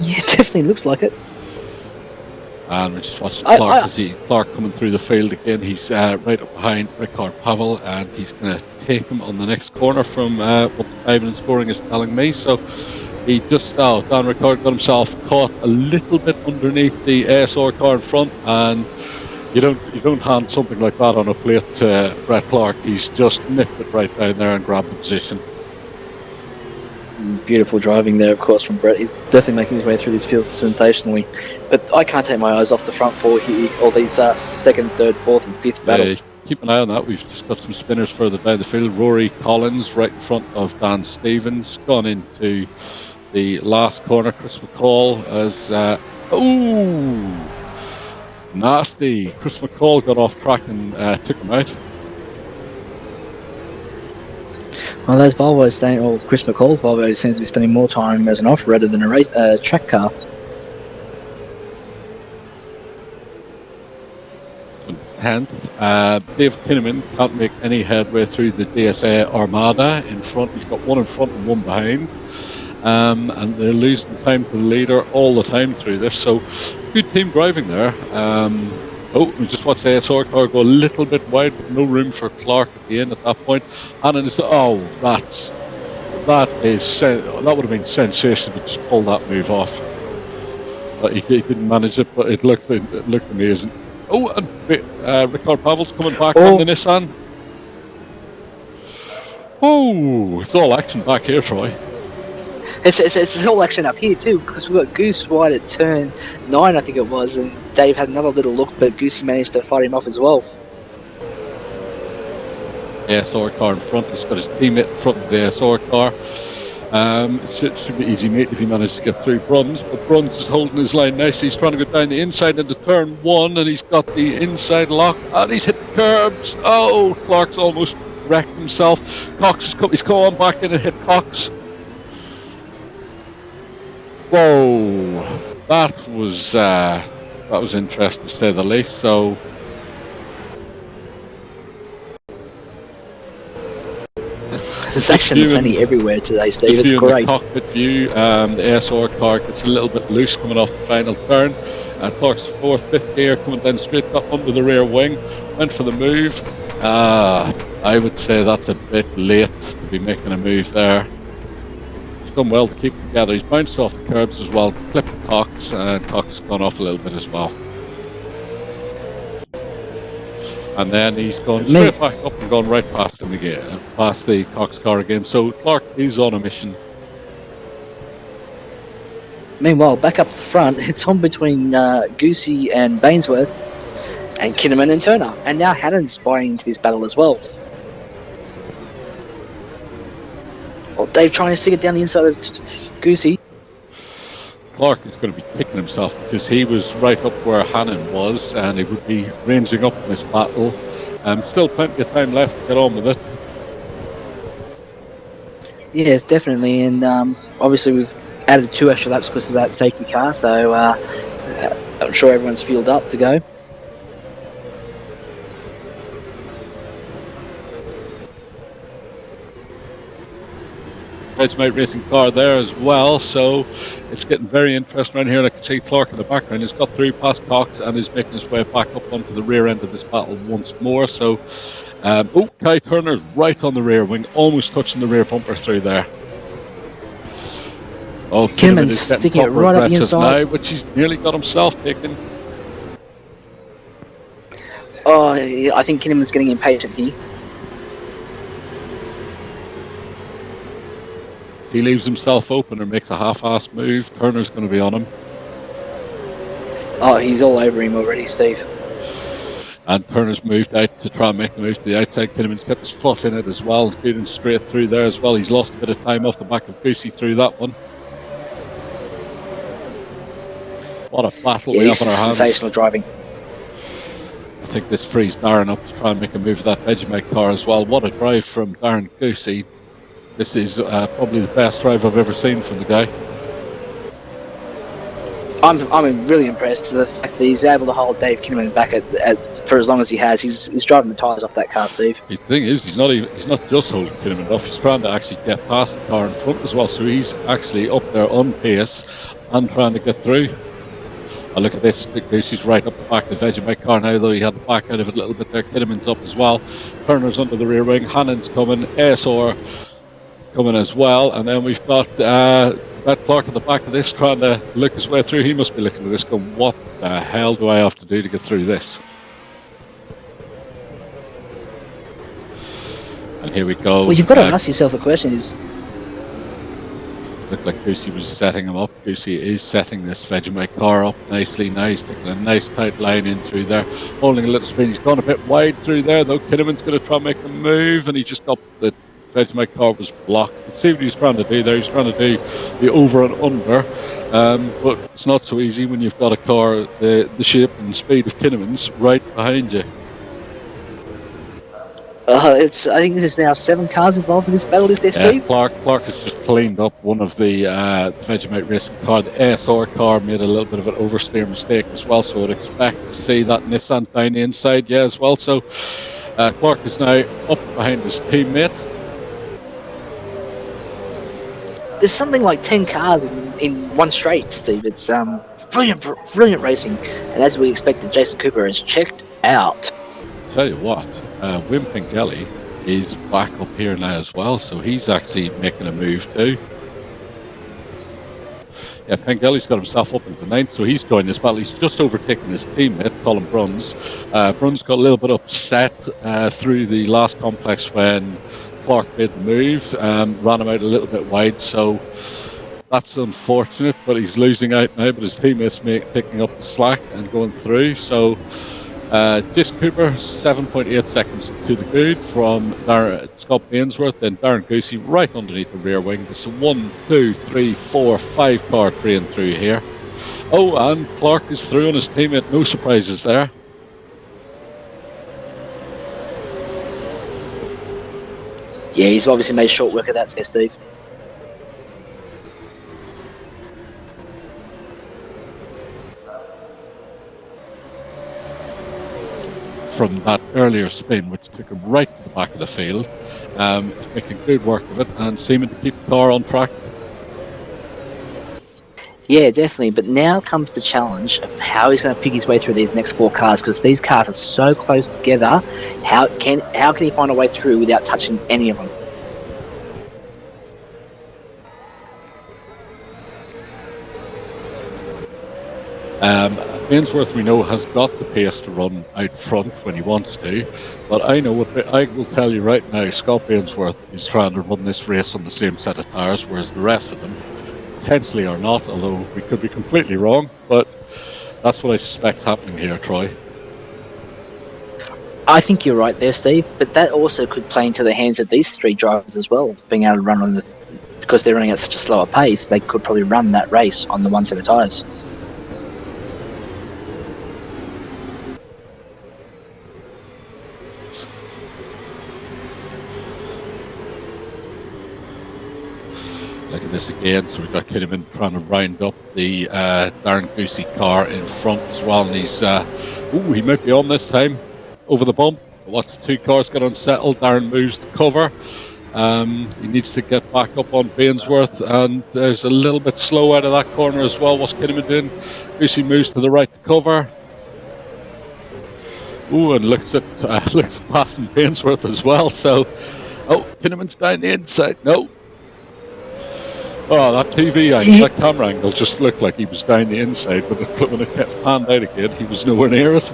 Yeah, it definitely looks like it. And we're just watching Clark coming through the field again. He's right up behind Ricard Pavel, and he's going to take him on the next corner from what the time and scoring is telling me. So he just Dan Ricard got himself caught a little bit underneath the ASR car in front, and you don't hand something like that on a plate to Brett Clark. He's just nipped it right down there and grabbed the position. Beautiful driving there, of course, from Brett. He's definitely making his way through this field sensationally. But I can't take my eyes off the front four here, all these second, third, fourth and fifth battle. Keep an eye on that. We've just got some spinners further down the field. Rory Collins right in front of Dan Stevens, gone into the last corner. Chris McCall as nasty. Chris McCall got off track and took him out. Well, those Volvos Chris McCall's Volvo seems to be spending more time as an off-roader than a track car. Dave Kinnaman can't make any headway through the DSA Armada in front. He's got one in front and one behind. And they're losing time to the leader all the time through this. So, good team driving there. We just watched the ASR car go a little bit wide, but no room for Clark at the end at that point. And it's, that would have been sensational to just pull that move off. But he didn't manage it, but it looked amazing. Oh, and Ricard Pavel's coming back on the Nissan. Oh, it's all action back here, Troy. It's all action up here too, because we've got Goose wide at turn 9, I think it was, and Dave had another little look, but Goosey managed to fight him off as well. The SR car in front, he's got his teammate in front of the SR car. It should be easy, mate, if he managed to get through Bruns, but Bruns is holding his line nicely. He's trying to go down the inside into turn 1, and he's got the inside lock, and he's hit the curbs. Oh, Clark's almost wrecked himself. Cox he's going back in and hit Cox. Whoa, that was interesting to say the least. So there's actually plenty everywhere today, Steve. It's great. The cockpit view, the SR car gets a little bit loose coming off the final turn. Clark's 4th, 5th gear coming down straight up under the rear wing. Went for the move. I would say that's a bit late to be making a move there. He's done well to keep together. He's bounced off the curbs as well, clipped Cox, and Cox has gone off a little bit as well. And then he's gone straight back up and gone right past him again, past the Cox car again. So Clark is on a mission. Meanwhile, back up the front, it's on between Goosey and Bainsworth, and Kinnaman and Turner. And now Hannon's buying into this battle as well. Well, Dave trying to stick it down the inside of Goosey. Clark is going to be kicking himself because he was right up where Hannon was, and he would be ranging up in this battle. Still plenty of time left to get on with it. Yes, definitely, and obviously we've added 2 extra laps because of that safety car, so I'm sure everyone's fueled up to go. Vegemite racing car there as well, so it's getting very interesting around here. And I can see Clark in the background. He's got through past Cox and is making his way back up onto the rear end of this battle once more. So, Kai Turner's right on the rear wing, almost touching the rear bumper through there. Oh, Kinnaman's sticking it right up the inside now, but he's nearly got himself taken. Oh, I think Kinnaman's getting impatient here. He leaves himself open or makes a half-assed move. Turner's going to be on him. Oh, he's all over him already, Steve. And Turner's moved out to try and make the move to the outside. Kinnaman's kept his foot in it as well, getting straight through there as well. He's lost a bit of time off the back of Goosey through that one. What a battle we have on our hands. Sensational driving. I think this frees Darren up to try and make a move for that Vegemite car as well. What a drive from Darren Goosey. This is probably the best drive I've ever seen from the guy. I'm really impressed with the fact that he's able to hold Dave Kinnaman back for as long as he has. He's driving the tyres off that car, Steve. The thing is, he's not just holding Kinnaman off. He's trying to actually get past the car in front as well. So he's actually up there on pace and trying to get through. Oh, look at this. Goosey's right up the back of the Vegemite car now, though he had the back out of it a little bit there. Kinnaman's up as well. Turner's under the rear wing. Hannon's coming. ASR coming as well, and then we've got Brett Clark at the back of this trying to look his way through. He must be looking at this going, what the hell do I have to do to get through this? And here we go. Well, you've got to ask yourself the question is... Looked like Goosey was setting him up. Goosey is setting this Vegemite car up nicely. Now he's taking a nice tight line in through there, holding a little spin. He's gone a bit wide through there, though. Kinnaman's going to try and make a move, and he just got the Vegemite car was blocked. You can see what he's trying to do there. He's trying to do the over and under, but it's not so easy when you've got a car the shape and speed of Kinnaman's right behind you. I think there's now 7 cars involved in this battle, is there, Steve? Clark has just cleaned up one of the Vegemite racing car. The ASR car made a little bit of an oversteer mistake as well, so I'd expect to see that Nissan down the inside, as well. So Clark is now up behind his teammate. There's something like 10 cars in one straight, Steve. It's brilliant racing. And as we expected, Jason Cooper has checked out. Tell you what, Wim Pengelly is back up here now as well, so he's actually making a move too. Yeah, Pengelly's got himself up into 9th, so he's joined this battle. He's just overtaken his teammate, Colin Bruns. Bruns got a little bit upset through the last complex when Clark made the move, ran him out a little bit wide, so that's unfortunate, but he's losing out now, but his teammates picking up the slack and going through, so Disc Cooper, 7.8 seconds to the good from Scott Bainsworth, then Darren Goosey right underneath the rear wing. There's a 1, 2, 3, 4, 5 car train through here. Oh, and Clark is through on his teammate, no surprises there. Yeah, he's obviously made short work of that there, Steve. From that earlier spin, which took him right to the back of the field, making good work of it and seeming to keep the car on track. Yeah, definitely. But now comes the challenge of how he's going to pick his way through these next 4 cars, because these cars are so close together. How can he find a way through without touching any of them? Ainsworth, we know, has got the pace to run out front when he wants to, but I know what I will tell you right now, Scott Ainsworth is trying to run this race on the same set of tyres, whereas the rest of them potentially are not, although we could be completely wrong, but that's what I suspect happening here, Troy. I think you're right there, Steve, but that also could play into the hands of these 3 drivers as well, being able to run on because they're running at such a slower pace, they could probably run that race on the one set of tyres. Look at this again, so we've got Kinnaman trying to round up the Darren Goosey car in front as well, and he's, he might be on this time, over the bump. Watch 2 cars get unsettled, Darren moves to cover, he needs to get back up on Bainsworth, and there's a little bit slow out of that corner as well. What's Kinnaman doing? Goosey moves to the right to cover. Ooh, and looks at passing Bainsworth as well, so, Kinnaman's down the inside, no. Oh, that TV angle, that camera angle just looked like he was down the inside, but when it kept panned out again, he was nowhere near it.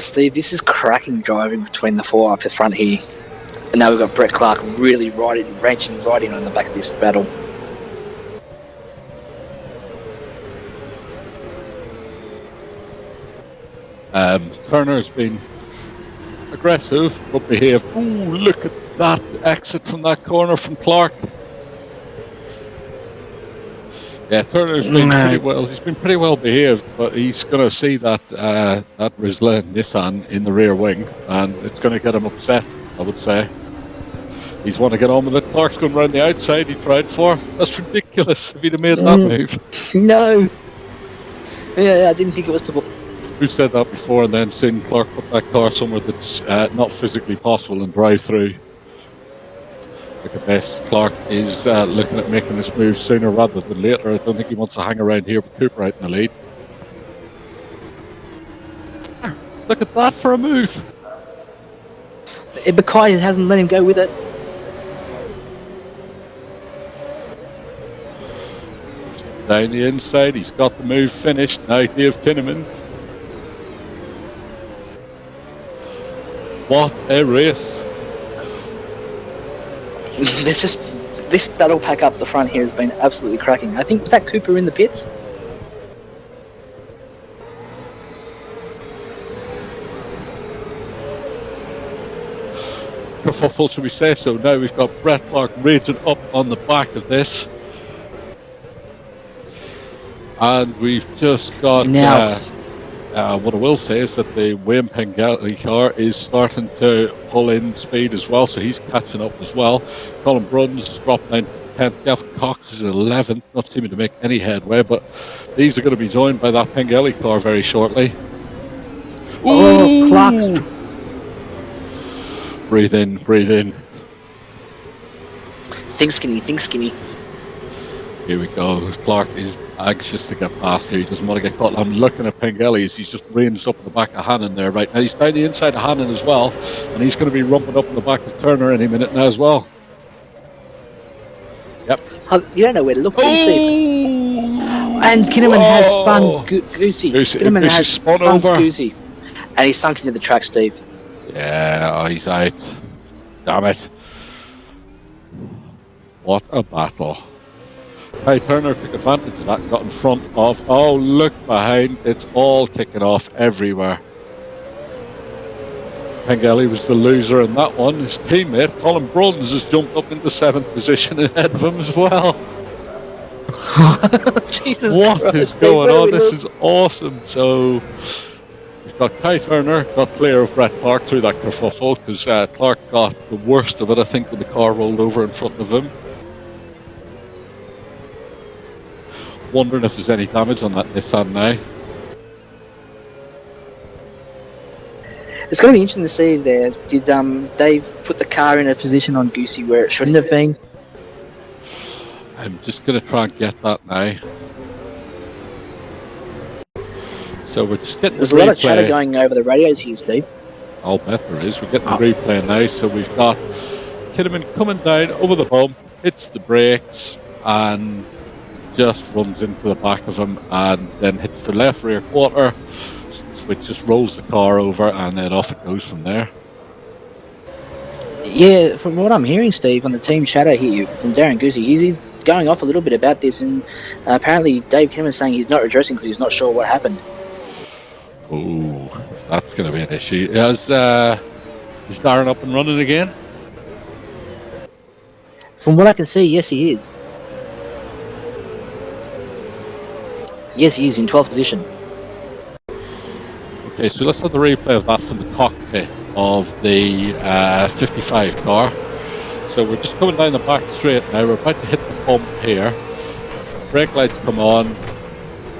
Steve, this is cracking driving between the 4 up the front here. And now we've got Brett Clark really ranching right in on the back of this battle. Turner's been aggressive, but behaved. Ooh, look at that exit from that corner from Clark. Yeah, Turner's been pretty well. He's been pretty well behaved, but he's going to see that that Rizla Nissan in the rear wing, and it's going to get him upset, I would say. He's want to get on with it. Clark's going round the outside. He tried for. That's ridiculous. If he'd have made that move. No. Yeah, I didn't think it was possible. We've said that before, and then seen Clark put that car somewhere that's not physically possible and drive through. Look at this. Clark is looking at making this move sooner rather than later. I don't think he wants to hang around here with Cooper out in the lead. Look at that for a move. Bakai hasn't let him go with it. Down the inside, he's got the move finished. Now Dave Kinnaman. What a race. This battle pack up the front here has been absolutely cracking. I think, was that Cooper in the pits? Kerfuffle, should we say so? Now we've got Brett Clark raging up on the back of this. And we've just got... what I will say is that the Wayne Pengelly car is starting to pull in speed as well, so he's catching up as well. Colin Bruns dropped down to 10th. Gavin Cox is 11th, not seeming to make any headway, but these are going to be joined by that Pengelly car very shortly. Oh, Clark! Breathe in, breathe in. Think skinny, think skinny. Here we go. Clark is anxious to get past here. He doesn't want to get caught. I'm looking at Pengelly as he's just ranged up in the back of Hannon there right now. He's down the inside of Hannon as well, and he's going to be rumping up in the back of Turner any minute now as well. Yep. You don't know where to look, do you, Steve? And Kinnaman has spun Goosey. Kinnaman has spun over. Goosey. And he's sunk into the track, Steve. Yeah, he's out. Damn it. What a battle. Hey, Turner took advantage of that and got in front of... Oh, look behind. It's all kicking off everywhere. Pengelly was the loser in that one. His teammate, Colin Bruns, has jumped up into 7th position ahead of him as well. Jesus What Christ, is going on? This is awesome. So, we've got Kai Turner got clear of Brett Clark through that kerfuffle because Clark got the worst of it, I think, when the car rolled over in front of him. Wondering if there's any damage on that Nissan now. It's going to be interesting to see there. Did Dave put the car in a position on Goosey where it shouldn't have been? I'm just going to try and get that now. So we're just getting There's a lot of chatter going over the radios here, Steve. I'll bet there is. We're getting the replay now. So we've got Kinnaman coming down over the bump, hits the brakes, and just runs into the back of him, and then hits the left rear quarter, which just rolls the car over, and then off it goes from there. Yeah, from what I'm hearing, Steve, on the team chatter here from Darren Goosey, he's going off a little bit about this, and apparently Dave Kinnaman's saying he's not rejoicing because he's not sure what happened. Oh, that's going to be an issue. Is Darren up and running again? From what I can see, yes, he is. Yes, he is in 12th position. Okay, so let's have the replay of that from the cockpit of the 55 car. So we're just coming down the back straight now. We're about to hit the bump here. Brake lights come on.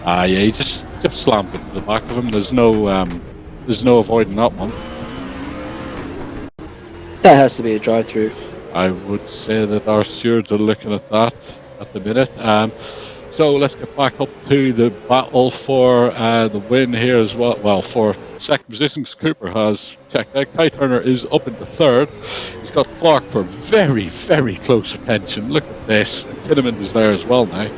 Yeah, he just slammed into the back of him. There's no avoiding that one. That has to be a drive-through. I would say that our stewards are looking at that at the minute. So let's get back up to the battle for the win here as well. Well, for second position, because Cooper has checked out. Kai Turner is up into third. He's got Clark for very, very close attention. Look at this. Kinnaman is there as well now.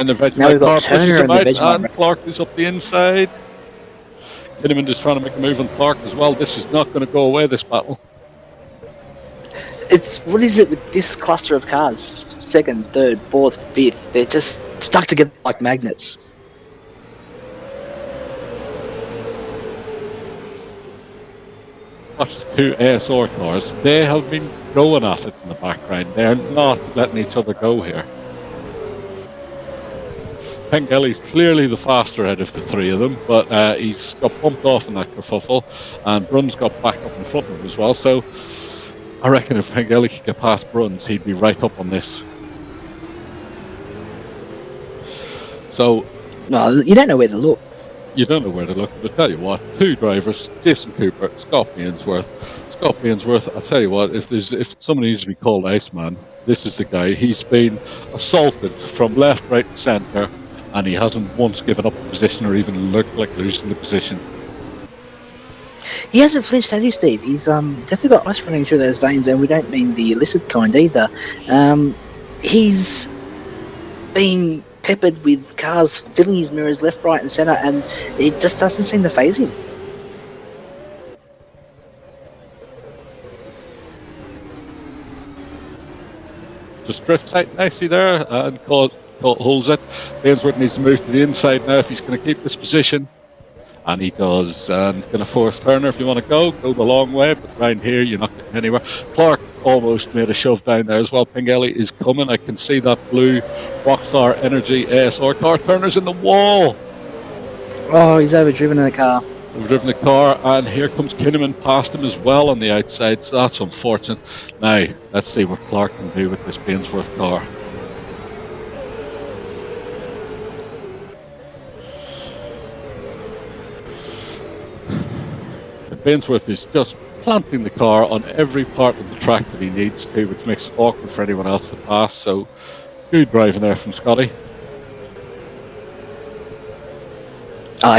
And now we've got Turner and the and Clark is up the inside. Kinnaman is trying to make a move on Clark as well. This is not going to go away, this battle. It's, what is it with this cluster of cars? Second, third, fourth, fifth. They're just stuck together like magnets. Watch the two ASR cars. They have been going at it in the background. They're not letting each other go here. Pengelly's clearly the faster out of the three of them, but he's got bumped off in that kerfuffle, and Bruns got back up in front of him as well. So I reckon if Pengelly could get past Bruns, he'd be right up on this. So no, you don't know where to look. You don't know where to look, but I tell you what, two drivers, Jason Cooper, Scott Ainsworth. Scott Ainsworth, I tell you what, if somebody needs to be called Iceman, this is the guy. He's been assaulted from left, right, and centre, and he hasn't once given up the position or even looked like losing the position. He hasn't flinched, has he, Steve? He's definitely got ice running through those veins, and we don't mean the illicit kind either. He's been peppered with cars filling his mirrors left, right, and centre, and it just doesn't seem to faze him. Just drifts out nicely there and holds it. Ainsworth needs to move to the inside now if he's going to keep this position. And he does. And going to force Turner, if you want to go the long way, but around here you're not getting anywhere. Clark almost made a shove down there as well. Pengelly is coming. I can see that blue Rockstar Energy ASR car. Turner's in the wall. Oh, he's overdriven in the car. overdriven the car, and here comes Kinnaman past him as well on the outside, so that's unfortunate. Now, let's see what Clark can do with this Bainsworth car. Bainsworth is just planting the car on every part of the track that he needs to, which makes it awkward for anyone else to pass, so good driving there from Scotty.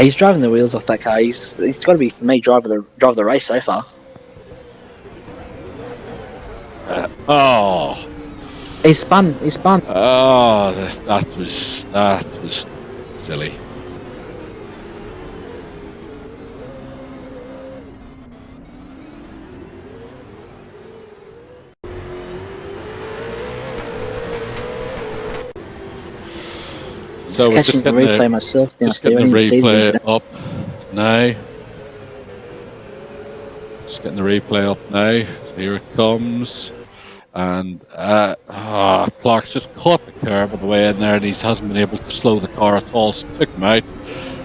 He's driving the wheels off that car. He's got to be, for me, drive the race so far. He spun. Oh, that was silly. So we're catching the replay myself now, just getting the replay up now. Just getting the replay up now. Here it comes. And Clark's just caught the curb on the way in there, and he hasn't been able to slow the car at all, so took him out.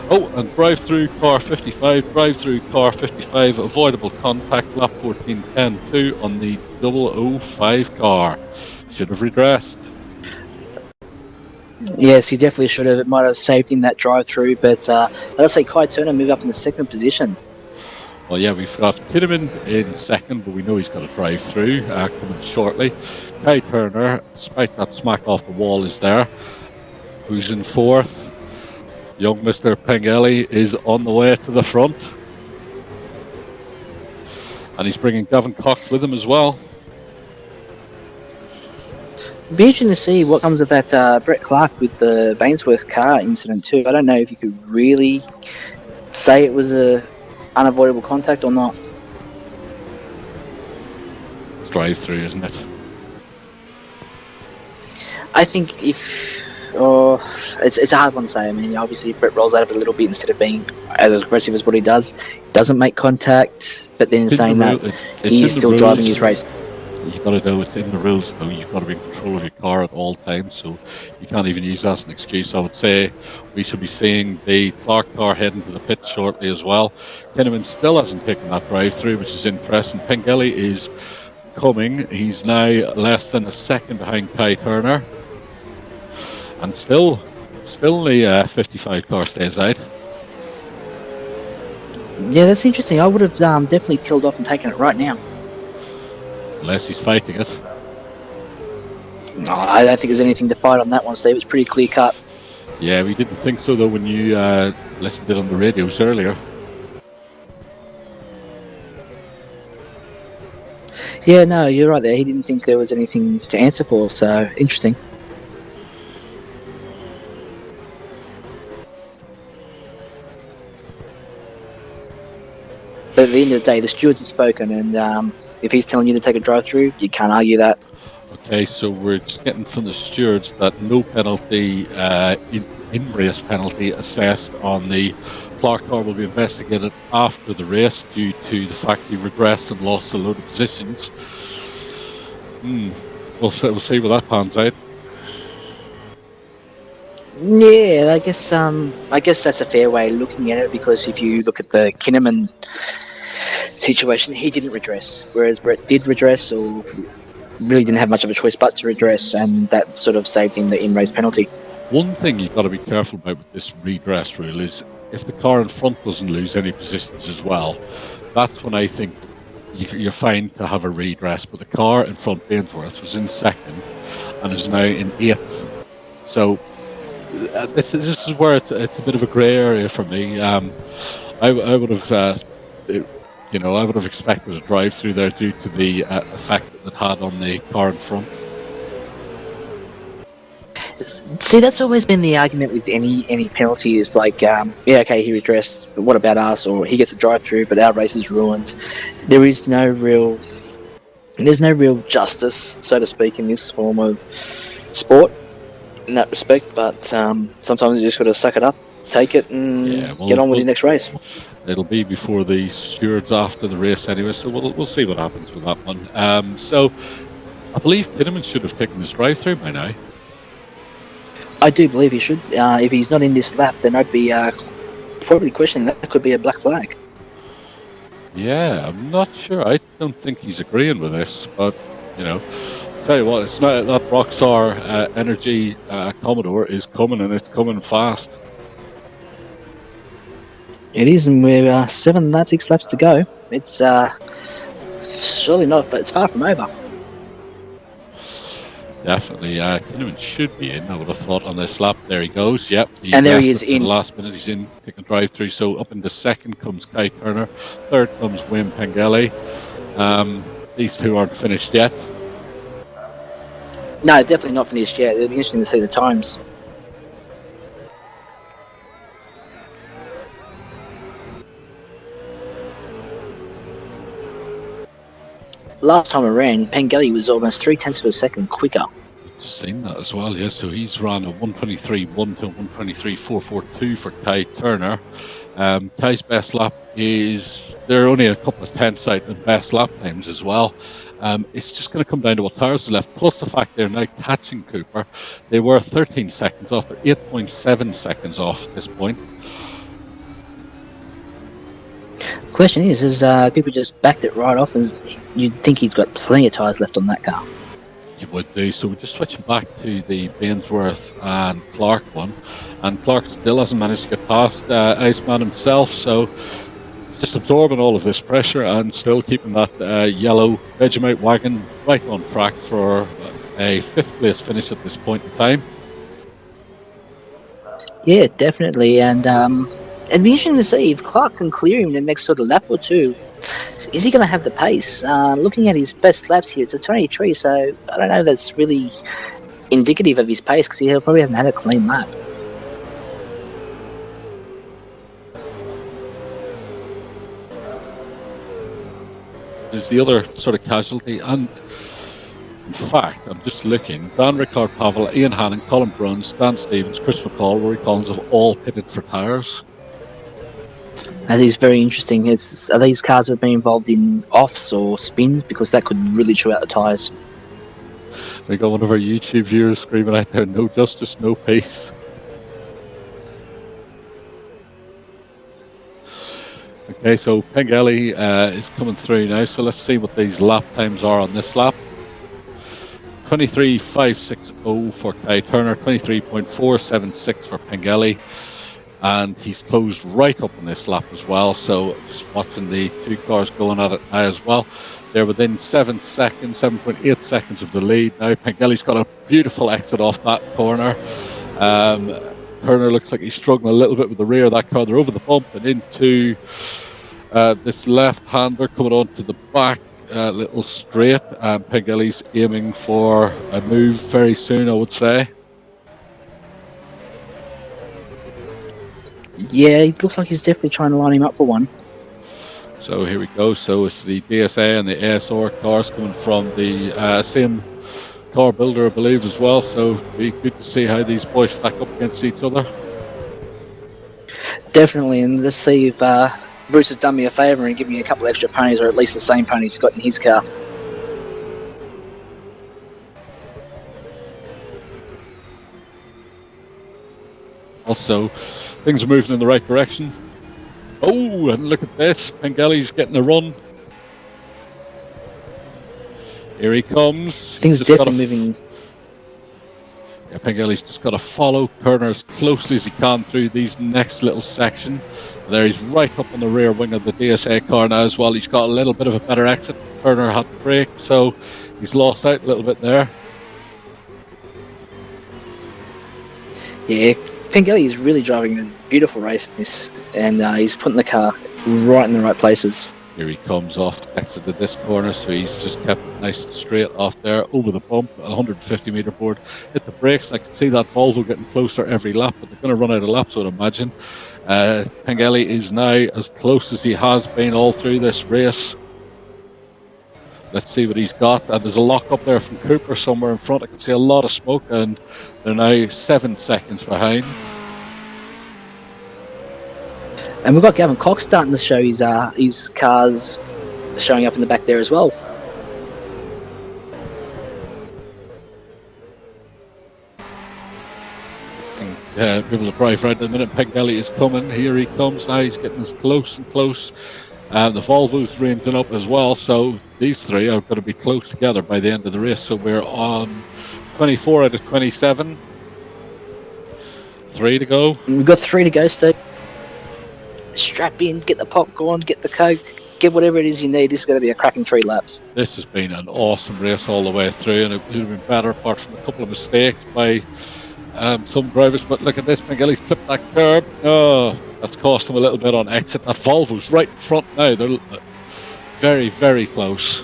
Oh, and drive through car 55, avoidable contact, lap 14.10.2 on the 005 car. Should have redressed. Yes, he definitely should have. It might have saved him that drive through, but let us say Kai Turner move up in the second position. Well, yeah, we've got Kinnaman in second, but we know he's got a drive through coming shortly. Kai Turner, despite that smack off the wall, is there. Who's in fourth? Young Mr. Pengelly is on the way to the front. And he's bringing Gavin Cox with him as well. It'd be interesting to see what comes of that Brett Clark with the Bainsworth car incident too. I don't know if you could really say it was a unavoidable contact or not. It's drive through, isn't it? I think it's a hard one to say. I mean, obviously Brett rolls out of it a little bit instead of being as aggressive as what he does. He doesn't make contact, but then in saying that, he is still driving his race. You've got to know it's in the rules, though. You've got to be in control of your car at all times, so you can't even use that as an excuse. I would say we should be seeing the Clark car heading to the pit shortly as well. Kinnaman still hasn't taken that drive through, which is interesting. Pengelly is coming. He's now less than a second behind Kai Turner. And still the 55 car stays out. Yeah, that's interesting. I would have definitely peeled off and taken it right now. Unless he's fighting it. No, I don't think there's anything to fight on that one, Steve. It's pretty clear cut. Yeah, we didn't think so, though, when you listened to it on the radios earlier. Yeah, no, you're right there. He didn't think there was anything to answer for, so interesting. But at the end of the day, the stewards have spoken, and if he's telling you to take a drive-through, you can't argue that. Okay, so we're just getting from the stewards that no penalty, in-race penalty assessed on the Clark car will be investigated after the race due to the fact he regressed and lost a load of positions. We'll see where that pans out. Yeah, I guess that's a fair way of looking at it, because if you look at the Kinnaman situation, he didn't redress, whereas Brett did redress, or really didn't have much of a choice but to redress, and that sort of saved him the in-race penalty. One thing you've got to be careful about with this redress rule is if the car in front doesn't lose any positions as well, that's when I think you're fine to have a redress. But the car in front, Bainsworth, was in second and is now in 8th. So this is where it's a bit of a grey area for me. I would have, I would have expected a drive through there due to the effect that it had on the car in front. See, that's always been the argument with any penalty, is like, yeah, okay, he redressed, but what about us? Or he gets a drive through, but our race is ruined. There's no real justice, so to speak, in this form of sport in that respect. But sometimes you just got to suck it up, take it, and get on with your next race. It'll be before the stewards after the race anyway, so we'll see what happens with that one. So I believe Kinnaman should have taken his drive through by now. I do believe he should. If he's not in this lap, then I'd be probably questioning that. That could be a black flag. Yeah, I'm not sure. I don't think he's agreeing with this, but you know, tell you what, it's not that Rockstar Energy Commodore is coming, and it's coming fast. It is, and we're 6 laps to go. It's surely not. It's far from over. Definitely, Kinnaman should be in. I would have thought on this lap. There he goes. Yep, And there he left is at the in. last minute. He's in, kick and drive through. So up into second comes Kai Turner. Third comes Wayne Pengelly. These two aren't finished yet. No, definitely not finished yet. It'll be interesting to see the times. Last time I ran, Pengelly was almost 0.3 of a second quicker. Just seen that as well. Yeah, so he's run a 1:23.1 to 1:23.442 for Kai Turner. Kai's best lap is, there are only a couple of tenths out in best lap times as well. It's just going to come down to what tires are left, plus the fact they're now catching Cooper. They were 13 seconds off, they're 8.7 seconds off at this point. The question is Cooper just backed it right off, and you'd think he's got plenty of tyres left on that car. You would do. So we're just switching back to the Bainsworth and Clark one, and Clark still hasn't managed to get past Iceman himself, so just absorbing all of this pressure and still keeping that yellow Vegemite wagon right on track for a 5th place finish at this point in time. Yeah, definitely, and it'd be interesting to see if Clark can clear him in the next sort of lap or two. Is he going to have the pace? Looking at his best laps here, it's a 23, so I don't know if that's really indicative of his pace, because he probably hasn't had a clean lap. Is the other sort of casualty, and in fact, I'm just looking, Dan Ricard Pavel, Ian Hannon, Colin Bruns, Dan Stevens, Chris McCall, Rory Collins have all pitted for tyres. That is very interesting. Are these cars that have been involved in offs or spins? Because that could really chew out the tyres. We got one of our YouTube viewers screaming out there, no justice, no peace. Okay, so Pengelly is coming through now, so let's see what these lap times are on this lap. 23.560 for Kai Turner, 23.476 for Pengelly, and he's closed right up on this lap as well, so just watching the two cars going at it now as well. They're within 7 seconds, 7.8 seconds of the lead now. Pengelly's got a beautiful exit off that corner. Turner looks like he's struggling a little bit with the rear of that car. They're over the bump and into this left-hander coming onto the back little straight. Pengelly's aiming for a move very soon, I would say. Yeah, it looks like he's definitely trying to line him up for one. So here we go. So it's the DSA and the ASR cars coming from the same car builder, I believe, as well. So it'd be good to see how these boys stack up against each other. Definitely, and let's see if Bruce has done me a favour and given me a couple extra ponies, or at least the same ponies he's got in his car. Also, things are moving in the right direction. Oh, and look at this. Pengelly's getting a run. Here he comes. Things are definitely moving. Yeah, Pengelly's just got to follow Turner as closely as he can through these next little section. There he's right up on the rear wing of the DSA car now as well. He's got a little bit of a better exit. Turner had to brake, so he's lost out a little bit there. Yeah, Pengelly is really driving a beautiful race in this, and he's putting the car right in the right places. Here he comes off the exit of this corner, so he's just kept it nice and straight off there, over the bump, 150 metre board. Hit the brakes. I can see that Volvo getting closer every lap, but they're going to run out of laps, I would imagine. Pengelly is now as close as he has been all through this race. Let's see what he's got. There's a lock up there from Cooper somewhere in front. I can see a lot of smoke, and they're now 7 seconds behind. And we've got Gavin Cox starting to show his cars showing up in the back there as well. People to drive right at the minute. Pengelly is coming. Here he comes now. He's getting as close and close The Volvo's ranging up as well, so these three are going to be close together by the end of the race. So we're on 24 out of 27. 3 to go. We've got 3 to go, Steve. Strap in, get the popcorn, get the Coke, get whatever it is you need. This is going to be a cracking 3 laps. This has been an awesome race all the way through, and it would have been better apart from a couple of mistakes by some drivers. But look at this, Pengelly's clipped that curb. Oh, that's cost him a little bit on exit. That Volvo's right in front now. They're very, very close.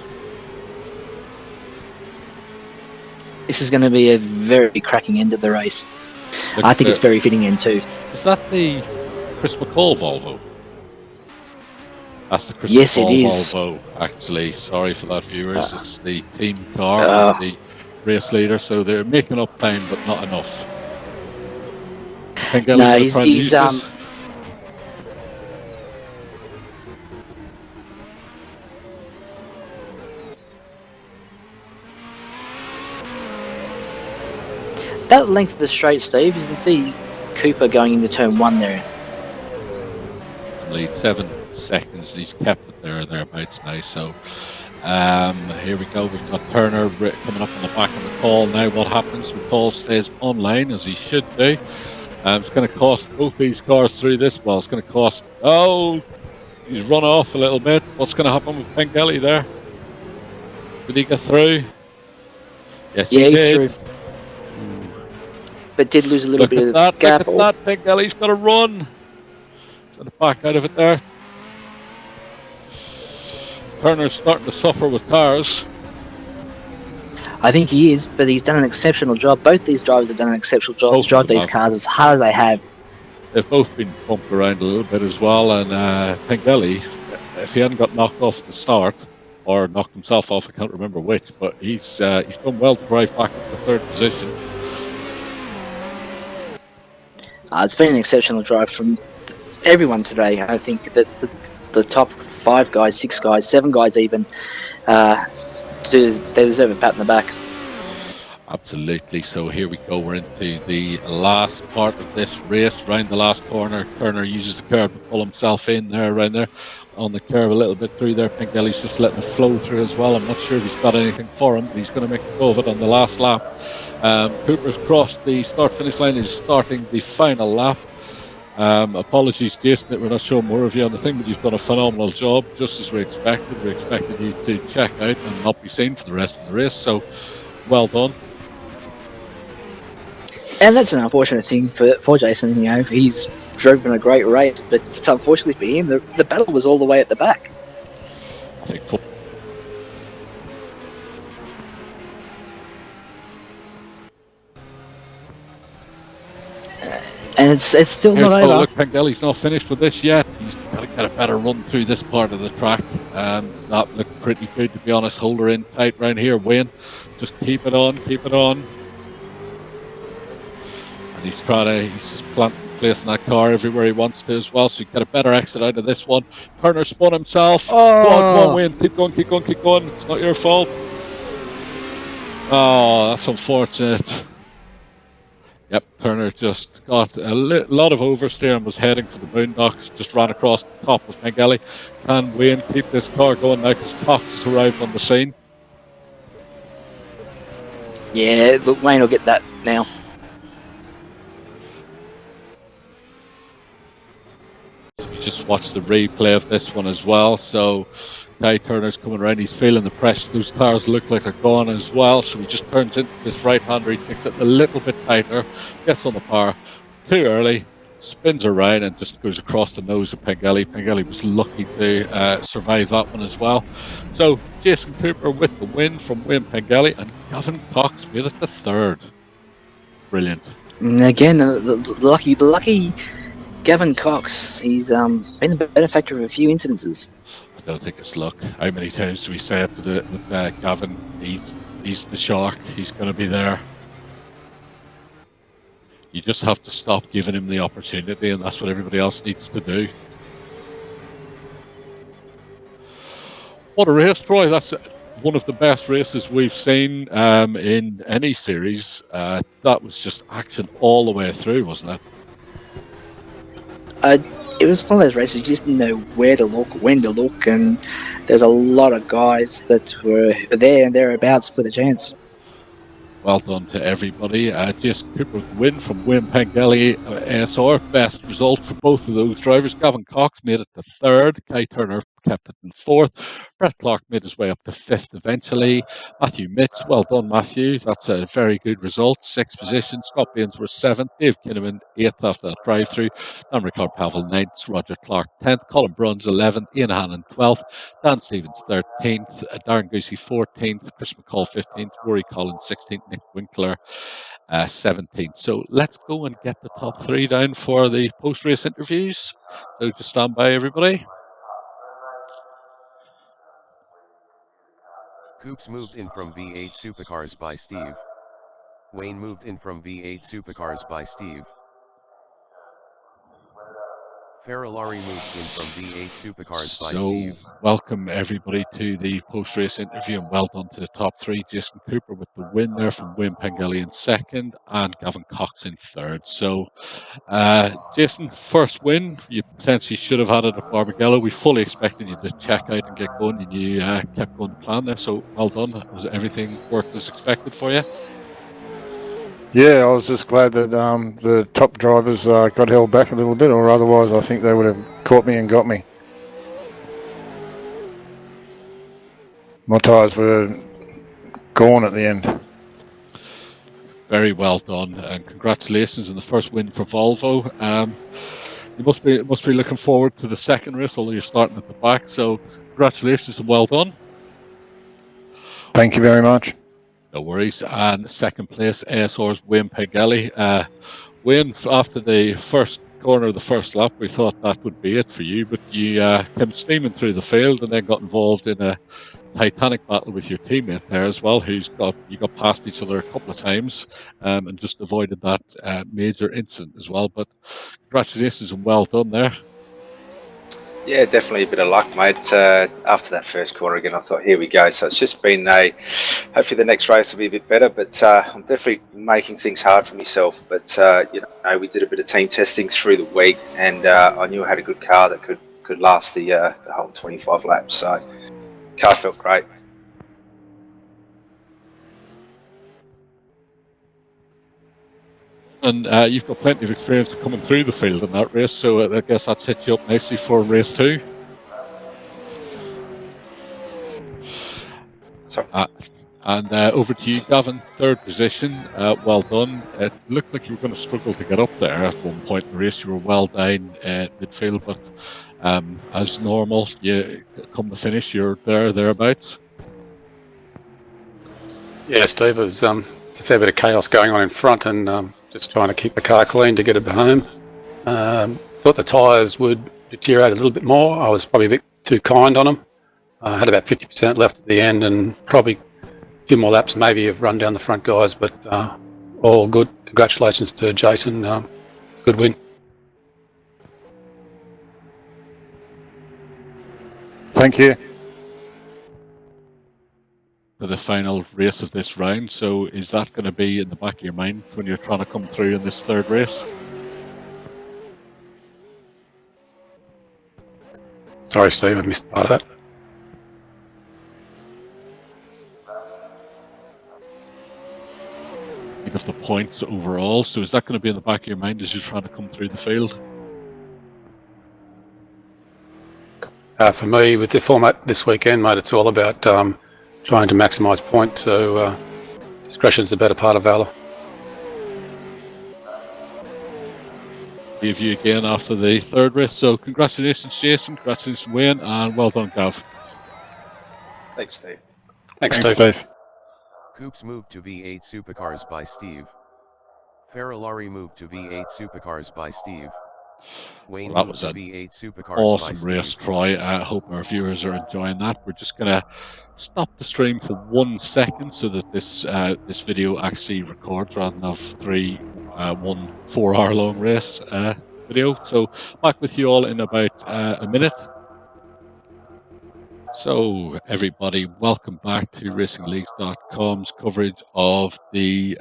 This is going to be a very cracking end of the race. Look, I think it's very fitting end too. Is that the Chris McCall Volvo? That's the Chris Yes, it McCall is. Volvo, actually. Sorry for that, viewers. It's the team car, the race leader, so they're making up time, but not enough. No, he's that length of the straight, Steve. You can see Cooper going into turn 1 there. Lead 7 seconds. He's kept it thereabouts now. So here we go. We've got Turner coming up on the back of the call now. What happens? McCall stays online as he should do. It's going to cost both these cars through this. Well, it's going to cost. Oh, he's run off a little bit. What's going to happen with Pengelly there? Did he get through? Yes, he he's did. through. But did lose a little bit of gap. Look at that, Pengelly's got to run. He's going to back out of it there. Turner's starting to suffer with cars. I think he is, but he's done an exceptional job. Both these drivers have done an exceptional job to drive these cars as hard as they have. They've both been bumped around a little bit as well, and Pengelly, if he hadn't got knocked off at the start, or knocked himself off, I can't remember which, but he's done well to drive back up to 3rd position. It's been an exceptional drive from everyone today. I think that the top 5 guys, 6 guys, 7 guys even, they deserve a pat on the back. Absolutely. So here we go. We're into the last part of this race. Round the last corner, Turner uses the curb to pull himself in there, around there on the curve a little bit through there. Pengelly's just letting it flow through as well. I'm not sure if he's got anything for him, but he's going to make a go of it on the last lap. Cooper's crossed the start-finish line. He's starting the final lap. Apologies, Jason, that we're not showing more of you on the thing, but you've done a phenomenal job, just as we expected. We expected you to check out and not be seen for the rest of the race, so well done. And that's an unfortunate thing for Jason. You know, he's driven a great race, but it's unfortunately for him, the battle was all the way at the back. I think and it's still not over. Look, Pengelly's not finished with this yet. He's got to get a better run through this part of the track. That looked pretty good, to be honest. Hold her in tight round here, Wayne. Just keep it on, keep it on. And he's just placing that car everywhere he wants to as well, so he can get a better exit out of this one. Turner spun himself. Oh. Go on, Wayne. Keep going, keep going, keep going. It's not your fault. Oh, that's unfortunate. Yep, Turner just got a lot of oversteer and was heading for the boondocks, just ran across the top of Pengelly. Can Wayne keep this car going now because Cox has arrived on the scene? Yeah, look, Wayne will get that now. So we just watched the replay of this one as well. So Ty Turner's coming around, he's feeling the pressure. Those cars look like they're gone as well, so he just turns into this right-hander, he takes it a little bit tighter, gets on the power too early, spins around and just goes across the nose of Pengelly. Pengelly was lucky to survive that one as well. So Jason Cooper with the win from Wayne Pengelly, and Gavin Cox made it the 3rd. Brilliant. And again, the lucky Gavin Cox, he's been the benefactor of a few incidences. I don't think it's luck. How many times do we say it with Gavin? He's the shark. He's going to be there. You just have to stop giving him the opportunity, and that's what everybody else needs to do. What a race, Troy. That's one of the best races we've seen in any series. That was just action all the way through, wasn't it? it was one of those races you just didn't know where to look, when to look, and there's a lot of guys that were there and thereabouts for the chance. Well done to everybody. Jason Cooper with the win from Wayne Pengelly ASR. Best result for both of those drivers. Gavin Cox made it to third. Kai Turner kept it in fourth. Brett Clark made his way up to fifth eventually. Matthew Mitz, well done, Matthew. That's a very good result. Sixth position. Scott Baines was seventh. Dave Kinnaman, eighth after that drive-through. Dan Ricard Pavel, ninth. Roger Clark, 10th. Colin Bruns, 11th. Ian Hannon, 12th. Dan Stevens, 13th. Darren Goosey, 14th. Chris McCall, 15th. Rory Collins, 16th. Nick Winkler, 17th. So let's go and get the top three down for the post-race interviews. So just stand by, everybody. Coops moved in from V8 Supercars by Steve. Wayne moved in from V8 Supercars by Steve. Ferrolari moved in from V8 Supercars by Steve. Welcome everybody to the post-race interview, and well done to the top three. Jason Cooper with the win there from Wayne Pengelly in second, and Gavin Cox in third. So, Jason, first win. You potentially should have had it at Barbagallo. We fully expected you to check out and get going, and you kept going to plan there. So, well done. Was everything worked as expected for you? Yeah, I was just glad that the top drivers got held back a little bit, or otherwise I think they would have caught me and got me. My tyres were gone at the end. Very well done, and congratulations on the first win for Volvo. You must be looking forward to the second race, although you're starting at the back. So congratulations and well done. Thank you very much. No worries. And second place, ASR's Wayne Pengelly. Wayne, after the first corner of the first lap, we thought that would be it for you, but you came steaming through the field and then got involved in a titanic battle with your teammate there as well, you got past each other a couple of times and just avoided that major incident as well. But congratulations and well done there. Yeah, definitely a bit of luck, mate. After that first corner again, I thought, here we go. So it's just been hopefully the next race will be a bit better, but I'm definitely making things hard for myself. But, we did a bit of team testing through the week, and I knew I had a good car that could last the whole 25 laps. So car felt great. And you've got plenty of experience coming through the field in that race, so I guess that sets you up nicely for race two. Sorry. And over to you, Gavin, third position. Well done. It looked like you were going to struggle to get up there at one point in the race. You were well down midfield, but as normal, you come to finish, you're thereabouts. Yeah, Steve, it's a fair bit of chaos going on in front, and just trying to keep the car clean to get it home. Thought the tyres would deteriorate a little bit more. I was probably a bit too kind on them. I had about 50% left at the end, and probably a few more laps maybe have run down the front guys, but all good. Congratulations to Jason. It's a good win. Thank you. For the final race of this round, so is that going to be in the back of your mind when you're trying to come through in this third race? Sorry, Steve, I missed part of that. Think of the points overall, so is that going to be in the back of your mind as you're trying to come through the field? For me, with the format this weekend, mate, it's all about trying to maximise points, so discretion is the better part of valour. Leave you again after the third race, so congratulations, Jason, congratulations, Wayne, and well done, Gav. Thanks, Steve. Thanks, Steve. Coops moved to V8 Supercars by Steve. Ferrolari moved to V8 Supercars by Steve. Wayne That moved was to an V8 Supercars by awesome race, Steve. Troy. I hope our viewers are enjoying that. We're just going to stop the stream for 1 second so that this video actually records rather than have 1 4-hour long race video. So back with you all in about a minute. So everybody, welcome back to Racing-Leagues.com's coverage of the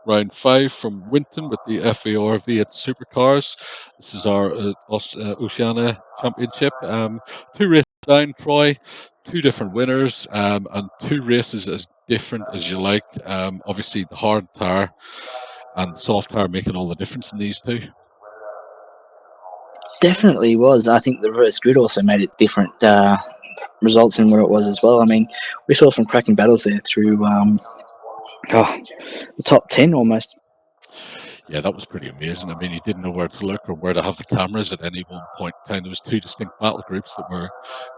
round 5 from Winton with the FAR V8 Supercars. This is our Oceania Championship. 2 races down, Troy, 2 different winners, and 2 races as different as you like. Obviously, the hard tire and the soft tire making all the difference in these 2. Definitely was. I think the reverse grid also made it different results in where it was as well. I mean, we saw some cracking battles there through the top 10 almost. Yeah, that was pretty amazing. I mean, you didn't know where to look or where to have the cameras at any one point in time. There was 2 distinct battle groups that were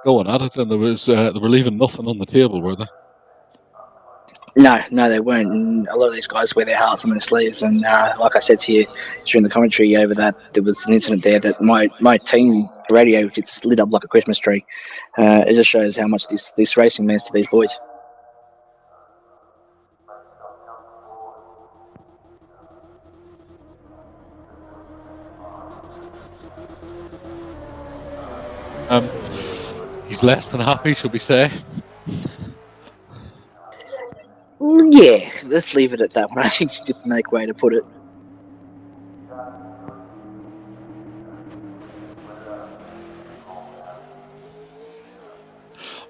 going at it, and they were leaving nothing on the table, were they? No, they weren't. And a lot of these guys wear their hearts on their sleeves. And like I said to you during the commentary over that, there was an incident there that my team radio gets lit up like a Christmas tree. It just shows how much this racing means to these boys. He's less than happy, shall we say? Yeah, let's leave it at that one. I think it's a diplomatic way to put it.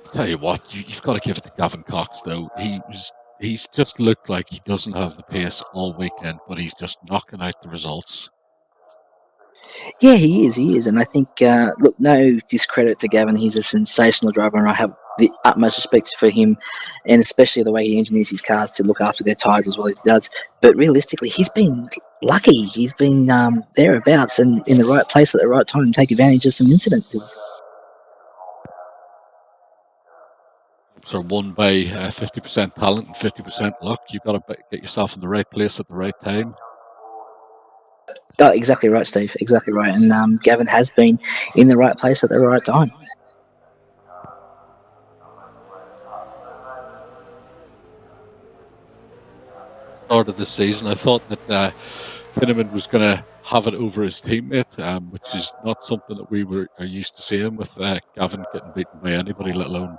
I'll tell you what, you've got to give it to Gavin Cox, though. He's just looked like he doesn't have the pace all weekend, but he's just knocking out the results. Yeah, he is. And I think, look, no discredit to Gavin. He's a sensational driver, and I have the utmost respect for him, and especially the way he engineers his cars to look after their tyres as well as he does. But realistically, he's been lucky. He's been thereabouts and in the right place at the right time to take advantage of some incidences. So won by 50% talent and 50% luck. You've got to get yourself in the right place at the right time. Oh, exactly right, Steve. Exactly right. And Gavin has been in the right place at the right time. Start of the season, I thought that Kinnaman was going to have it over his teammate, which is not something that we are used to seeing with Gavin getting beaten by anybody, let alone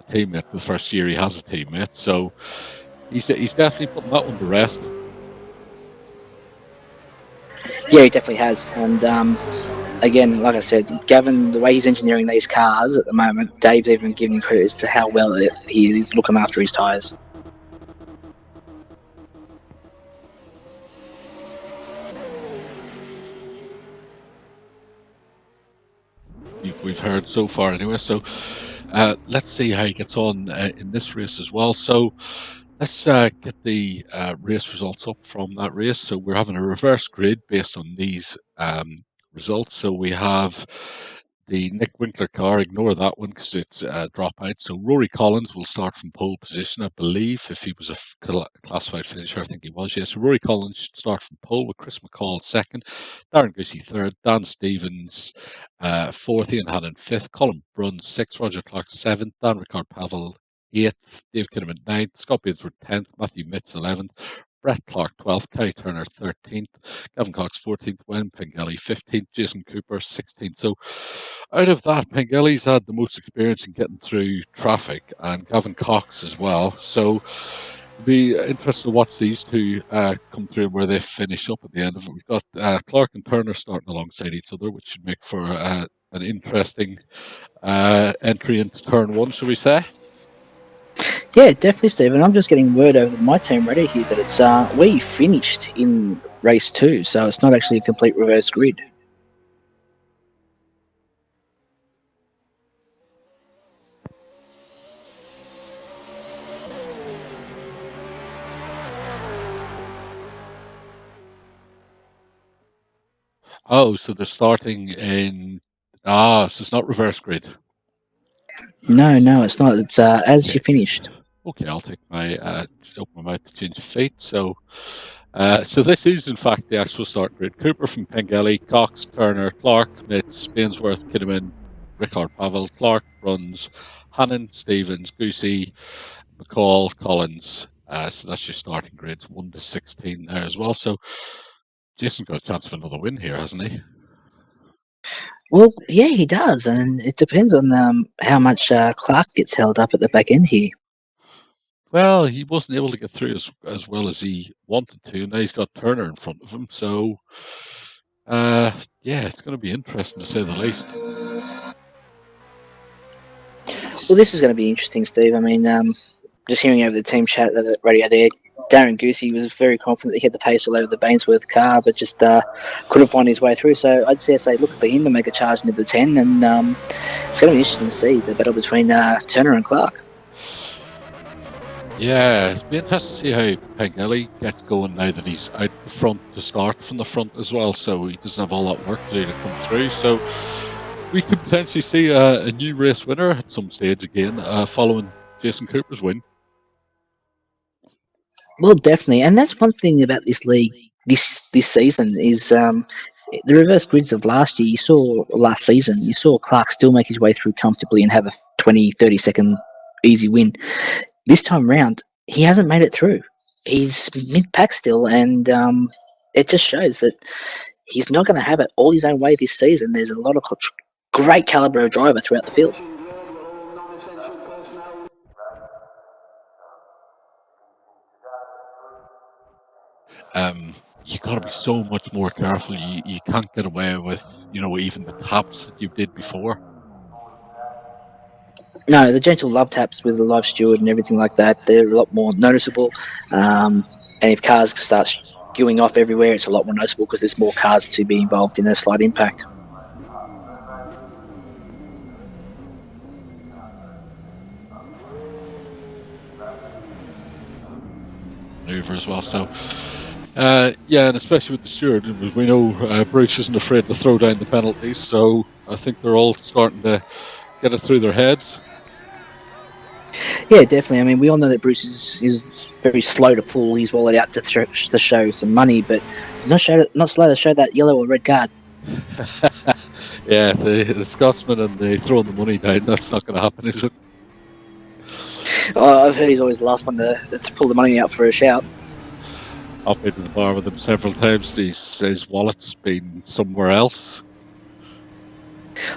a teammate. The first year he has a teammate, so he's definitely putting that one to rest. Yeah, he definitely has. And again, like I said, Gavin, the way he's engineering these cars at the moment, Dave's even giving credit as to how well he is looking after his tyres. We've heard so far anyway, so let's see how he gets on in this race as well. So let's get the race results up from that race. So we're having a reverse grid based on these results. So we have the Nick Winkler car, ignore that one because it's drop out. So Rory Collins will start from pole position, I believe. If he was a classified finisher, I think he was, yes. So Rory Collins should start from pole with Chris McCall second, Darren Goosey third, Dan Stevens fourth, Ian Hannon fifth, Colin Bruns sixth, Roger Clark seventh, Dan Ricard Pavel 8th, Dave Kinnaman 9th, Scott Bainsworth 10th, Matthew Mitz 11th, Brett Clark 12th, Kerry Turner 13th, Gavin Cox 14th, Wayne Pengelly 15th, Jason Cooper 16th. So out of that, Pengelly's had the most experience in getting through traffic, and Gavin Cox as well. So it'll be interesting to watch these 2 come through and where they finish up at the end of it. We've got Clark and Turner starting alongside each other, which should make for an interesting entry into turn 1, shall we say? Yeah, definitely, Stephen. I'm just getting word over my team radio here that it's we finished in race 2, so it's not actually a complete reverse grid. Oh, so they're starting in... so it's not reverse grid. No, it's not. It's as you finished. Okay, I'll take my open my mouth to change fate. So this is in fact the actual start grid. Cooper from Pengelly, Cox, Turner, Clark, Mitz, Bainsworth, Kinnaman, Ricard Pavel, Clark, Bruns, Hannon, Stevens, Goosey, McCall, Collins. So that's your starting grids, 1 to 16 there as well. So Jason's got a chance for another win here, hasn't he? Well, yeah, he does, and it depends on how much Clark gets held up at the back end here. Well, he wasn't able to get through as well as he wanted to. Now he's got Turner in front of him, so yeah, it's going to be interesting to say the least. Well, this is going to be interesting, Steve. I mean, just hearing over the team chat at the radio there, Darren Goosey was very confident that he had the pace all over the Bainsworth car, but just couldn't find his way through. So I'd say look for him to make a charge into the 10, and it's going to be interesting to see the battle between Turner and Clark. Yeah, it'll be interesting to see how Pengelly gets going now that he's out the front to start from the front as well, so he doesn't have all that work to do to come through. So we could potentially see a new race winner at some stage again, following Jason Cooper's win. Well, definitely, and that's one thing about this league this season is the reverse grids of last year. Last season, you saw Clark still make his way through comfortably and have a 20-30 second easy win. This time round, he hasn't made it through. He's mid-pack still, and it just shows that he's not going to have it all his own way this season. There's a lot of great caliber of driver throughout the field. You got to be so much more careful. You can't get away with, even the taps that you did before. No, the gentle love taps with the live steward and everything like that, they're a lot more noticeable. And if cars start skewing off everywhere, it's a lot more noticeable because there's more cars to be involved in a slight impact. Maneuver as well, so yeah, and especially with the steward, we know Bruce isn't afraid to throw down the penalties, so I think they're all starting to get it through their heads. Yeah, definitely. I mean, we all know that Bruce is very slow to pull his wallet out to show some money, but not slow to show that yellow or red card. Yeah, the Scotsman and they throwing the money down, that's not going to happen, is it? Oh, I've heard he's always the last one to pull the money out for a shout. I've been to the bar with him several times. His wallet's been somewhere else.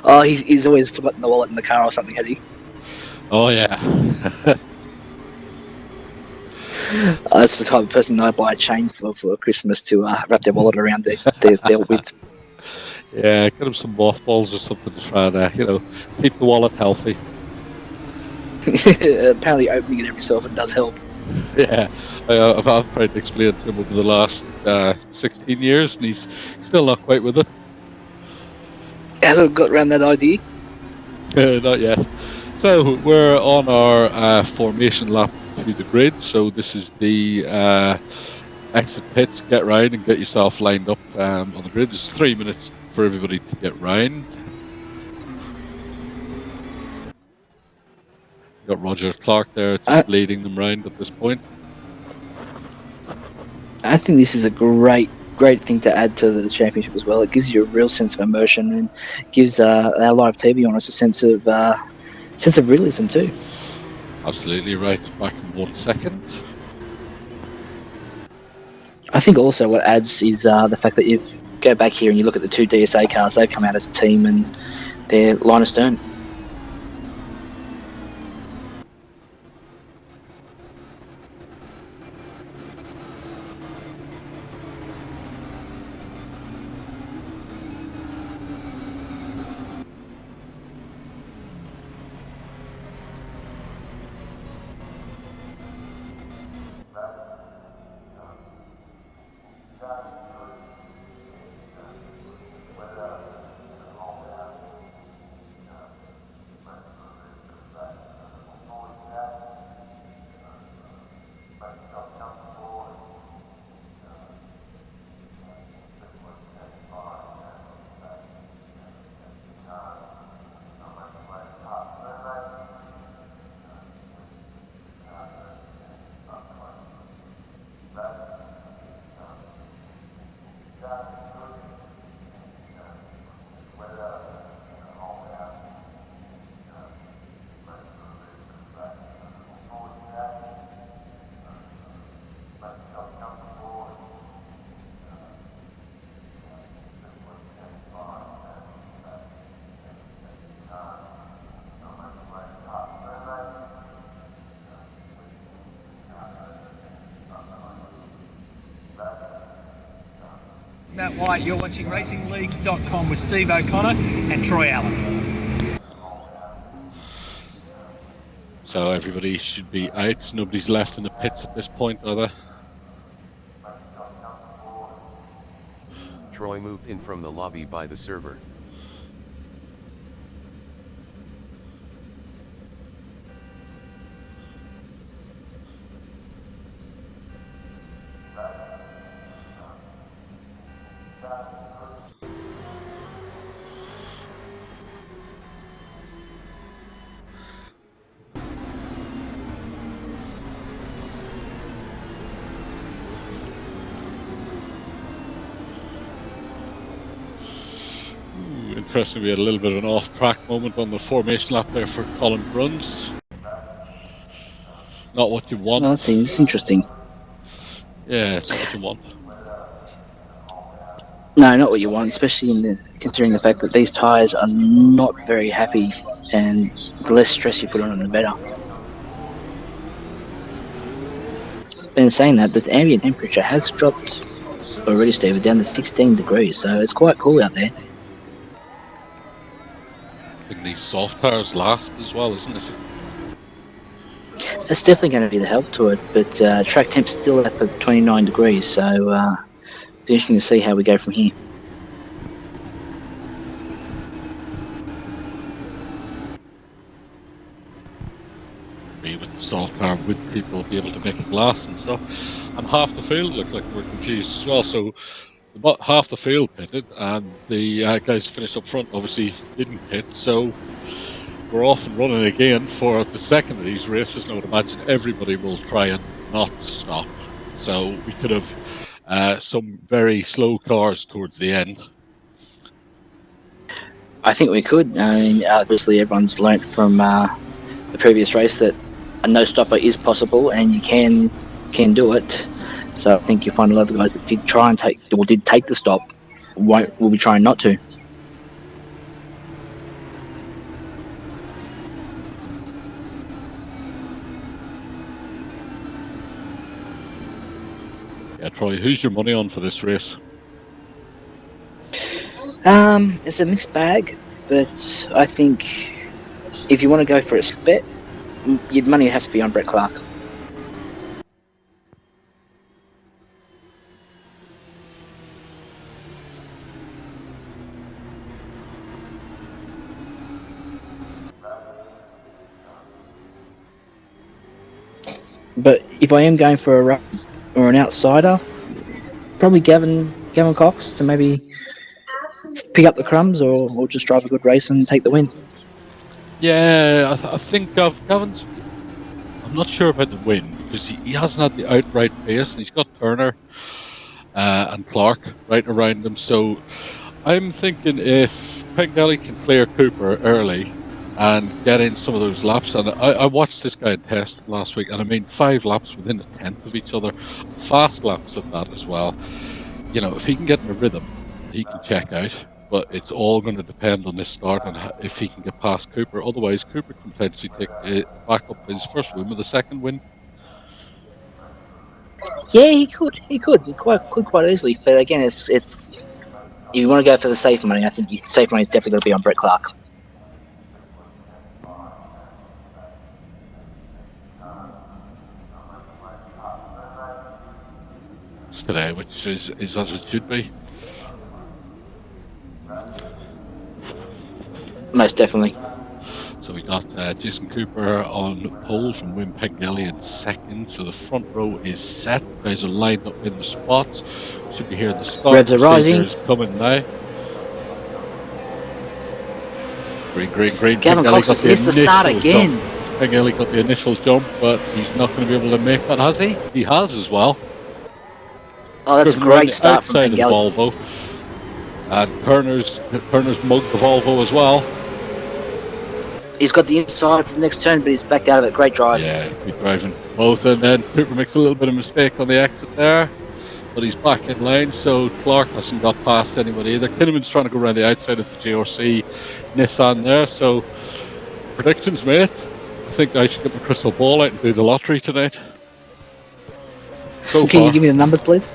Oh, he's always forgotten the wallet in the car or something, has he? Oh, yeah. That's the type of person I buy a chain for Christmas to wrap their wallet around their belt with. Yeah, get him some mothballs or something to try and, keep the wallet healthy. Apparently opening it every so often does help. Yeah, I've tried to explain to him over the last 16 years, and he's still not quite with it. Hasn't got around that idea? Not yet. So we're on our formation lap to the grid. So this is the exit pits. Get round and get yourself lined up on the grid. There's 3 minutes for everybody to get round. Got Roger Clark there just leading them round at this point. I think this is a great thing to add to the championship as well. It gives you a real sense of immersion and gives our live TV on us a sense of realism too. Absolutely right. Back in 1 second. I think also what adds is the fact that you go back here and you look at the two DSA cars. They've come out as a team and they're line astern. Matt White, you're watching Racing-Leagues.com with Steve O'Connor and Troy Allen. So everybody should be out. Nobody's left in the pits at this point, are there? Troy moved in from the lobby by the server. Interesting, we had a little bit of an off-track moment on the formation lap there for Colin Bruns. Not what you want. Well, that seems interesting. Yeah, it's not what you want. No, not what you want, especially considering the fact that these tyres are not very happy, and the less stress you put on them, the better. In saying that, the ambient temperature has dropped already, Steve, down to 16 degrees, so it's quite cool out there. I think these soft tires last as well, isn't it? That's definitely going to be the help to it, but track temp's still up at 29 degrees, so it's interesting to see how we go from here. With the soft tire, with people be able to make it last and stuff. And half the field looked like they were confused as well, so about half the field pitted, and the guys finished up front obviously didn't pit, so we're off and running again for the second of these races. And I would imagine everybody will try and not stop, so we could have some very slow cars towards the end. I think we could. I mean, obviously everyone's learnt from the previous race that a no-stopper is possible, and you can do it. So I think you'll find a lot of the guys that did try and did take the stop will be trying not to. Yeah, Troy, who's your money on for this race? It's a mixed bag, but I think if you want to go for a split, your money has to be on Brett Clark. But if I am going for a run or an outsider, probably Gavin Cox to maybe pick up the crumbs or just drive a good race and take the win. Yeah, I think Gavin's... I'm not sure about the win, because he hasn't had the outright pace, and he's got Turner and Clark right around him, so I'm thinking if Pengelly can clear Cooper early and get in some of those laps, and I watched this guy test last week, and I mean 5 laps within a tenth of each other, fast laps at that as well. You know, if he can get in a rhythm, he can check out, but it's all going to depend on this start and if he can get past Cooper. Otherwise, Cooper can potentially take back up his first win with a second win. Yeah, he could quite easily. But again, it's if you want to go for the safe money, I think safe money is definitely going to be on Brett Clark. Today, which is as it should be. Most definitely. So we got Jason Cooper on pole from Wim Pengelly in second. So the front row is set. Guys are lined up in the spots. Should be here at the start. Revs are rising. Coming now. Green. Gavin Cox has missed the start again. Pengelly got the initial jump, but he's not going to be able to make that, has he? He has as well. Oh, that's a great start from Pengelly. Volvo. And Turner's mugged the Volvo as well. He's got the inside for the next turn, but he's backed out of it. Great drive. Yeah, good driving both. And then Cooper makes a little bit of mistake on the exit there, but he's back in lane, so Clark hasn't got past anybody either. Kinnaman's trying to go around the outside of the JRC Nissan there, so predictions, mate. I think I should get my crystal ball out and do the lottery tonight. Can you give me the numbers, please?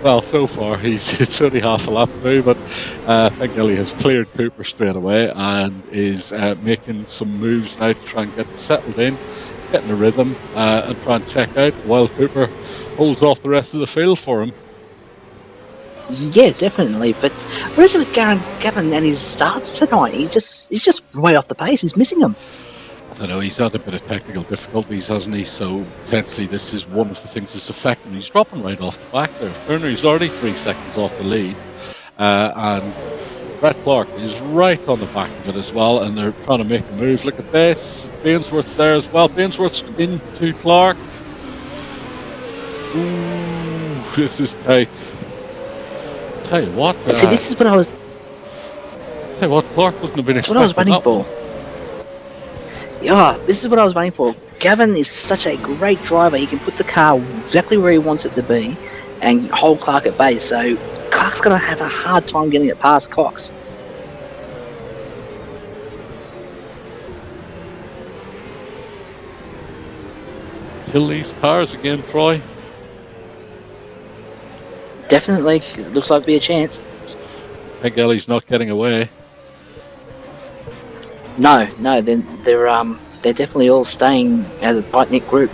Well, so far it's only half a lap through, but Pengelly has cleared Cooper straight away and is making some moves now to try and get settled in, getting a rhythm, and try and check out while Cooper holds off the rest of the field for him. Yeah, definitely. But what is it with Gavin and his starts tonight? He's just way off the pace. He's missing them. I don't know, he's had a bit of technical difficulties, hasn't he? So potentially this is one of the things that's affecting him. He's dropping right off the back there. Turner is already 3 seconds off the lead. And Brett Clark is right on the back of it as well, and they're trying to make a move. Look at this. Bainsworth's there as well. Bainsworth's into Clark. Ooh, this is tight. Tell you what. See, this is what I was. Tell you what, Clark wouldn't have been That's what I was expecting waiting that for. Yeah, this is what I was waiting for. Gavin is such a great driver. He can put the car exactly where he wants it to be and hold Clark at bay. So Clark's going to have a hard time getting it past Cox. Kill these cars again, Troy. Definitely, 'cause it looks like it'll be a chance. Pengelly's not getting away. No, they're definitely all staying as a tight-knit group.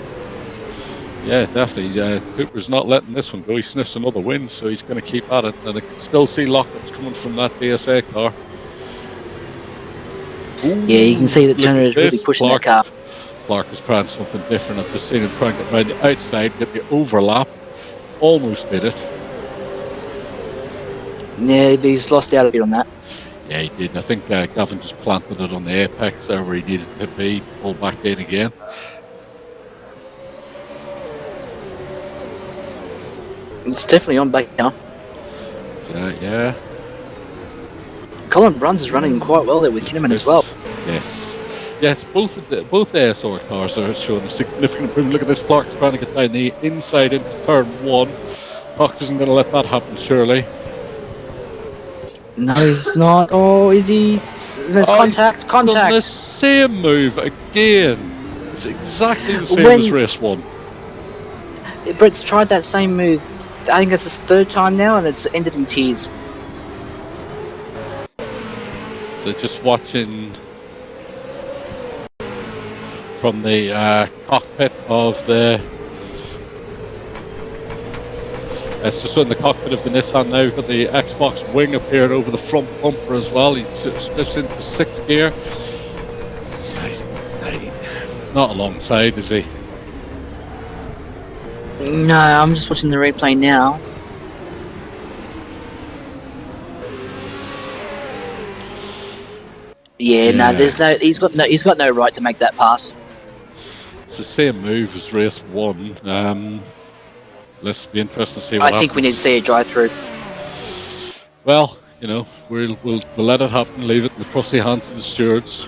Yeah, definitely. Cooper's not letting this one go. He sniffs another win, so he's going to keep at it. And I can still see lockups coming from that DSA car. Ooh, Yeah, you can see that look Turner at is really this. pushing that car. Clark is trying something different. I've just seen him trying to get around the outside, get the overlap. Almost did it. Yeah, but he's lost out a bit on that. Yeah, he did. I think Gavin just planted it on the apex there where he needed to be. Pulled back in again. It's definitely on back now. Yeah. Colin Bruns is running quite well there with Kinnaman as well. Yes, both ASR cars are showing a significant improvement. Look at this, Clark's trying to get down the inside into turn 1. Cox isn't going to let that happen, surely. No, he's not. Oh, is he? There's contact. Done the same move again. It's exactly the same as race 1. Brett's tried that same move. I think it's his 3rd time now, and it's ended in tears. So just watching from the cockpit of the. It's just in the cockpit of the Nissan now. We've got the Xbox wing appeared over the front bumper as well. He slips into 6th gear. Not alongside, is he? No, I'm just watching the replay now. Yeah, no, there's no. He's got no right to make that pass. It's the same move as race 1. Let's be interested to see what I think happens. we need to see a drive-through. Well, you know, we'll let it happen. Leave it in the trusty hands of the stewards.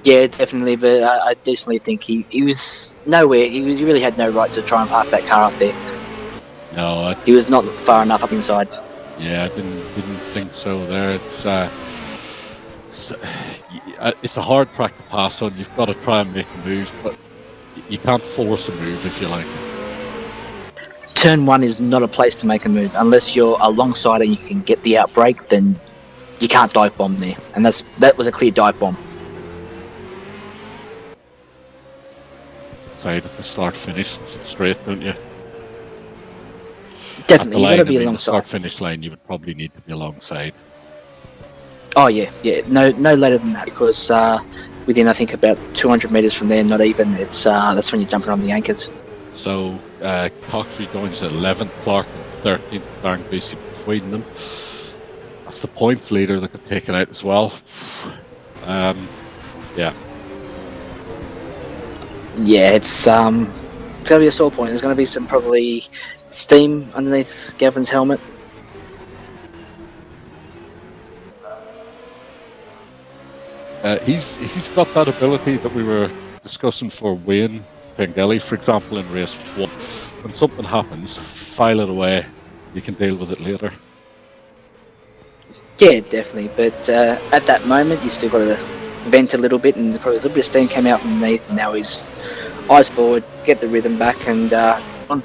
Yeah, definitely, but I definitely think he was nowhere. He really had no right to try and park that car up there. No, he was not far enough up inside. Yeah, I didn't think so. There, it's a hard track to pass on. You've got to try and make a move, but you can't force a move if you like. Turn 1 is not a place to make a move unless you're alongside and you can get the outbreak. Then you can't dive bomb there, and that was a clear dive bomb. Side at the start finish straight, don't you? Definitely, you got to be the alongside. Start finish line, you would probably need to be alongside. Oh yeah, no later than that, because within I think about 200 meters from there, not even. It's that's when you're jumping on the anchors. So Cox rejoins at 11th, Clark at 13th, Darren Greasy between them. That's the points leader that got taken out as well. Yeah. Yeah, it's gonna be a sore point. There's gonna be some probably steam underneath Gavin's helmet. He's got that ability that we were discussing for Wayne Pengelly, for example, in race 1. When something happens, file it away. You can deal with it later. Yeah, definitely. But at that moment, you still got to vent a little bit, and probably a little bit of steam came out from underneath. And now he's eyes forward, get the rhythm back, and on.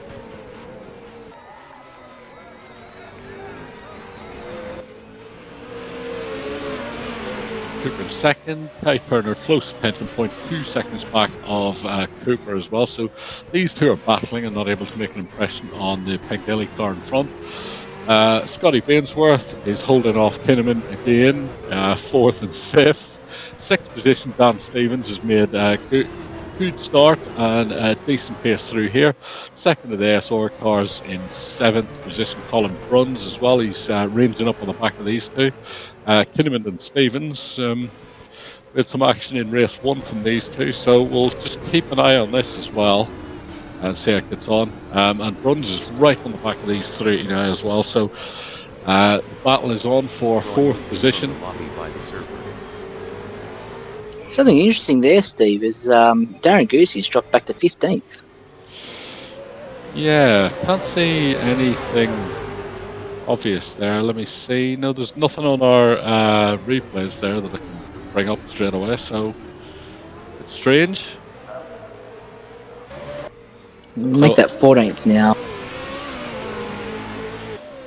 Cooper in second. Ty Turner close attention point, 2 seconds back of Cooper as well. So these two are battling and not able to make an impression on the Pengelly car in front. Scotty Bainsworth is holding off Kinnaman again, 4th and 5th. 6th position, Dan Stevens has made a good start and a decent pace through here. Second of the SR cars in 7th position, Colin Bruns as well. He's ranging up on the back of these two. Kinnaman and Stevens with some action in race 1 from these two, so we'll just keep an eye on this as well and see how it gets on. And Bruns is right on the back of these three now as well, so the battle is on for 4th position. Something interesting there, Steve, is Darren Goosey's dropped back to 15th. Yeah, can't see anything obvious there. Let me see. No, there's nothing on our replays there that I can bring up straight away, so it's strange. Make that 14th now.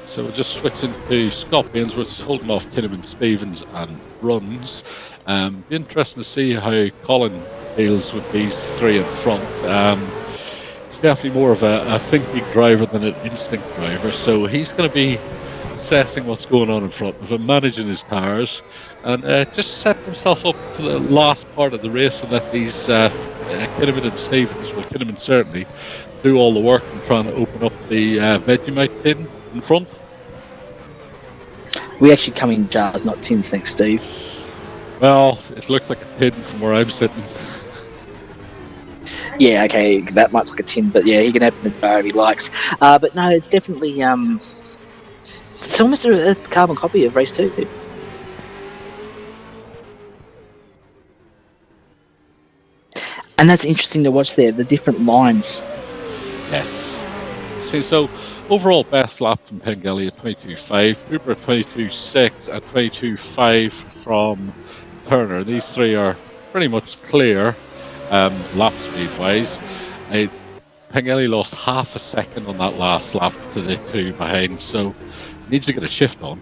So we're just switching to Scott Bainsworth, holding off Kinnaman, Stevens and Bruns. Be interesting to see how Colin deals with these three in front. He's definitely more of a thinking driver than an instinct driver, so he's going to be assessing what's going on in front of him, managing his tires, and just setting himself up for the last part of the race and let these Kinnaman and Stevens, well Kinnaman certainly, do all the work and trying to open up the Vegemite tin in front. We actually come in jars, not tins, thanks, Steve. Well, it looks like a tin from where I'm sitting. Yeah, okay, that might look like a tin, but yeah, he can open the jar if he likes. But no, it's definitely it's almost a carbon copy of race 2, Steve. And that's interesting to watch there, the different lines. Yes. See, so overall best lap from Pengelly at 22.5, Cooper at 22.6, and 22.5 from Turner. These three are pretty much clear lap speed wise. Pengelly lost half a second on that last lap to the two behind, so needs to get a shift on.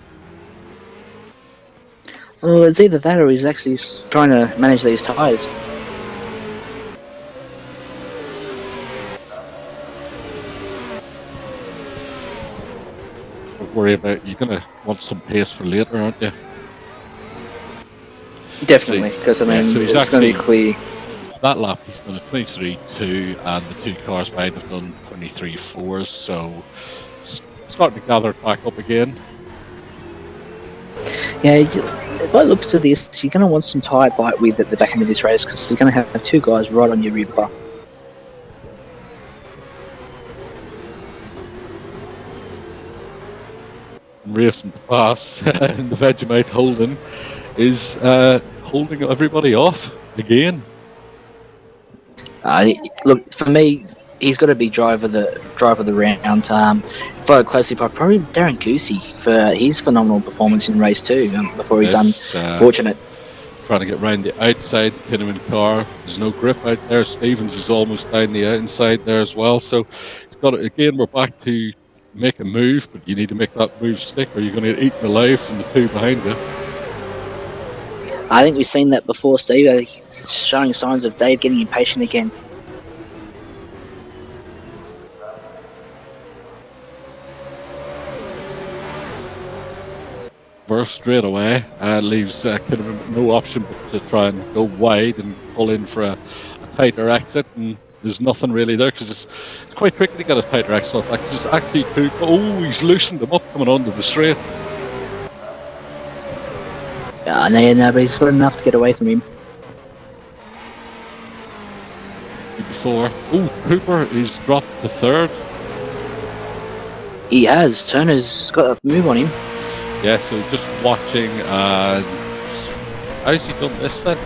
Well, it's either that or he's actually trying to manage these tyres. Don't worry about, you're going to want some pace for later, aren't you? Definitely, because I mean, so it's going to be clear. That lap he's done a 23.2 and the two cars behind have done 23.4s, so starting to gather it back up again. Yeah, by the looks of this, you're going to want some tyre fight with at the back end of this race because you're going to have two guys right on your rear bar. Racing to pass, and the Vegemite Holden is holding everybody off again. Look, for me, he's got to be driver of the round. Followed closely by probably Darren Goosey for his phenomenal performance in race 2 before he's unfortunate. Trying to get round the outside Kinnaman car. There's no grip out there. Stevens is almost down the inside there as well. So it's got it again. We're back to make a move, but you need to make that move stick, or you're going to get eaten alive from the two behind you. I think we've seen that before, Steve. I think it's showing signs of Dave getting impatient again. Burst straight away leaves Kinnaman no option but to try and go wide and pull in for a tighter exit, and there's nothing really there because it's quite tricky to get a tighter exit off that, 'cause it's actually too. Oh, he's loosened them up coming onto the straight. No, but he's got enough to get away from him. Before, Cooper is dropped to 3rd. He has. Turner's got a move on him. Yeah, so just watching, and how's he done this then?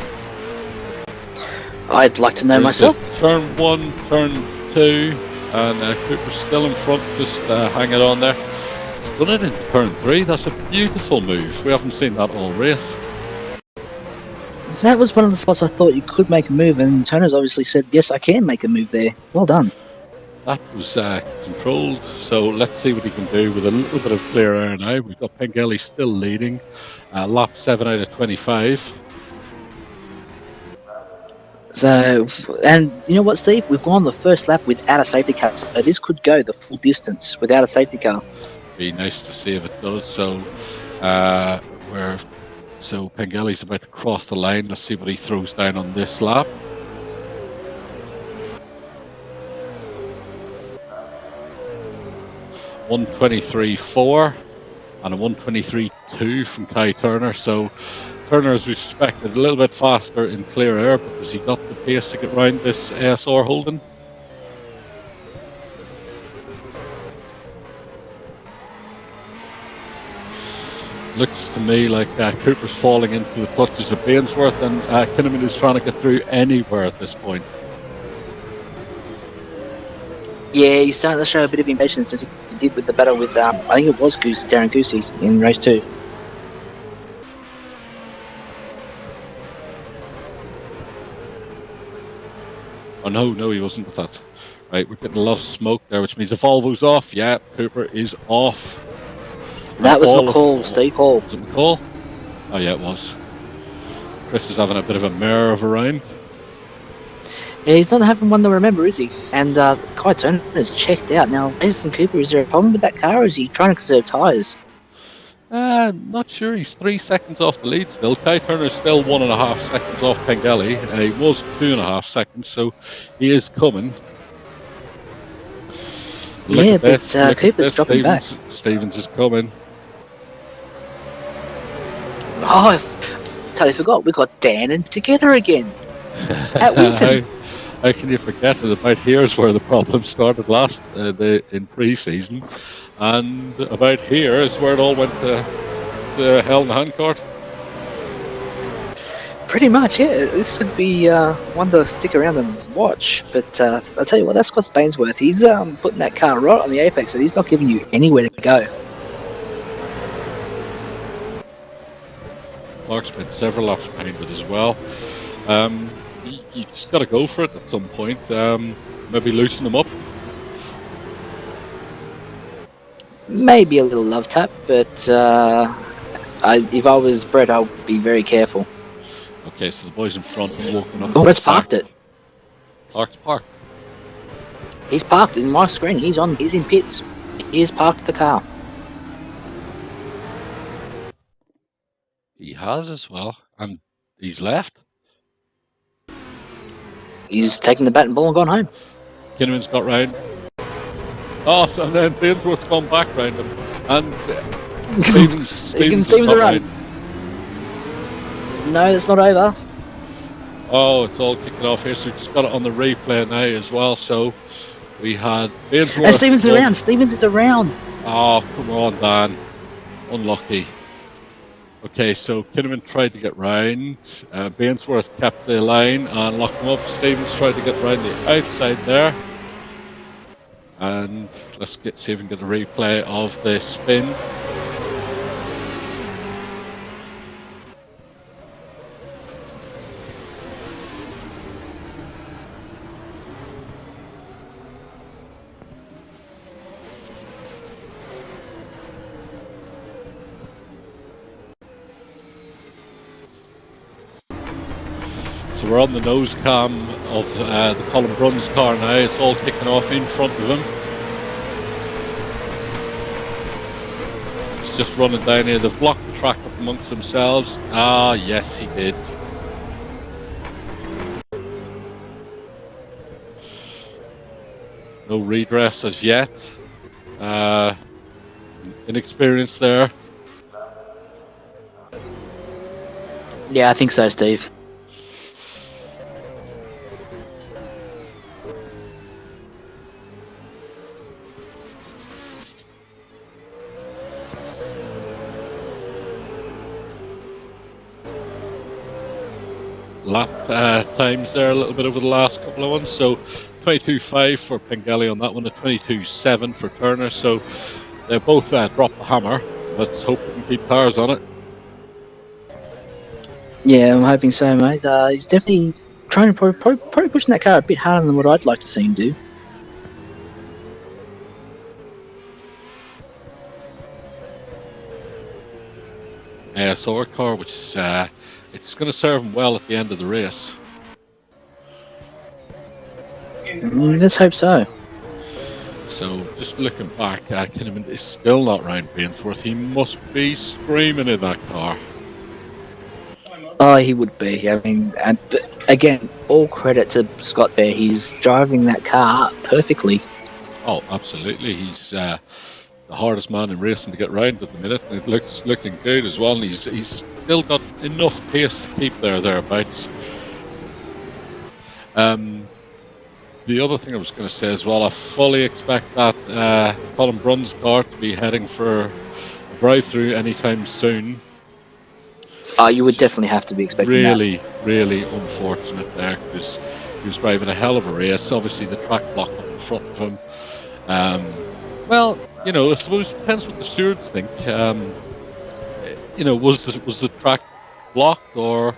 I'd like to know myself. Turn 1, turn 2, and Cooper's still in front, just hanging on there. He's done it in turn 3. That's a beautiful move. We haven't seen that all race. That was one of the spots I thought you could make a move, and Turner's obviously said, yes, I can make a move there. Well done. That was controlled, so let's see what he can do with a little bit of clear air now. We've got Pengelly still leading, lap 7 out of 25. So, and you know what, Steve? We've gone the first lap without a safety car, so this could go the full distance without a safety car. Be nice to see if it does. So, Pengelly's about to cross the line. Let's see what he throws down on this lap. .123.4 and a 123.2 from Kai Turner. So Turner, as we suspected, a little bit faster in clear air because he got the pace to get round this ASR Holden. Looks to me like Cooper's falling into the clutches of Bainsworth, and Kinnaman is trying to get through anywhere at this point. Yeah, he's starting to show a bit of impatience as he did with the battle with, I think it was Darren Goosey in race 2. Oh no, he wasn't with that. Right, we're getting a lot of smoke there, which means the Volvo's off. Yeah, Cooper is off. That was McCall, Steve Hall. Was it McCall? Oh yeah, it was. Chris is having a bit of a mare of a round. Yeah, he's not having one to remember, is he? And Kai Turner is checked out. Now, Jason Cooper, is there a problem with that car, or is he trying to conserve tyres? Not sure. He's 3 seconds off the lead still. Kai Turner is still 1.5 seconds off Pengelly. He was 2.5 seconds, so he is coming. Yeah, but Cooper's dropping back. Stevens is coming. Oh, I totally forgot. We got Dan and together again at Winton. How can you forget that about here's where the problem started last in pre-season, and about here is where it all went to hell in the handcart. Pretty much, yeah. This would be one to stick around and watch. But I'll tell you what, that's Scott Bainsworth. He's putting that car right on the apex, and he's not giving you anywhere to go. Clark's been several laps behind it as well. You just got to go for it at some point. Maybe loosen them up. Maybe a little love tap, but if I was Brett, I would be very careful. Okay, so the boys in front are walking up. Oh, Brett's parked it. Clark's parked. He's parked in my screen. He's in pits. He has parked the car. He has as well, and he's left. He's taken the bat and ball and gone home. Kinnaman's got round. Oh, and then Bainsworth's gone back round him. And Stevens a run. No, it's not over. Oh, it's all kicking off here, so we've just got it on the replay now as well. So we had Bainsworth. And Stevens is around. Stevens is around. Oh, come on, Dan. Unlucky. Okay, so Kinnaman tried to get round. Bainsworth kept the line and locked him up. Stevens tried to get round the outside there. And let's see if we can get a replay of the spin. So we're on the nose cam of the Colin Bruns car now. It's all kicking off in front of him. He's just running down here. They've blocked the track up amongst themselves. Ah, yes, he did. No redress as yet. Inexperience there. Yeah, I think so, Steve. Lap times there a little bit over the last couple of ones. So 22.5 for Pengelly on that one, a 22.7 for Turner. So they both dropped the hammer. Let's hope we can keep cars on it. Yeah, I'm hoping so, mate. He's definitely trying to probably pushing that car a bit harder than what I'd like to see him do. ASR car, which is it's going to serve him well at the end of the race. Let's hope so. So, just looking back, Kinnaman is still not round Bainsworth. He must be screaming in that car. Oh, he would be. I mean, but again, all credit to Scott there. He's driving that car perfectly. Oh, absolutely. He's the hardest man in racing to get round at the minute, and it looks looking good as well. And he's still got enough pace to keep thereabouts. The other thing I was going to say as well, I fully expect that Colin Brunn's car to be heading for a drive-through anytime soon. You would definitely have to be expecting that. Really unfortunate there, because he was driving a hell of a race. Obviously, the track blocked up in front of him. Well, you know, I suppose it depends what the stewards think. You know, was the track blocked or?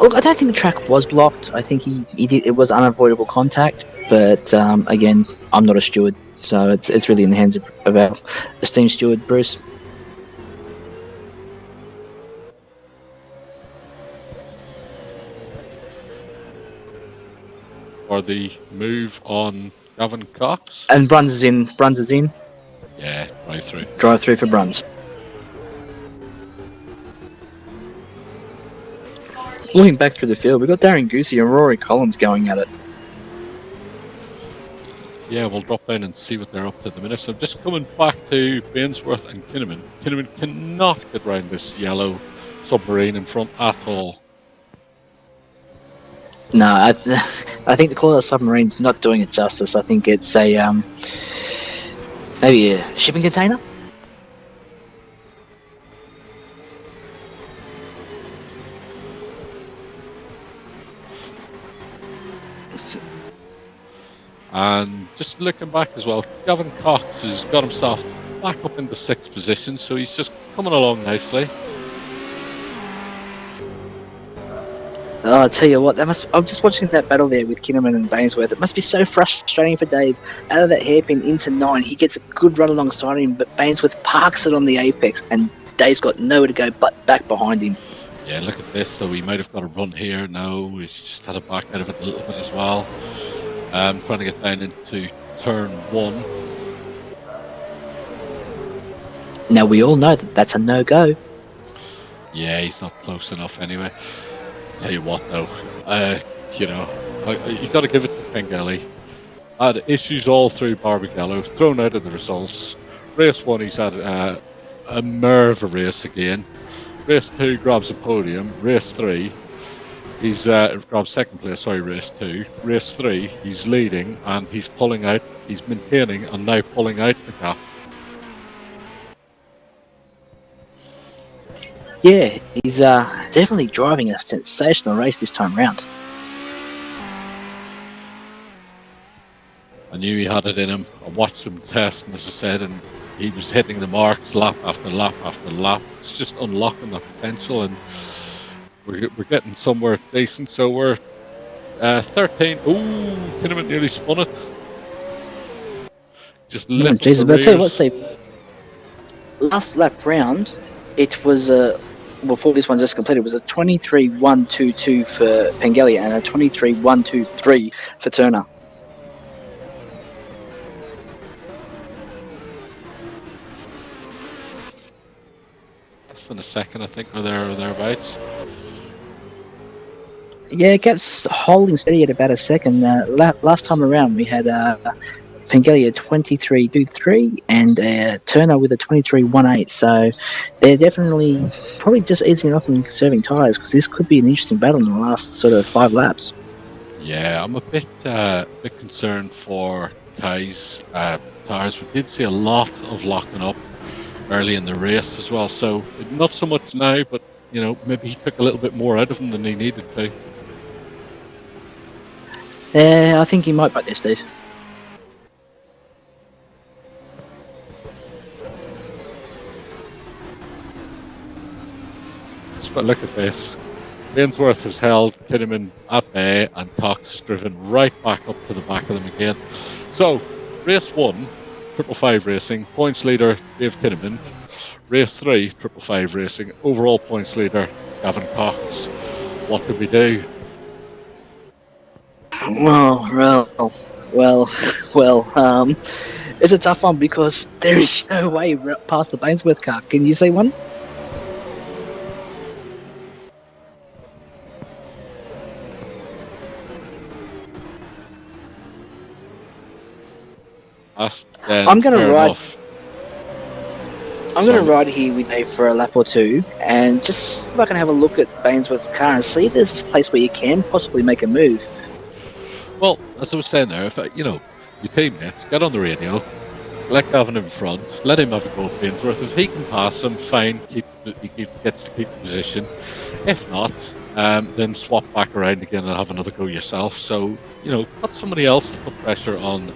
Look, I don't think the track was blocked. I think he did. It was unavoidable contact, but again, I'm not a steward, so it's really in the hands of our esteemed steward, Bruce. Or the move on Gavin Cox. And Bruns is in. Bruns is in. Yeah, drive through. Drive through for Bruns. Looking back through the field, we've got Darren Goosey and Rory Collins going at it. Yeah, we'll drop down and see what they're up to at the minute. So I'm just coming back to Bainsworth and Kinnaman. Kinnaman cannot get round this yellow submarine in front at all. No, I think the colour of submarine's not doing it justice. I think it's a maybe a shipping container. And just looking back as well, Gavin Cox has got himself back up into 6th position, so he's just coming along nicely. Oh, I'll tell you what, I'm just watching that battle there with Kinnaman and Bainsworth. It must be so frustrating for Dave. Out of that hairpin into 9, he gets a good run alongside him, but Bainsworth parks it on the apex, and Dave's got nowhere to go but back behind him. Yeah, look at this, though. He might have got a run here. No, he's just had a back out of it a little bit as well. Trying to get down into turn 1. Now, we all know that that's a no-go. Yeah, he's not close enough anyway. Tell you what, though, you know, you got to give it to Pengelly. Had issues all through Barbagallo, thrown out of the results. Race 1, he's had a mare of a race again. Race 2 grabs a podium. Race 3, he's grabbed 2nd place. Sorry, race 2. Race 3, he's leading and he's pulling out. He's maintaining and now pulling out the gap. Yeah, he's definitely driving a sensational race this time round. I knew he had it in him. I watched him test, and as I said, and he was hitting the marks lap after lap after lap. It's just unlocking that potential, and we're getting somewhere decent. So we're 13. Ooh, Kinnaman nearly spun it. Just Jesus, but I'll tell you what, Steve. Last lap round, it was before this one just completed, it was a 23.122 for Pengelly and a 23.123 for Turner. Less than a second, I think, or thereabouts. Yeah, it kept holding steady at about a second. Last time around, we had Pengelly at 23.23 and Turner with a 23.18. So they're definitely probably just easing off and conserving tyres, because this could be an interesting battle in the last sort of 5 laps. Yeah, I'm a bit concerned for Kai's tyres. We did see a lot of locking up early in the race as well. So not so much now, but you know, maybe he took a little bit more out of them than he needed to. Yeah, I think he might back there, Steve. But look at this. Bainsworth has held Kinnaman at bay, and Cox driven right back up to the back of them again. So, race 1, 555 Racing, points leader Dave Kinnaman. Race 3, 555 Racing, overall points leader Gavin Cox. What did we do? Well, it's a tough one because there is no way past the Bainsworth car. Can you see one? I'm going to ride. I'm going to ride here with Dave for a lap or two and just see if I can have a look at Bainsworth's car and see if there's a place where you can possibly make a move. Well, as I was saying there, if your teammates get on the radio, let Gavin in front, let him have a go at Bainsworth. If he can pass him, fine, he gets to keep the position. If not, then swap back around again and have another go yourself. So, put somebody else to put pressure on the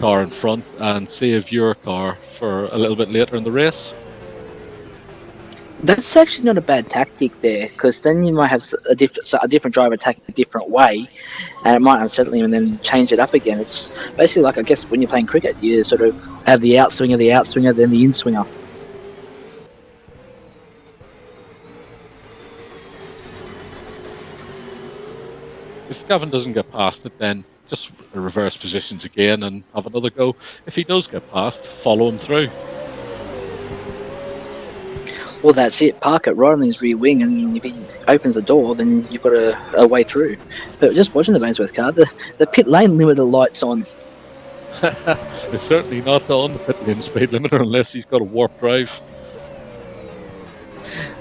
car in front and save your car for a little bit later in the race. That's actually not a bad tactic there, because then you might have a different driver attacking a different way, and it might unsettle him and then change it up again. It's basically like, I guess, when you're playing cricket, you sort of have the outswinger, then the in-swinger. If Gavin doesn't get past it, then just reverse positions again and have another go. If he does get past, follow him through. Well, that's it. Park it right on his rear wing, and if he opens the door, then you've got a way through. But just watching the Bainsworth car, the pit lane limiter light's on. It's certainly not on the pit lane speed limiter unless he's got a warp drive.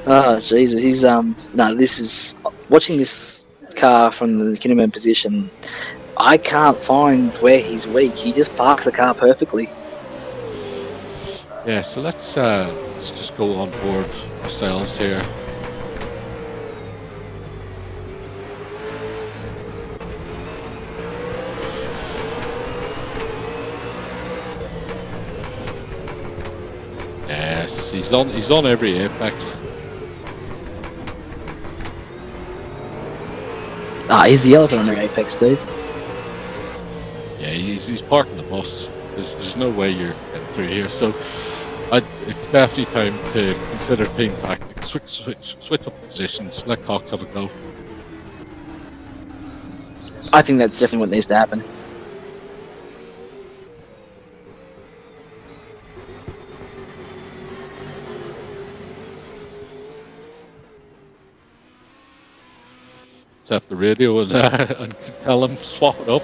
Oh, Jesus. He's, this is... Watching this car from the Kinnaman position, I can't find where he's weak. He just parks the car perfectly. Yeah, so let's just go on board ourselves here. Yes, he's on every apex. He's the elephant on the apex, dude. Yeah, he's parking the bus. There's no way you're getting through here, so it's definitely time to consider team tactics. Switch up positions. Let Cox have a go. I think that's definitely what needs to happen. Set the radio and tell him swap it up.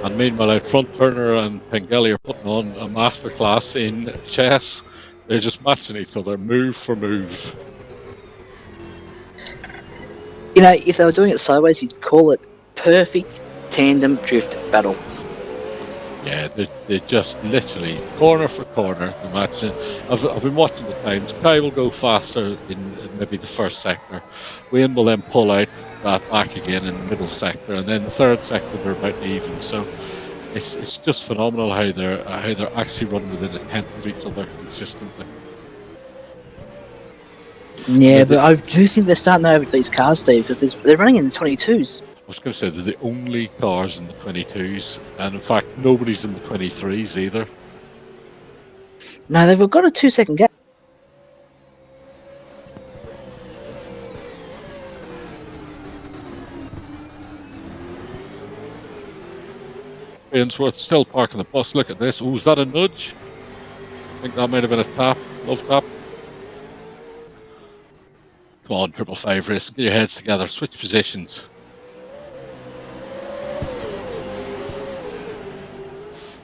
And meanwhile, out front, Turner and Pengelly are putting on a masterclass in chess. They're just matching each other, move for move. If they were doing it sideways, you'd call it perfect tandem drift battle. Yeah, they're just literally corner for corner. The match. I've been watching the times. Kai will go faster in maybe the first sector. Wayne will then pull out that back again in the middle sector, and then the third sector they're about even. So it's just phenomenal how they're actually running within a tenth of each other consistently. Yeah, but I do think they're starting over these cars, Steve, because they're running in the 22s. I was going to say they're the only cars in the 22s, and in fact nobody's in the 23s either. No, they've got a 2-second gap. Ainsworth still parking the bus. Look at this. Oh, is that a nudge? I think that might have been a tap. Love tap. Come on, 555 race. Get your heads together. Switch positions.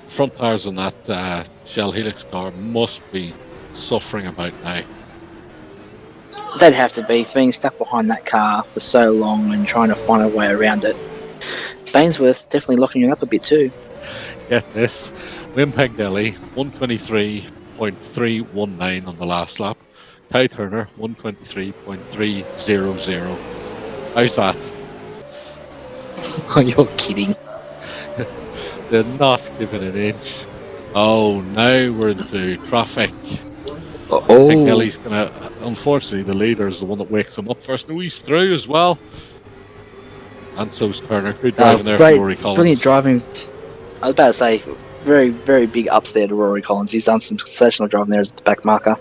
The front tires on that Shell Helix car must be suffering about now. They'd have to be, being stuck behind that car for so long and trying to find a way around it. Bainsworth definitely locking you up a bit too. Get this. Wim Pengelly, 123.319 on the last lap. Ty Turner, 123.300. How's that? Oh, you're kidding. They're not giving an inch. Oh, now we're into traffic. Pengelly's gonna... Unfortunately, the leader is the one that wakes him up first. No, he's through as well. And so's Turner. Good driving there from Rory Collins. Brilliant driving. I was about to say, very, very big ups there to Rory Collins. He's done some sensational driving there as the back marker.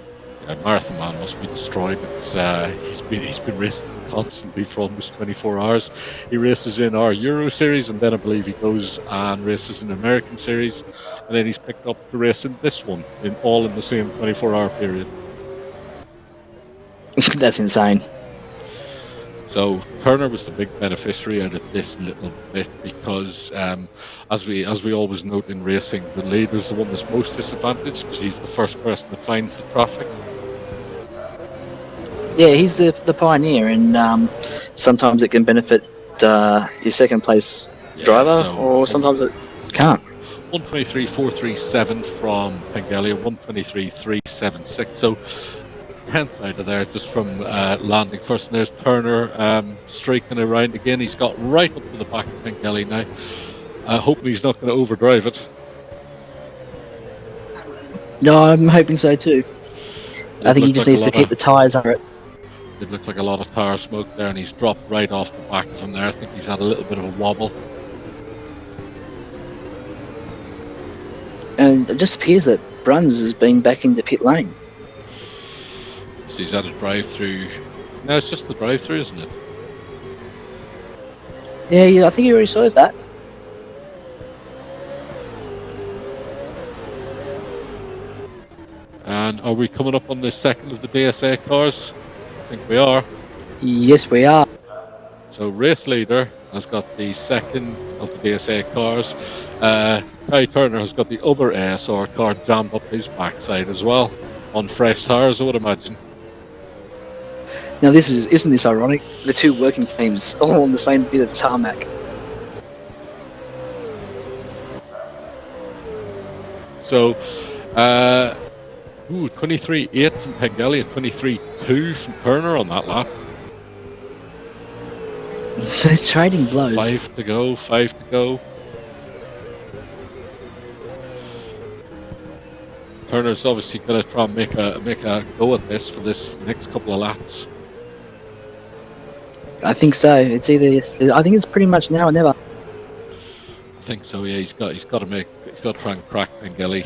Marathon Man must be destroyed. He's been racing constantly for almost 24 hours. He races in our Euro Series, and then I believe he goes and races in the American Series, and then he's picked up to race in this one, all in the same 24-hour period. That's insane. So Turner was the big beneficiary out of this little bit because, as we always note in racing, the leader's the one that's most disadvantaged because he's the first person that finds the traffic. Yeah, he's the pioneer, and sometimes it can benefit his second place driver, or sometimes it can't. 123.437 from Pengelly, 123.376. So 10th out of there just from landing first. And there's Turner streaking around again. He's got right up to the back of Pengelly now. Hoping he's not going to overdrive it. No, I'm hoping so too. I think he just needs to keep the tyres under it. It looked like a lot of tyre smoke there, and he's dropped right off the back of him there. I think he's had a little bit of a wobble. And it just appears that Bruns has been back into pit lane. So he's had a drive-through. No, it's just the drive-through, isn't it? Yeah, I think he already saw that. And are we coming up on the second of the DSA cars? I think we are. Yes, we are. So race leader has got the second of the DSA cars. Kai Turner has got the other ASR car jammed up his backside as well on fresh tyres, I would imagine. Now isn't this ironic? The two working teams all on the same bit of tarmac. So 23.8 from Pengelly and 23.2 from Turner on that lap. They're trading blows. 5 to go. Turner's obviously going to try and make a go at this for this next couple of laps. I think so. I think it's pretty much now or never. I think so. Yeah, he's got to try and crack Pengelly.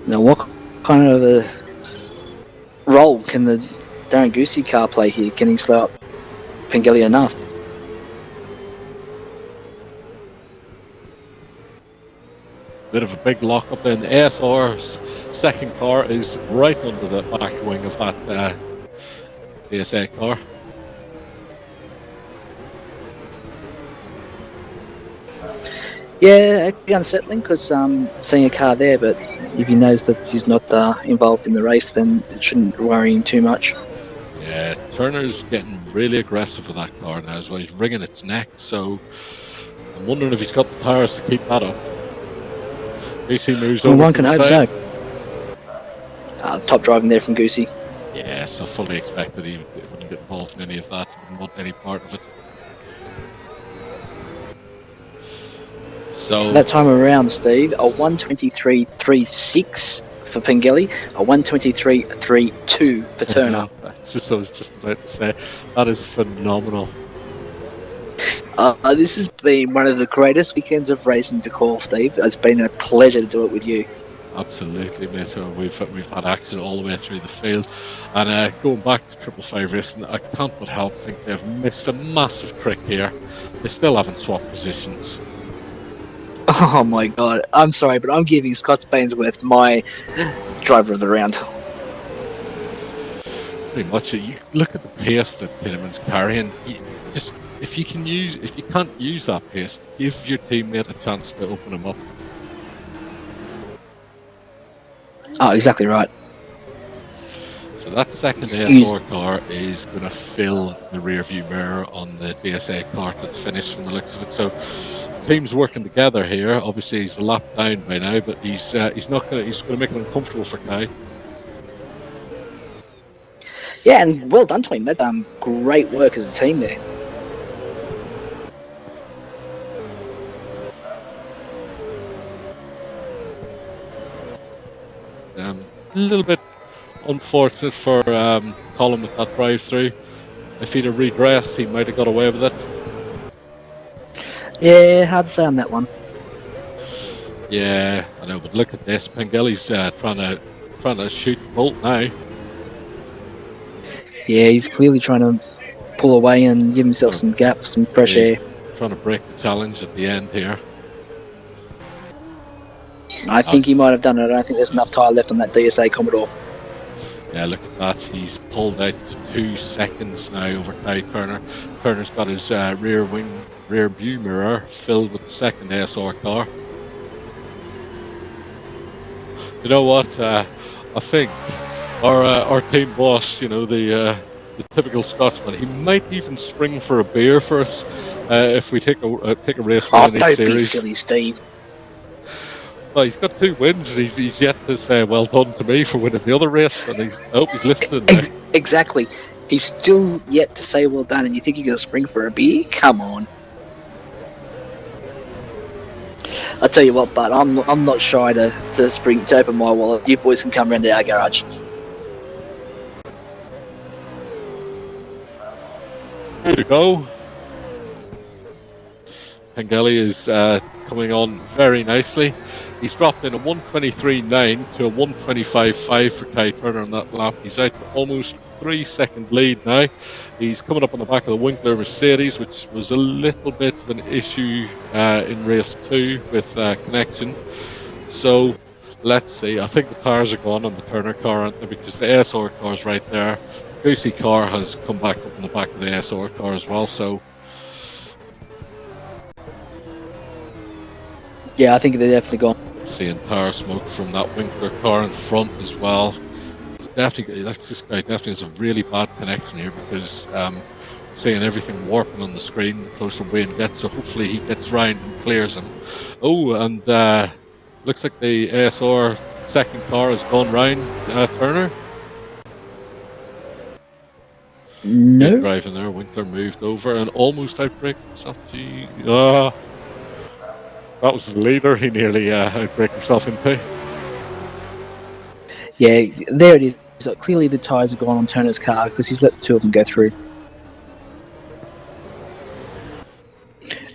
Now, what kind of a role can the Darren Goosey car play here? Can he slow up Pengelly enough? Bit of a big lock up there. The ASR's second car is right under the back wing of that DSA car. Yeah, it'd be unsettling because seeing a car there, but if he knows that he's not involved in the race, then it shouldn't worry him too much. Yeah, Turner's getting really aggressive with that car now as well. He's wringing its neck, so I'm wondering if he's got the tyres to keep that up. Goosey moves over. One can hope so. Top driving there from Goosey. Yeah, so fully expected he wouldn't get involved in any of that. He wouldn't want any part of it. So that time around, Steve, a 123.36 for Pengelly, a 123.32 for Turner. That's just what I was just about to say. That is phenomenal. This has been one of the greatest weekends of racing to call, Steve. It's been a pleasure to do it with you. Absolutely, mate. So we've had action all the way through the field, and going back to 555 Racing, I can't but help think they've missed a massive trick here. They still haven't swapped positions. Oh my god, I'm sorry, but I'm giving Scott Spainsworth my driver of the round. Pretty much. You look at the pace that Kinnaman's carrying. If you can't use that pace, give your teammate a chance to open him up. Oh, exactly right. So that second ASR car is going to fill the rear view mirror on the DSA car to the finish from the looks of it. So teams working together here. Obviously he's a lap down by now, but he's going to make it uncomfortable for Kai. Yeah, and well done to him. They've done great work as a team there. A little bit unfortunate for Colin with that drive-through. If he'd have redressed, he might have got away with it. Yeah, hard to say on that one. Yeah, I know, but look at this. Pengelly's trying to shoot the bolt now. Yeah, he's clearly trying to pull away and give himself some gap, some fresh air. Trying to break the challenge at the end here. I think he might have done it. I don't think there's enough tyre left on that DSA Commodore. Yeah, look at that. He's pulled out 2 seconds now over Ty Turner. Turner's got his rear view mirror filled with the second ASR car. You know what? I think our team boss, you know, the typical Scotsman, he might even spring for a beer for us if we take a race. Oh, don't be silly, Steve. Well, he's got 2 wins, and he's yet to say well done to me for winning the other race, and I hope he's listening now. Exactly. He's still yet to say well done, and you think you're going to spring for a beer? Come on. I'll tell you what, but I'm not shy to open my wallet. You boys can come round to our garage. Here we go. Pengelly is coming on very nicely. He's dropped in a 1:23.9 to a 1:25.5 for Ty Turner on that lap. He's out to almost 3-second lead now. He's coming up on the back of the Winkler Mercedes, which was a little bit of an issue in race 2 with connection. So let's see. I think the tires are gone on the Turner car, aren't they? Because the ASR car is right there. Goosey car has come back up on the back of the ASR car as well. So yeah, I think they're definitely gone. Seeing tire smoke from that Winkler car in front as well. It's definitely, this guy definitely has a really bad connection here, because seeing everything warping on the screen the closer Wayne gets, so hopefully he gets round and clears him. Oh, and looks like the ASR second car has gone round Turner. No. Good driving there. Winkler moved over and almost outbraked himself. Gee, that was the leader he nearly outbraked himself into. Yeah, there it is. So clearly the tyres are gone on Turner's car because he's let the 2 of them go through.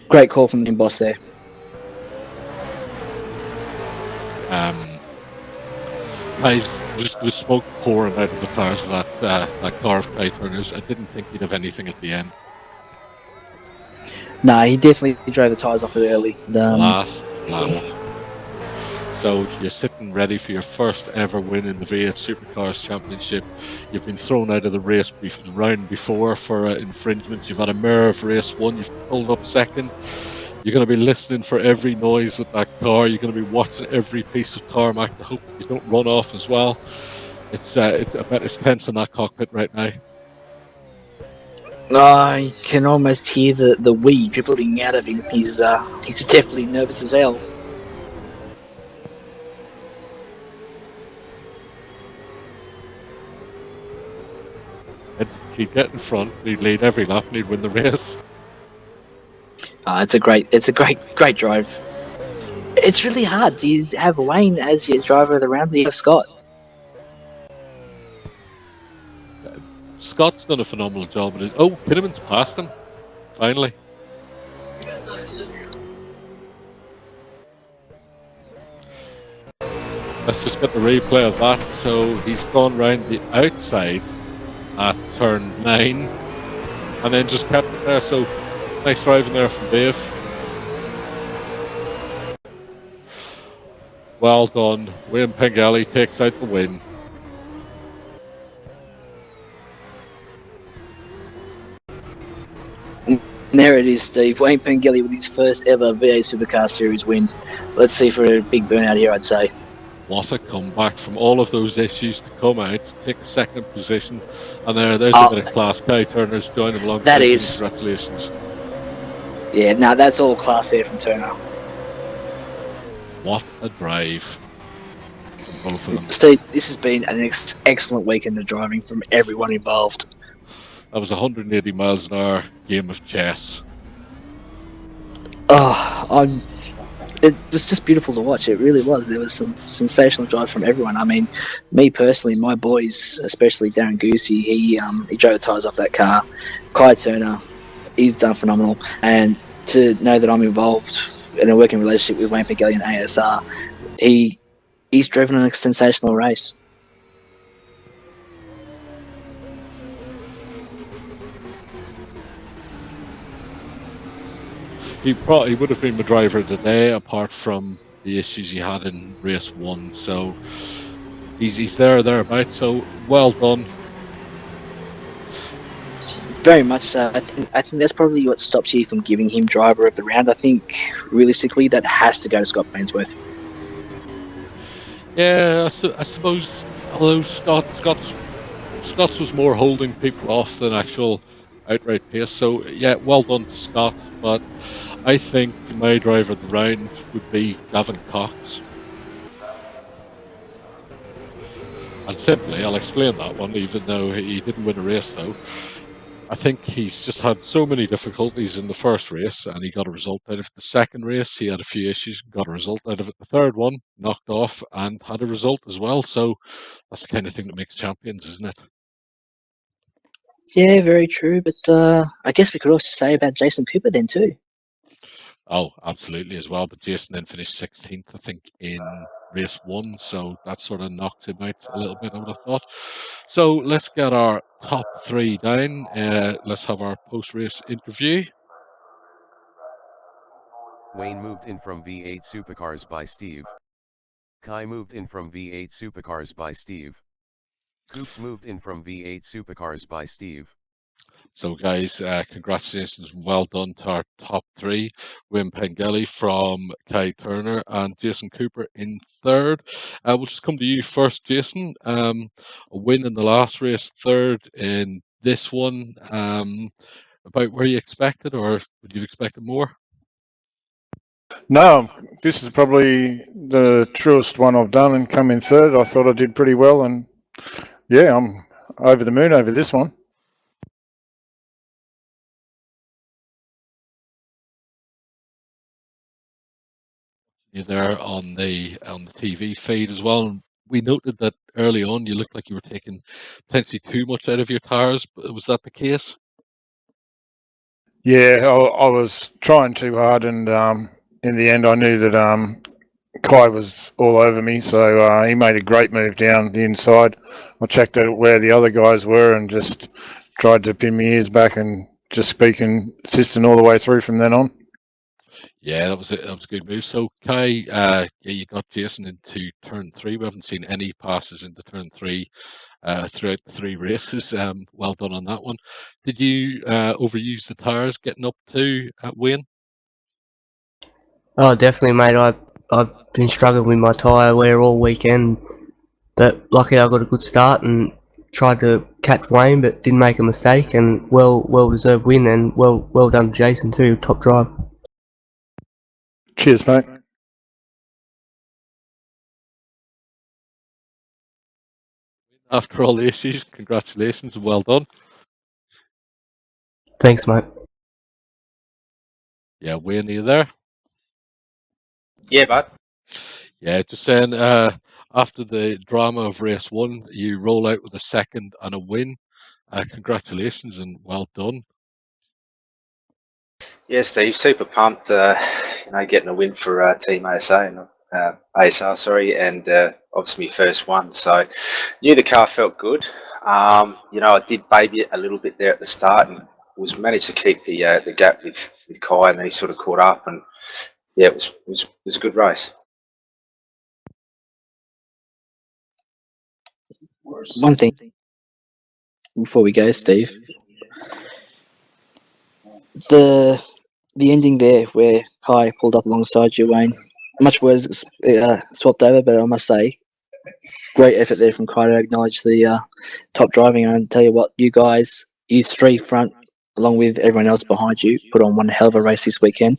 Great call from the boss there. There's smoke pouring out of the tires of that car of Ty Turner's. I didn't think he'd have anything at the end. Nah, he definitely drove the tyres off it early. Last lap. So you're sitting ready for your first ever win in the V8 Supercars Championship. You've been thrown out of the race round before for infringement. You've had a mirror of race 1. You've pulled up second. You're going to be listening for every noise with that car. You're going to be watching every piece of tarmac to hope you don't run off as well. I bet it's tense in that cockpit right now. I can almost hear the wee dribbling out of him. He's definitely nervous as hell. He'd get in front, he'd lead every lap, and he'd win the race. It's a great drive. It's really hard. Do you have Wayne as your driver of the round? Do you have Scott? Scott's done a phenomenal job. Oh, Kinnaman's passed him. Finally. Let's just get the replay of that. So he's gone round the outside at turn 9 and then just kept it there. So nice driving there from Dave. Well done. Wayne Pengelly takes out the win. There it is, Steve. Wayne Pengelly with his first ever V8 Supercar Series win. Let's see for a big burnout here, I'd say. What a comeback from all of those issues to come out, take a second position, and there's a bit of class. Ty Turner's joining along. That is. Congratulations. Yeah, no, that's all class there from Turner. What a drive from both of them. Steve, this has been an excellent weekend of driving from everyone involved. That was 180 miles an hour game of chess. It was just beautiful to watch. It really was. There was some sensational drive from everyone. I mean, me personally, my boys, especially Darren Goosey, he drove the tyres off that car. Kai Turner, he's done phenomenal. And to know that I'm involved in a working relationship with Wayne Pengelly and ASR. He's driven a sensational race. He probably would have been the driver of the day, apart from the issues he had in race 1. So he's thereabouts. So well done. Very much so. I think that's probably what stops you from giving him driver of the round. I think realistically that has to go to Scott Bainsworth. Yeah, I suppose. Although Scott's was more holding people off than actual outright pace. So yeah, well done to Scott. But I think my driver of the round would be Gavin Cox. And simply, I'll explain that one, even though he didn't win a race though. I think he's just had so many difficulties in the first race, and he got a result out of it. The second race, he had a few issues, got a result out of it. The third one, knocked off, and had a result as well. So that's the kind of thing that makes champions, isn't it? Yeah, very true. But I guess we could also say about Jason Cooper then too. Oh, absolutely as well. But Jason then finished 16th, I think, in race 1. So that sort of knocked him out a little bit, I would have thought. So let's get our top 3 down. Let's have our post-race interview. Wayne moved in from V8 Supercars by Steve. Kai moved in from V8 Supercars by Steve. Coops moved in from V8 Supercars by Steve. So guys, congratulations and well done to our top 3. Wim Pengelly from Kai Turner and Jason Cooper in 3rd. We'll just come to you first, Jason. A win in the last race, 3rd in this one. About where you expected, or would you have expected more? No, this is probably the truest one I've done and come in 3rd. I thought I did pretty well, and yeah, I'm over the moon over this one. You're there on the TV feed as well. And we noted that early on you looked like you were taking potentially too much out of your tires. But was that the case? Yeah, I was trying too hard, and in the end I knew that Kai was all over me, so he made a great move down the inside. I checked out where the other guys were and just tried to pin my ears back and just speak consistent all the way through from then on. Yeah, that was a good move. So Kai, yeah, you got Jason into turn 3. We haven't seen any passes into turn 3 throughout the 3 races. Well done on that one. Did you overuse the tires getting up to Wayne? Oh, definitely, mate. I've been struggling with my tyre wear all weekend, but luckily I got a good start and tried to catch Wayne, but didn't make a mistake. And well deserved win, and well done to Jason too. Top drive. Cheers, mate. After all the issues, congratulations and well done. Thanks, mate. Yeah, Wayne, are you there? Yeah, bud. Yeah, just saying, after the drama of race 1, you roll out with a 2nd and a win. Congratulations and well done. Yeah, Steve, super pumped. Getting a win for Team ASA and ASR, sorry, and obviously my first one. So knew the car felt good. I did baby it a little bit there at the start and managed to keep the gap with Kai, and he sort of caught up. And yeah, it was a good race. One thing before we go, Steve, the ending there where Kai pulled up alongside you, Wayne. Much words swapped over, but I must say, great effort there from Kai to acknowledge the top driving. And I tell you what, you guys, you 3 front, along with everyone else behind you, put on one hell of a race this weekend.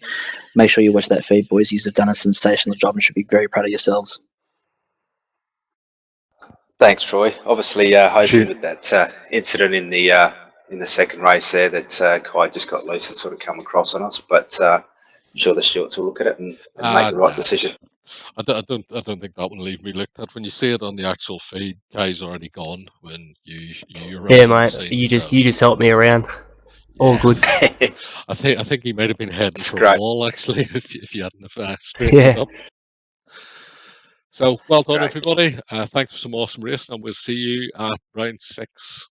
Make sure you watch that feed, boys. You have done a sensational job and should be very proud of yourselves. Thanks, Troy. Obviously, hoping with that incident in the second race there that Kai just got loose and sort of come across on us, but I'm sure the stewards will look at it and make the right decision. I don't think that one will leave me looked at. When you see it on the actual feed, Kai's already gone when you're yeah, mate. You just helped me around. All Yeah. good. I think he might have been heading That's for great. a wall actually if you hadn't have straightened it Yeah. up. So well done, Great. everybody. Thanks for some awesome racing, and we'll see you at round 6.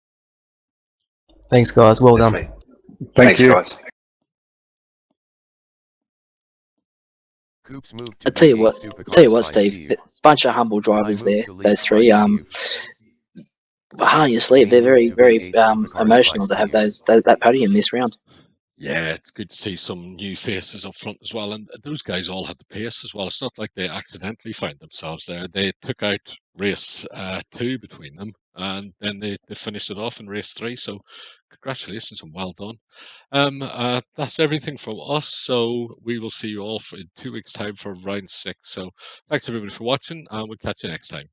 Thanks, guys. Well done. Definitely. Thank Thanks, you. guys. Coops moved I to tell you V8 what, Supercars by Steve. Steve. Bunch of humble Kai drivers there. moved to Those Leagues by three. Steve. Behind your sleeve, Dean they're very, moved to very V8 Supercars by emotional to have Steve. that podium this round. Yeah, it's good to see some new faces up front as well. And those guys all had the pace as well. It's not like they accidentally found themselves there. They took out race 2 between them, and then they finished it off in race 3. So congratulations and well done. That's everything from us. So we will see you all in 2 weeks' time for round 6. So thanks everybody for watching, and we'll catch you next time.